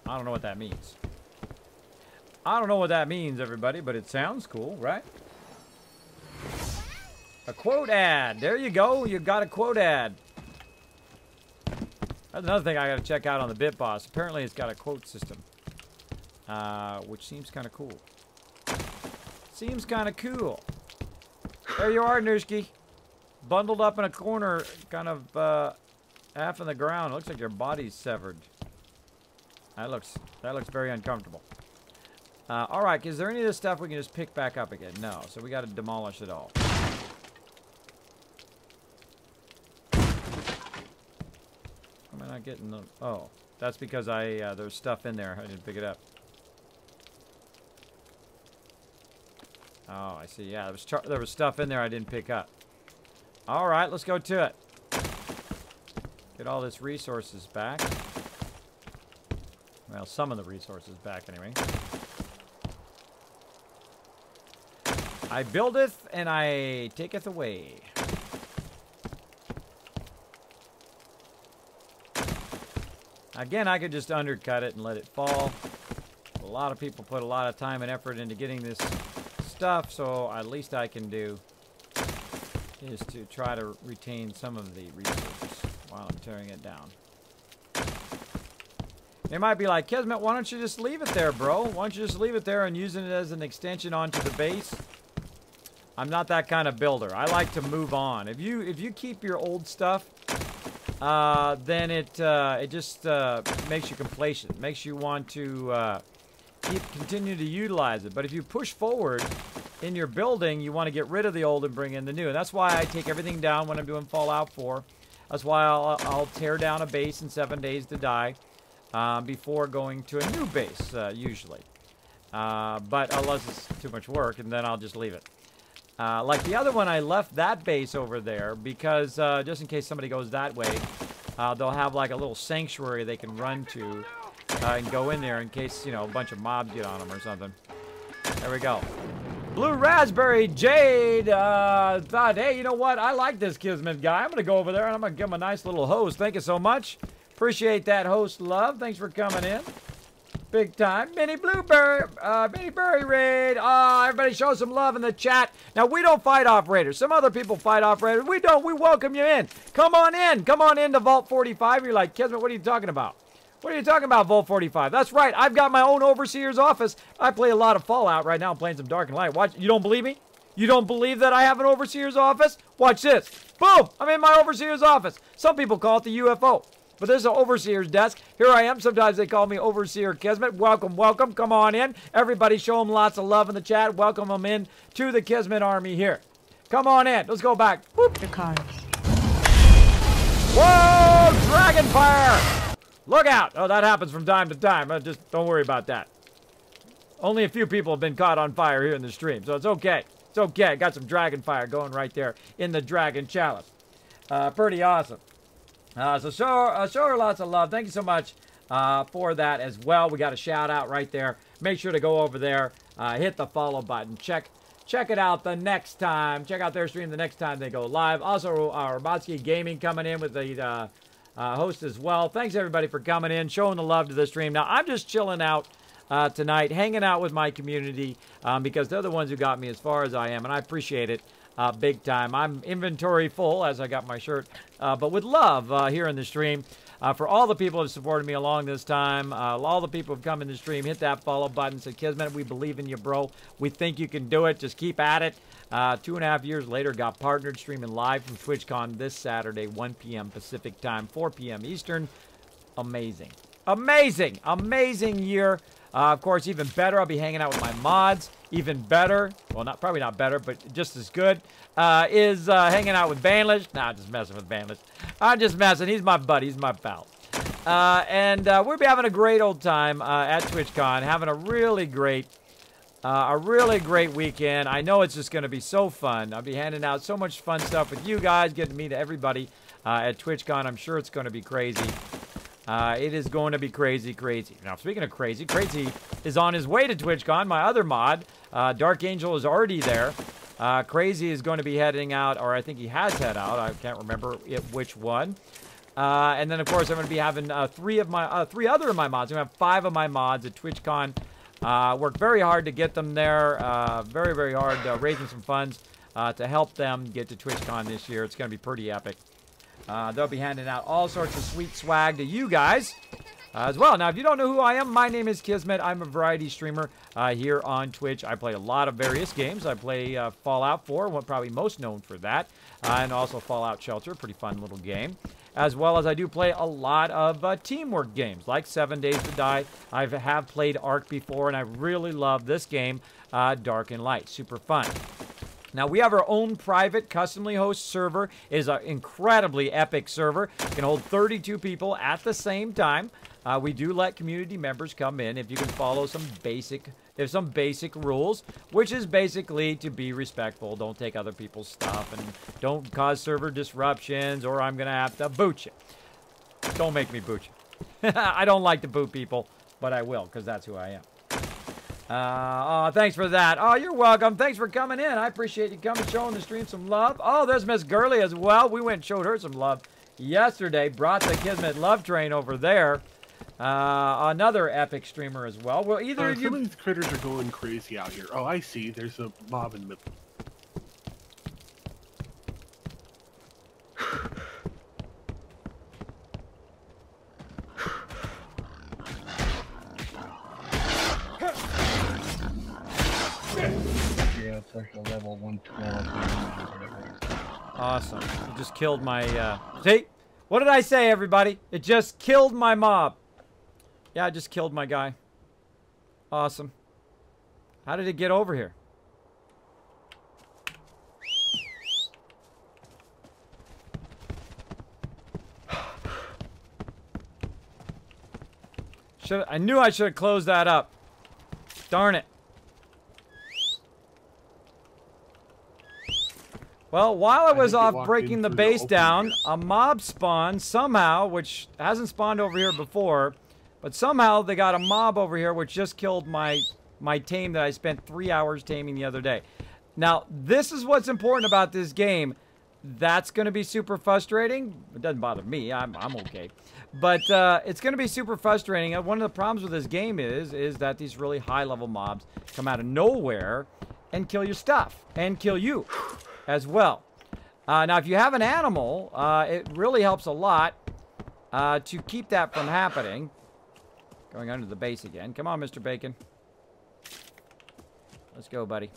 I don't know what that means. I don't know what that means, everybody, but it sounds cool, right? A quote ad. There you go. You got a quote ad. That's another thing I got to check out on the BitBoss. Apparently, it's got a quote system, which seems kind of cool. Seems kind of cool. There you are, Nurski. Bundled up in a corner, kind of half on the ground. Looks like your body's severed. That looks very uncomfortable. All right, is there any of this stuff we can just pick back up again? No, so we got to demolish it all. Am I not getting the... Oh, that's because there's stuff in there. I didn't pick it up. Oh, I see. Yeah, there was stuff in there I didn't pick up. All right, let's go to it. Get all this resources back. Well, some of the resources back anyway. I buildeth and I taketh away. Again, I could just undercut it and let it fall. A lot of people put a lot of time and effort into getting this stuff, so at least I can do is to try to retain some of the resources while I'm tearing it down. They might be like, Kismet, why don't you just leave it there, bro? Why don't you just leave it there and using it as an extension onto the base? I'm not that kind of builder. I like to move on. If you keep your old stuff, then it just makes you complacent. Makes you want to continue to utilize it. But if you push forward in your building, you want to get rid of the old and bring in the new. And that's why I take everything down when I'm doing Fallout 4. That's why I'll tear down a base in 7 days to die before going to a new base, usually. But unless it's too much work, and then I'll just leave it. Like the other one, I left that base over there because just in case somebody goes that way, they'll have like a little sanctuary they can run to and go in there in case, you know, a bunch of mobs get on them or something. There we go. Blue Raspberry Jade thought, hey, you know what? I like this Kismet guy. I'm going to go over there and I'm going to give him a nice little host. Thank you so much. Appreciate that host love. Thanks for coming in. Big time. Mini Blueberry, Mini Berry Raid. Everybody show some love in the chat. Now, we don't fight off raiders. Some other people fight off raiders. We don't. We welcome you in. Come on in. Come on into Vault 45. You're like, Kismet, what are you talking about? What are you talking about, Vault 45? That's right. I've got my own Overseer's office. I play a lot of Fallout right now. I'm playing some Dark and Light. Watch. You don't believe me? You don't believe that I have an Overseer's office? Watch this. Boom. I'm in my Overseer's office. Some people call it the UFO. But there's an Overseer's desk. Here I am. Sometimes they call me Overseer Kismet. Welcome, welcome. Come on in. Everybody show them lots of love in the chat. Welcome them in to the Kismet army here. Come on in. Let's go back. Whoop. Your cars. Whoa! Dragon fire! Look out! Oh, that happens from time to time. Just don't worry about that. Only a few people have been caught on fire here in the stream, so it's okay. It's okay. Got some dragon fire going right there in the dragon chalice. Pretty awesome. So show her lots of love. Thank you so much for that as well. We got a shout out right there. Make sure to go over there, hit the follow button. Check it out the next time. Check out their stream the next time they go live. Also, Robotsky Gaming coming in with the host as well. Thanks everybody for coming in, showing the love to the stream. Now I'm just chilling out tonight, hanging out with my community because they're the ones who got me as far as I am, and I appreciate it. Big time. I'm inventory full as I got my shirt, but with love here in the stream. For all the people who have supported me along this time, all the people who have come in the stream, hit that follow button. Say, Kismet, we believe in you, bro. We think you can do it. Just keep at it. 2.5 years later, got partnered streaming live from TwitchCon this Saturday, 1 p.m. Pacific time, 4 p.m. Eastern. Amazing. Amazing. Amazing year. Of course, even better, I'll be hanging out with my mods. Even better, well, probably not better, but just as good, is hanging out with Banlish. Nah, just messing with Banlish. I'm just messing. He's my buddy. He's my pal. And we'll be having a great old time at TwitchCon, having a really great weekend. I know it's just going to be so fun. I'll be handing out so much fun stuff with you guys, getting to meet everybody at TwitchCon. I'm sure it's going to be crazy. It is going to be crazy, crazy. Now, speaking of crazy, Crazy is on his way to TwitchCon. My other mod, Dark Angel, is already there. Crazy is going to be heading out, or I think he has head out. I can't remember which one. And then, of course, I'm going to be having three other of my mods. I'm going to have 5 of my mods at TwitchCon. Worked very hard to get them there. Very, very hard raising some funds to help them get to TwitchCon this year. It's going to be pretty epic. They'll be handing out all sorts of sweet swag to you guys as well. Now, if you don't know who I am, my name is Kismet. I'm a variety streamer here on Twitch. I play a lot of various games. I play Fallout 4, one probably most known for that, and also Fallout Shelter, pretty fun little game. As well as I do play a lot of teamwork games, like 7 Days to Die. I have played Ark before, and I really love this game, Dark and Light. Super fun. Now, we have our own private, customly host server. It is an incredibly epic server. It can hold 32 people at the same time. We do let community members come in if you can follow some basic rules, which is basically to be respectful. Don't take other people's stuff and don't cause server disruptions, or I'm going to have to boot you. Don't make me boot you. I don't like to boot people, but I will, because that's who I am. Oh, thanks for that. Oh, you're welcome. Thanks for coming in. I appreciate you coming, showing the stream some love. Oh, there's Miss Gurley as well. We went and showed her some love yesterday. Brought the Kismet love train over there. Another epic streamer as well. Well, either of you... Some of these critters are going crazy out here. Oh, I see. There's a mob in the middle. Yeah, it's like a level 112 or whatever. Awesome. It just killed my, See? What did I say, everybody? It just killed my mob. Yeah, I just killed my guy. Awesome. How did it get over here? I knew I should have closed that up. Darn it. Well, while I was off breaking the base down, a mob spawned somehow, which hasn't spawned over here before, but somehow they got a mob over here which just killed my tame that I spent 3 hours taming the other day. Now, this is what's important about this game. That's going to be super frustrating. It doesn't bother me. I'm okay. But it's going to be super frustrating. One of the problems with this game is that these really high-level mobs come out of nowhere and kill your stuff and kill you as well. Now, if you have an animal, it really helps a lot to keep that from happening. Going under the base again. Come on, Mr. Bacon. Let's go, buddy.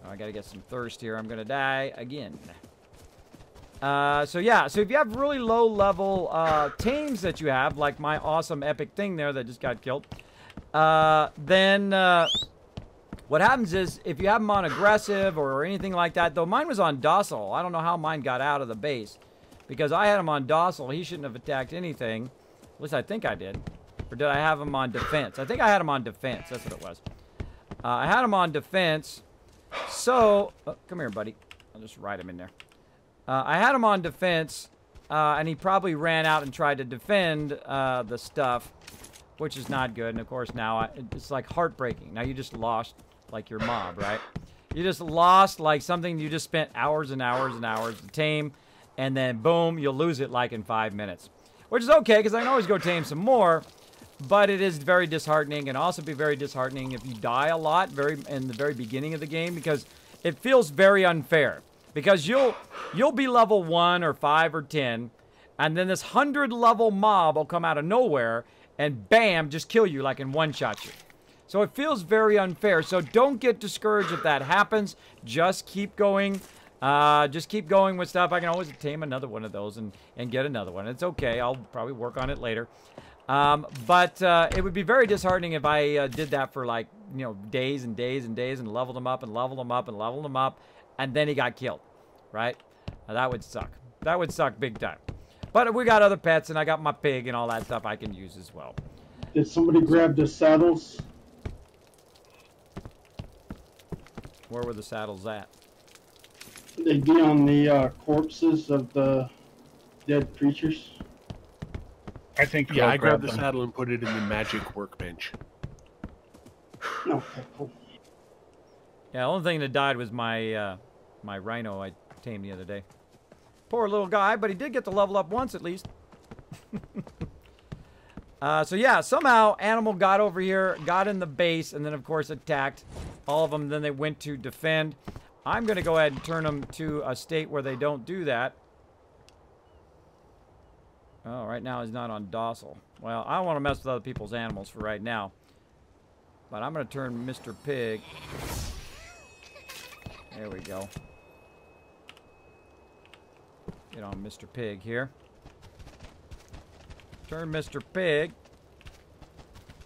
Oh, I got to get some thirst here. I'm going to die again. So yeah, so if you have really low level tames that you have, like my awesome epic thing there that just got killed, then what happens is if you have them on aggressive or anything like that, though mine was on docile. I don't know how mine got out of the base because I had him on docile. He shouldn't have attacked anything. At least I think I did. Or did I have him on defense? I think I had him on defense. That's what it was. I had him on defense. So, oh, come here, buddy. I'll just write him in there. I had him on defense, and he probably ran out and tried to defend the stuff, which is not good. And of course, now it's like heartbreaking. Now you just lost like your mob, right? You just lost like something you just spent hours and hours and hours to tame, and then boom, you'll lose it like in 5 minutes, which is okay because I can always go tame some more. But it is very disheartening, and also be very disheartening if you die a lot in the very beginning of the game, because it feels very unfair. Because you'll be level 1 or 5 or 10, and then this 100 level mob will come out of nowhere and bam, just kill you like in one-shot you. So it feels very unfair. So don't get discouraged if that happens. Just keep going. Just keep going with stuff. I can always tame another one of those and get another one. It's okay. I'll probably work on it later. But it would be very disheartening if I did that for like, you know, days and days and days and leveled him up and leveled him up and leveled him up, and then he got killed, right? Now, that would suck. That would suck big time. But we got other pets, and I got my pig and all that stuff I can use as well. Did somebody grab the saddles? Where were the saddles at? They'd be on the corpses of the dead creatures. I think Yeah, I grabbed the them. saddle and put it in the magic workbench. Okay, cool. Yeah, the only thing that died was my my rhino I tamed the other day. Poor little guy, but he did get to level up once at least. So yeah, somehow animal got over here, got in the base, and then of course attacked all of them. Then they went to defend. I'm going to go ahead and turn them to a state where they don't do that. Oh, right now he's not on docile. Well, I don't want to mess with other people's animals for right now. But I'm going to turn Mr. Pig. There we go. Get on Mr. Pig here. Turn Mr. Pig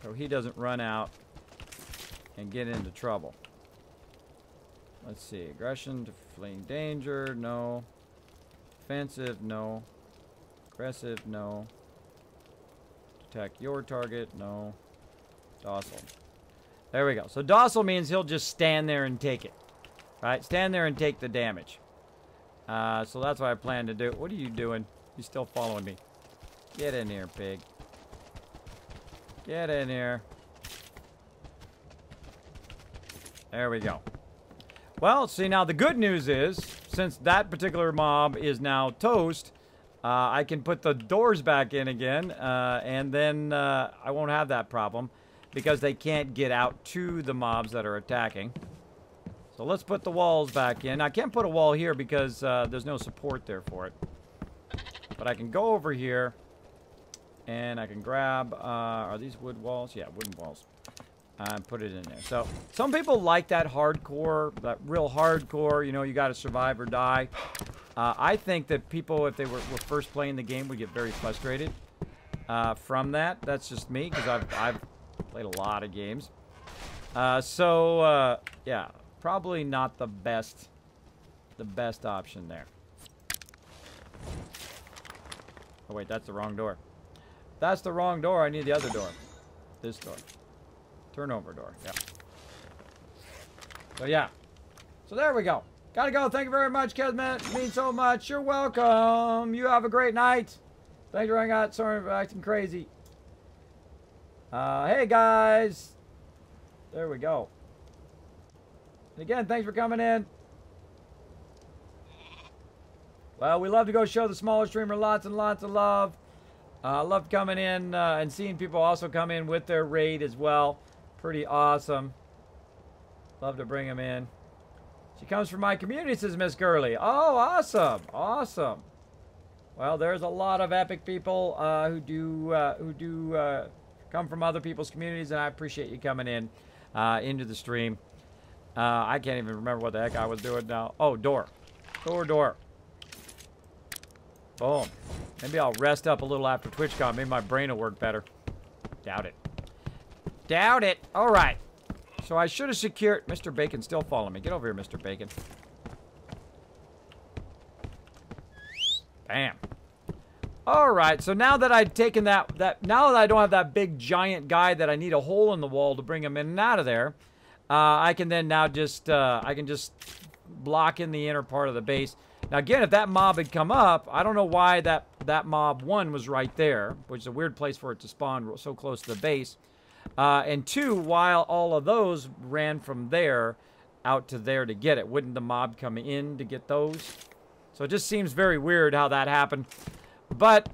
so he doesn't run out and get into trouble. Let's see. Aggression to fleeing danger. No. Defensive. No. Aggressive. No. Attack your target. No. Docile. There we go. So docile means he'll just stand there and take it. Right? Stand there and take the damage. So that's what I plan to do. What are you doing? You're still following me. Get in here, pig. Get in here. There we go. Well, see, now the good news is, since that particular mob is now toast, I can put the doors back in again, and then I won't have that problem, because they can't get out to the mobs that are attacking. So let's put the walls back in. I can't put a wall here because there's no support there for it. But I can go over here, and I can grab, are these wood walls? Yeah, wooden walls. And put it in there. So some people like that hardcore, that real hardcore, you know, you got to survive or die. I think that people, if they were first playing the game, would get very frustrated from that. That's just me, because I've played a lot of games. Yeah, probably not the best option there. Oh wait, that's the wrong door. That's the wrong door. I need the other door. This door. Turnover door. Yeah. So yeah. So there we go. Gotta go. Thank you very much, Kismet. It means so much. You're welcome. You have a great night. Thanks for hanging out. Sorry for acting crazy. Hey guys. There we go. And again, thanks for coming in. Well, we love to go show the smaller streamer lots and lots of love. Love coming in and seeing people also come in with their raid as well. Pretty awesome. Love to bring them in. She comes from my community, says Miss Gurley. Oh, awesome. Awesome. Well, there's a lot of epic people who do come from other people's communities, and I appreciate you coming in into the stream. I can't even remember what the heck I was doing now. Oh, door. Door. Boom. Maybe I'll rest up a little after TwitchCon. Maybe my brain will work better. Doubt it. Doubt it. All right. So I should have secured... Mr. Bacon's still following me. Get over here, Mr. Bacon. Bam. All right. So now that I've taken now that I don't have that big giant guy that I need a hole in the wall to bring him in and out of there, I can then now just... I can just block in the inner part of the base. Now, again, if that mob had come up, I don't know why that mob, one, was right there, which is a weird place for it to spawn so close to the base. And two, while all of those ran from there out to there to get it, wouldn't the mob come in to get those? So it just seems very weird how that happened. But,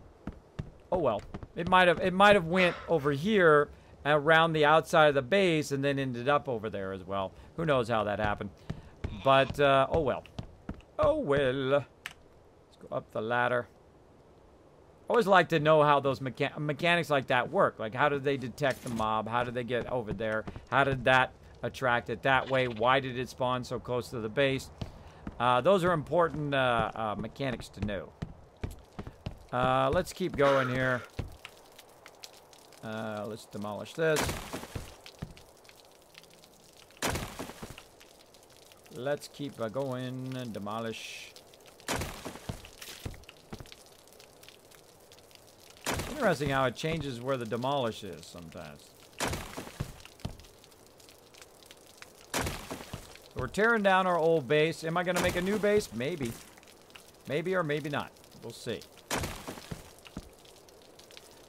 oh well. It might have went over here around the outside of the base and then ended up over there as well. Who knows how that happened. But, oh well. Oh, well. Let's go up the ladder. I always like to know how those mechanics like that work. Like, how did they detect the mob? How did they get over there? How did that attract it that way? Why did it spawn so close to the base? Those are important mechanics to know. Let's keep going here. Let's demolish this. Let's keep going and demolish. Interesting how it changes where the demolish is sometimes. So we're tearing down our old base. Am I going to make a new base? Maybe. Maybe or maybe not. We'll see.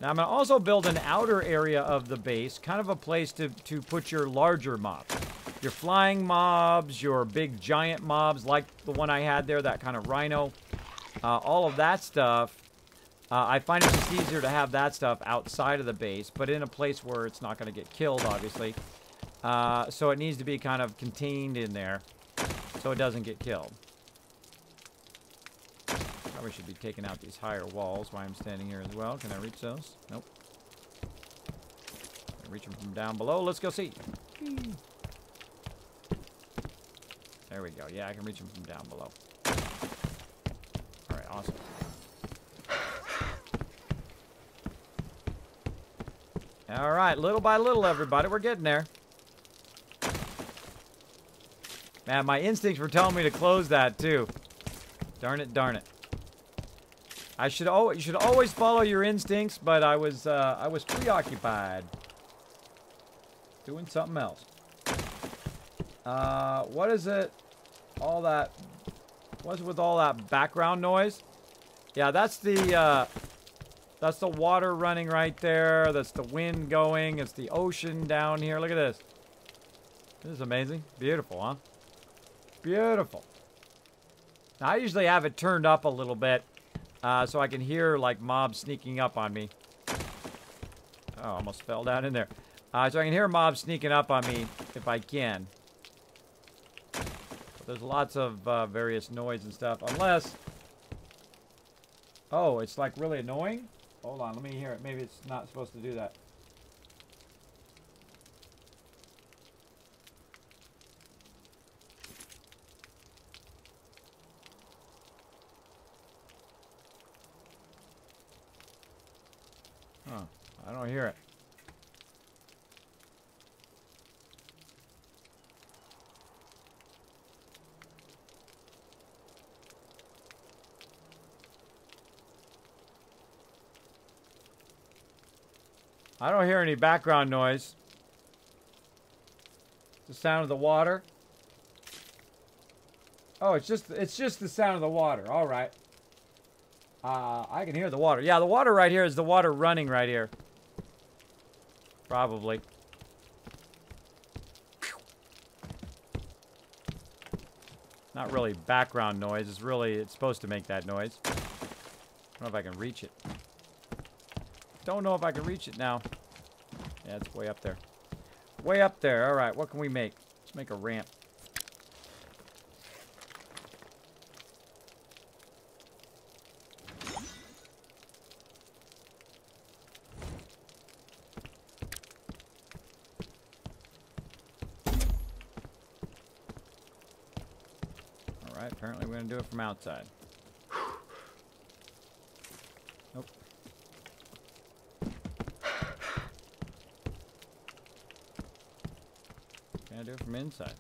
Now I'm going to also build an outer area of the base, kind of a place to put your larger mobs. Your flying mobs, your big giant mobs like the one I had there, that kind of rhino. All of that stuff. I find it just easier to have that stuff outside of the base, but in a place where it's not going to get killed, obviously. So it needs to be kind of contained in there so it doesn't get killed. Probably should be taking out these higher walls while I'm standing here as well. Can I reach those? Nope. Can I reach them from down below? Let's go see. There we go. Yeah, I can reach them from down below. All right, awesome. All right, little by little, everybody, we're getting there. Man, my instincts were telling me to close that too. Darn it, darn it. You should always follow your instincts, but I was preoccupied doing something else. What is it? All that. What's with all that background noise? Yeah, that's the water running right there. That's the wind going. It's the ocean down here. Look at this. This is amazing. Beautiful, huh? Beautiful. Now, I usually have it turned up a little bit so I can hear like mobs sneaking up on me. Oh, almost fell down in there. So I can hear mobs sneaking up on me if I can. But there's lots of various noise and stuff. Unless... Oh, it's like really annoying? Hold on, let me hear it. Maybe it's not supposed to do that. Huh, I don't hear it. I don't hear any background noise. The sound of the water. Oh, it's just the sound of the water. All right. I can hear the water. Yeah, the water right here is the water running right here. Probably. Not really background noise. It's supposed to make that noise. I don't know if I can reach it. Don't know if I can reach it now. Yeah, it's way up there. Way up there. All right, what can we make? Let's make a ramp. All right, apparently we're going to do it from outside. Nope. Can I do it from inside?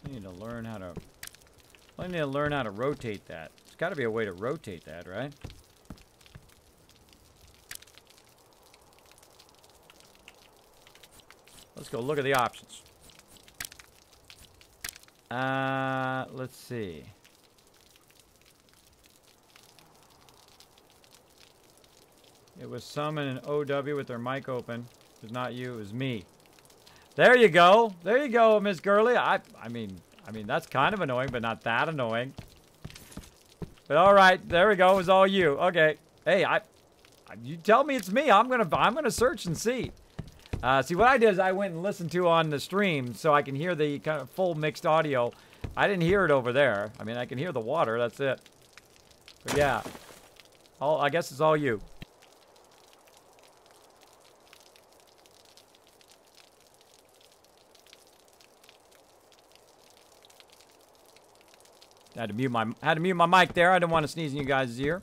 I need to learn how to... I need to learn how to rotate that. There's got to be a way to rotate that, right? Let's go look at the options. Let's see. It was someone in OW with their mic open. It was not you, it was me. There you go. There you go, Miss Gurley. I mean, that's kind of annoying, but not that annoying. But all right, there we go. It was all you. Okay. Hey, you tell me it's me. I'm gonna search and see. See, what I did is I went and listened to on the stream so I can hear the kind of full mixed audio. I didn't hear it over there. I mean, I can hear the water. That's it. But yeah, I guess it's all you. Had to mute my mic there. I didn't want to sneeze in you guys' ear.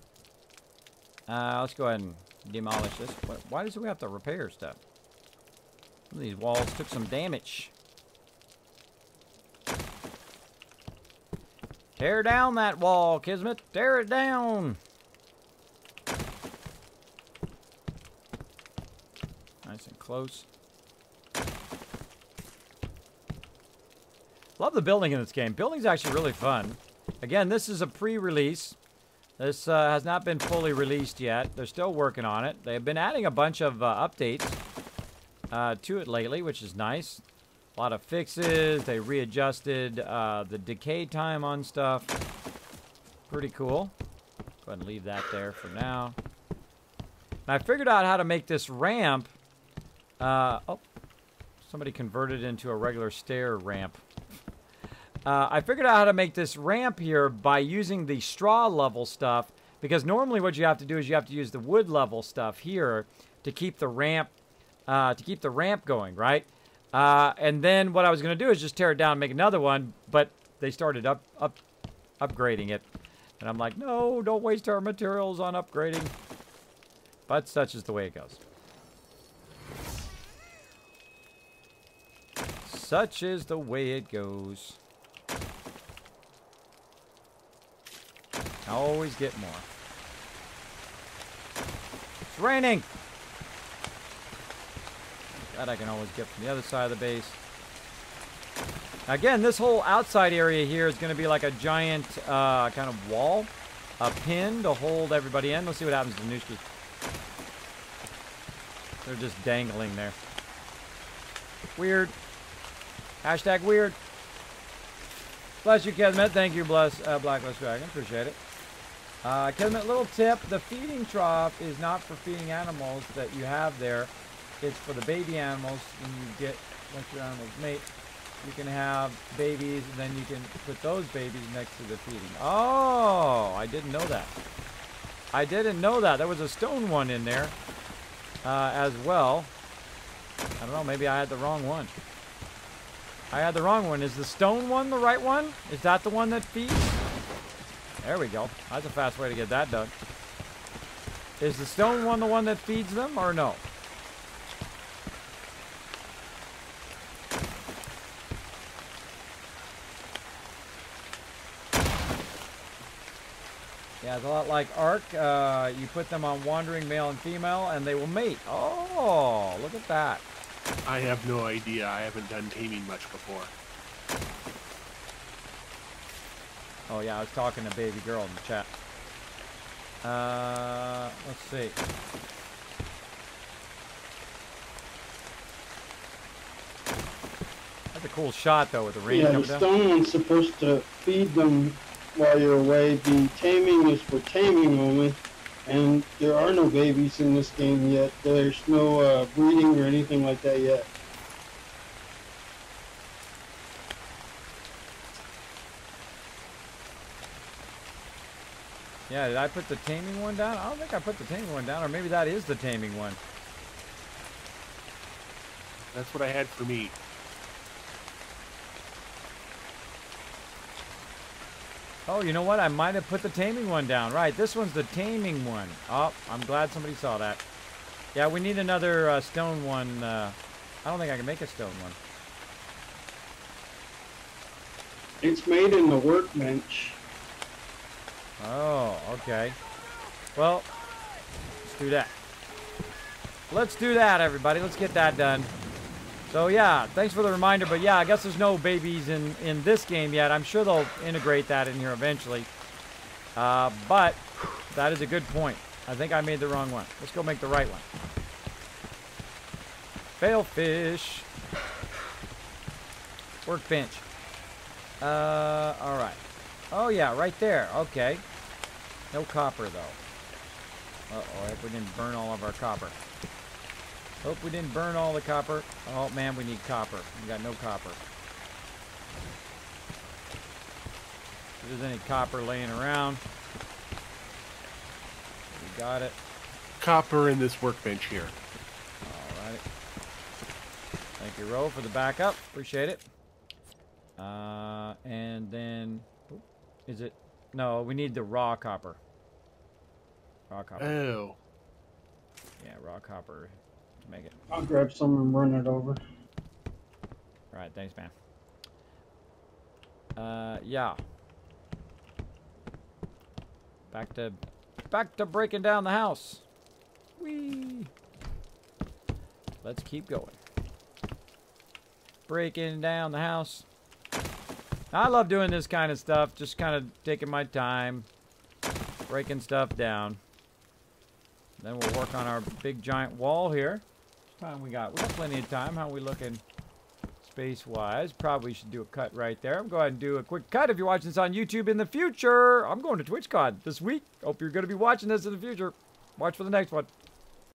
Let's go ahead and demolish this. Why does we have to repair stuff? Some of these walls took some damage. Tear down that wall, Kismet. Tear it down. Nice and close. Love the building in this game. Building's actually really fun. Again, this is a pre-release. This has not been fully released yet. They're still working on it. They've been adding a bunch of updates to it lately, which is nice. A lot of fixes. They readjusted the decay time on stuff. Pretty cool. Go ahead and leave that there for now. And I figured out how to make this ramp. Oh, somebody converted it into a regular stair ramp. I figured out how to make this ramp here by using the straw level stuff, because normally what you have to do is you have to use the wood level stuff here to keep the ramp going, right? And then what I was going to do is just tear it down and make another one, but they started upgrading it. And I'm like, no, don't waste our materials on upgrading. But such is the way it goes. Such is the way it goes. I always get more. It's raining! That I can always get from the other side of the base. Again, this whole outside area here is going to be like a giant kind of wall. A pin to hold everybody in. Let's see what happens to Nooski. They're just dangling there. Weird. Hashtag weird. Bless you, Kismet. Thank you, Blacklist Dragon. Appreciate it. Kismet, little tip. The feeding trough is not for feeding animals that you have there. It's for the baby animals. When you get, once your animals mate, you can have babies, and then you can put those babies next to the feeding. Oh, I didn't know that. I didn't know that. There was a stone one in there as well. I don't know. Maybe I had the wrong one. I had the wrong one. Is the stone one the right one? Is that the one that feeds? There we go. That's a fast way to get that done. Is the stone one the one that feeds them, or no? Yeah, it's a lot like Ark. You put them on wandering male and female, and they will mate. Oh, look at that. I have no idea. I haven't done taming much before. Oh, yeah, I was talking to baby girl in the chat. Let's see. That's a cool shot, though, with the rain coming the down. stone one's supposed to feed them while you're away. The taming is for taming only. And there are no babies in this game yet. There's no breeding or anything like that yet. Yeah, did I put the taming one down? I don't think I put the taming one down, or maybe that is the taming one. That's what I had for meat. Oh, you know what? I might have put the taming one down. Right, this one's the taming one. Oh, I'm glad somebody saw that. Yeah, we need another stone one. I don't think I can make a stone one. It's made in the workbench. Oh, okay. Well, let's do that. Let's do that, everybody. Let's get that done. So, yeah, thanks for the reminder. But, yeah, I guess there's no babies in this game yet. I'm sure they'll integrate that in here eventually. But that is a good point. I think I made the wrong one. Let's go make the right one. Fail fish. Workbench. All right. Oh, yeah, right there. Okay. No copper, though. Uh-oh, I hope we didn't burn all of our copper. Hope we didn't burn all the copper. Oh, man, we need copper. We got no copper. If there's any copper laying around. We got it. Copper in this workbench here. All right. Thank you, Ro, for the backup. Appreciate it. And then... Is it... No, we need the raw copper. Raw copper. Oh. Yeah, raw copper to make it. I'll grab some and run it over. Alright, thanks, man. Yeah. Back to breaking down the house. Whee! Let's keep going. Breaking down the house. I love doing this kind of stuff, just kind of taking my time, breaking stuff down. Then we'll work on our big giant wall here. What time we got? We got plenty of time. How are we looking space-wise? Probably should do a cut right there. I'm going to do a quick cut if you're watching this on YouTube in the future. I'm going to TwitchCon this week. Hope you're going to be watching this in the future. Watch for the next one.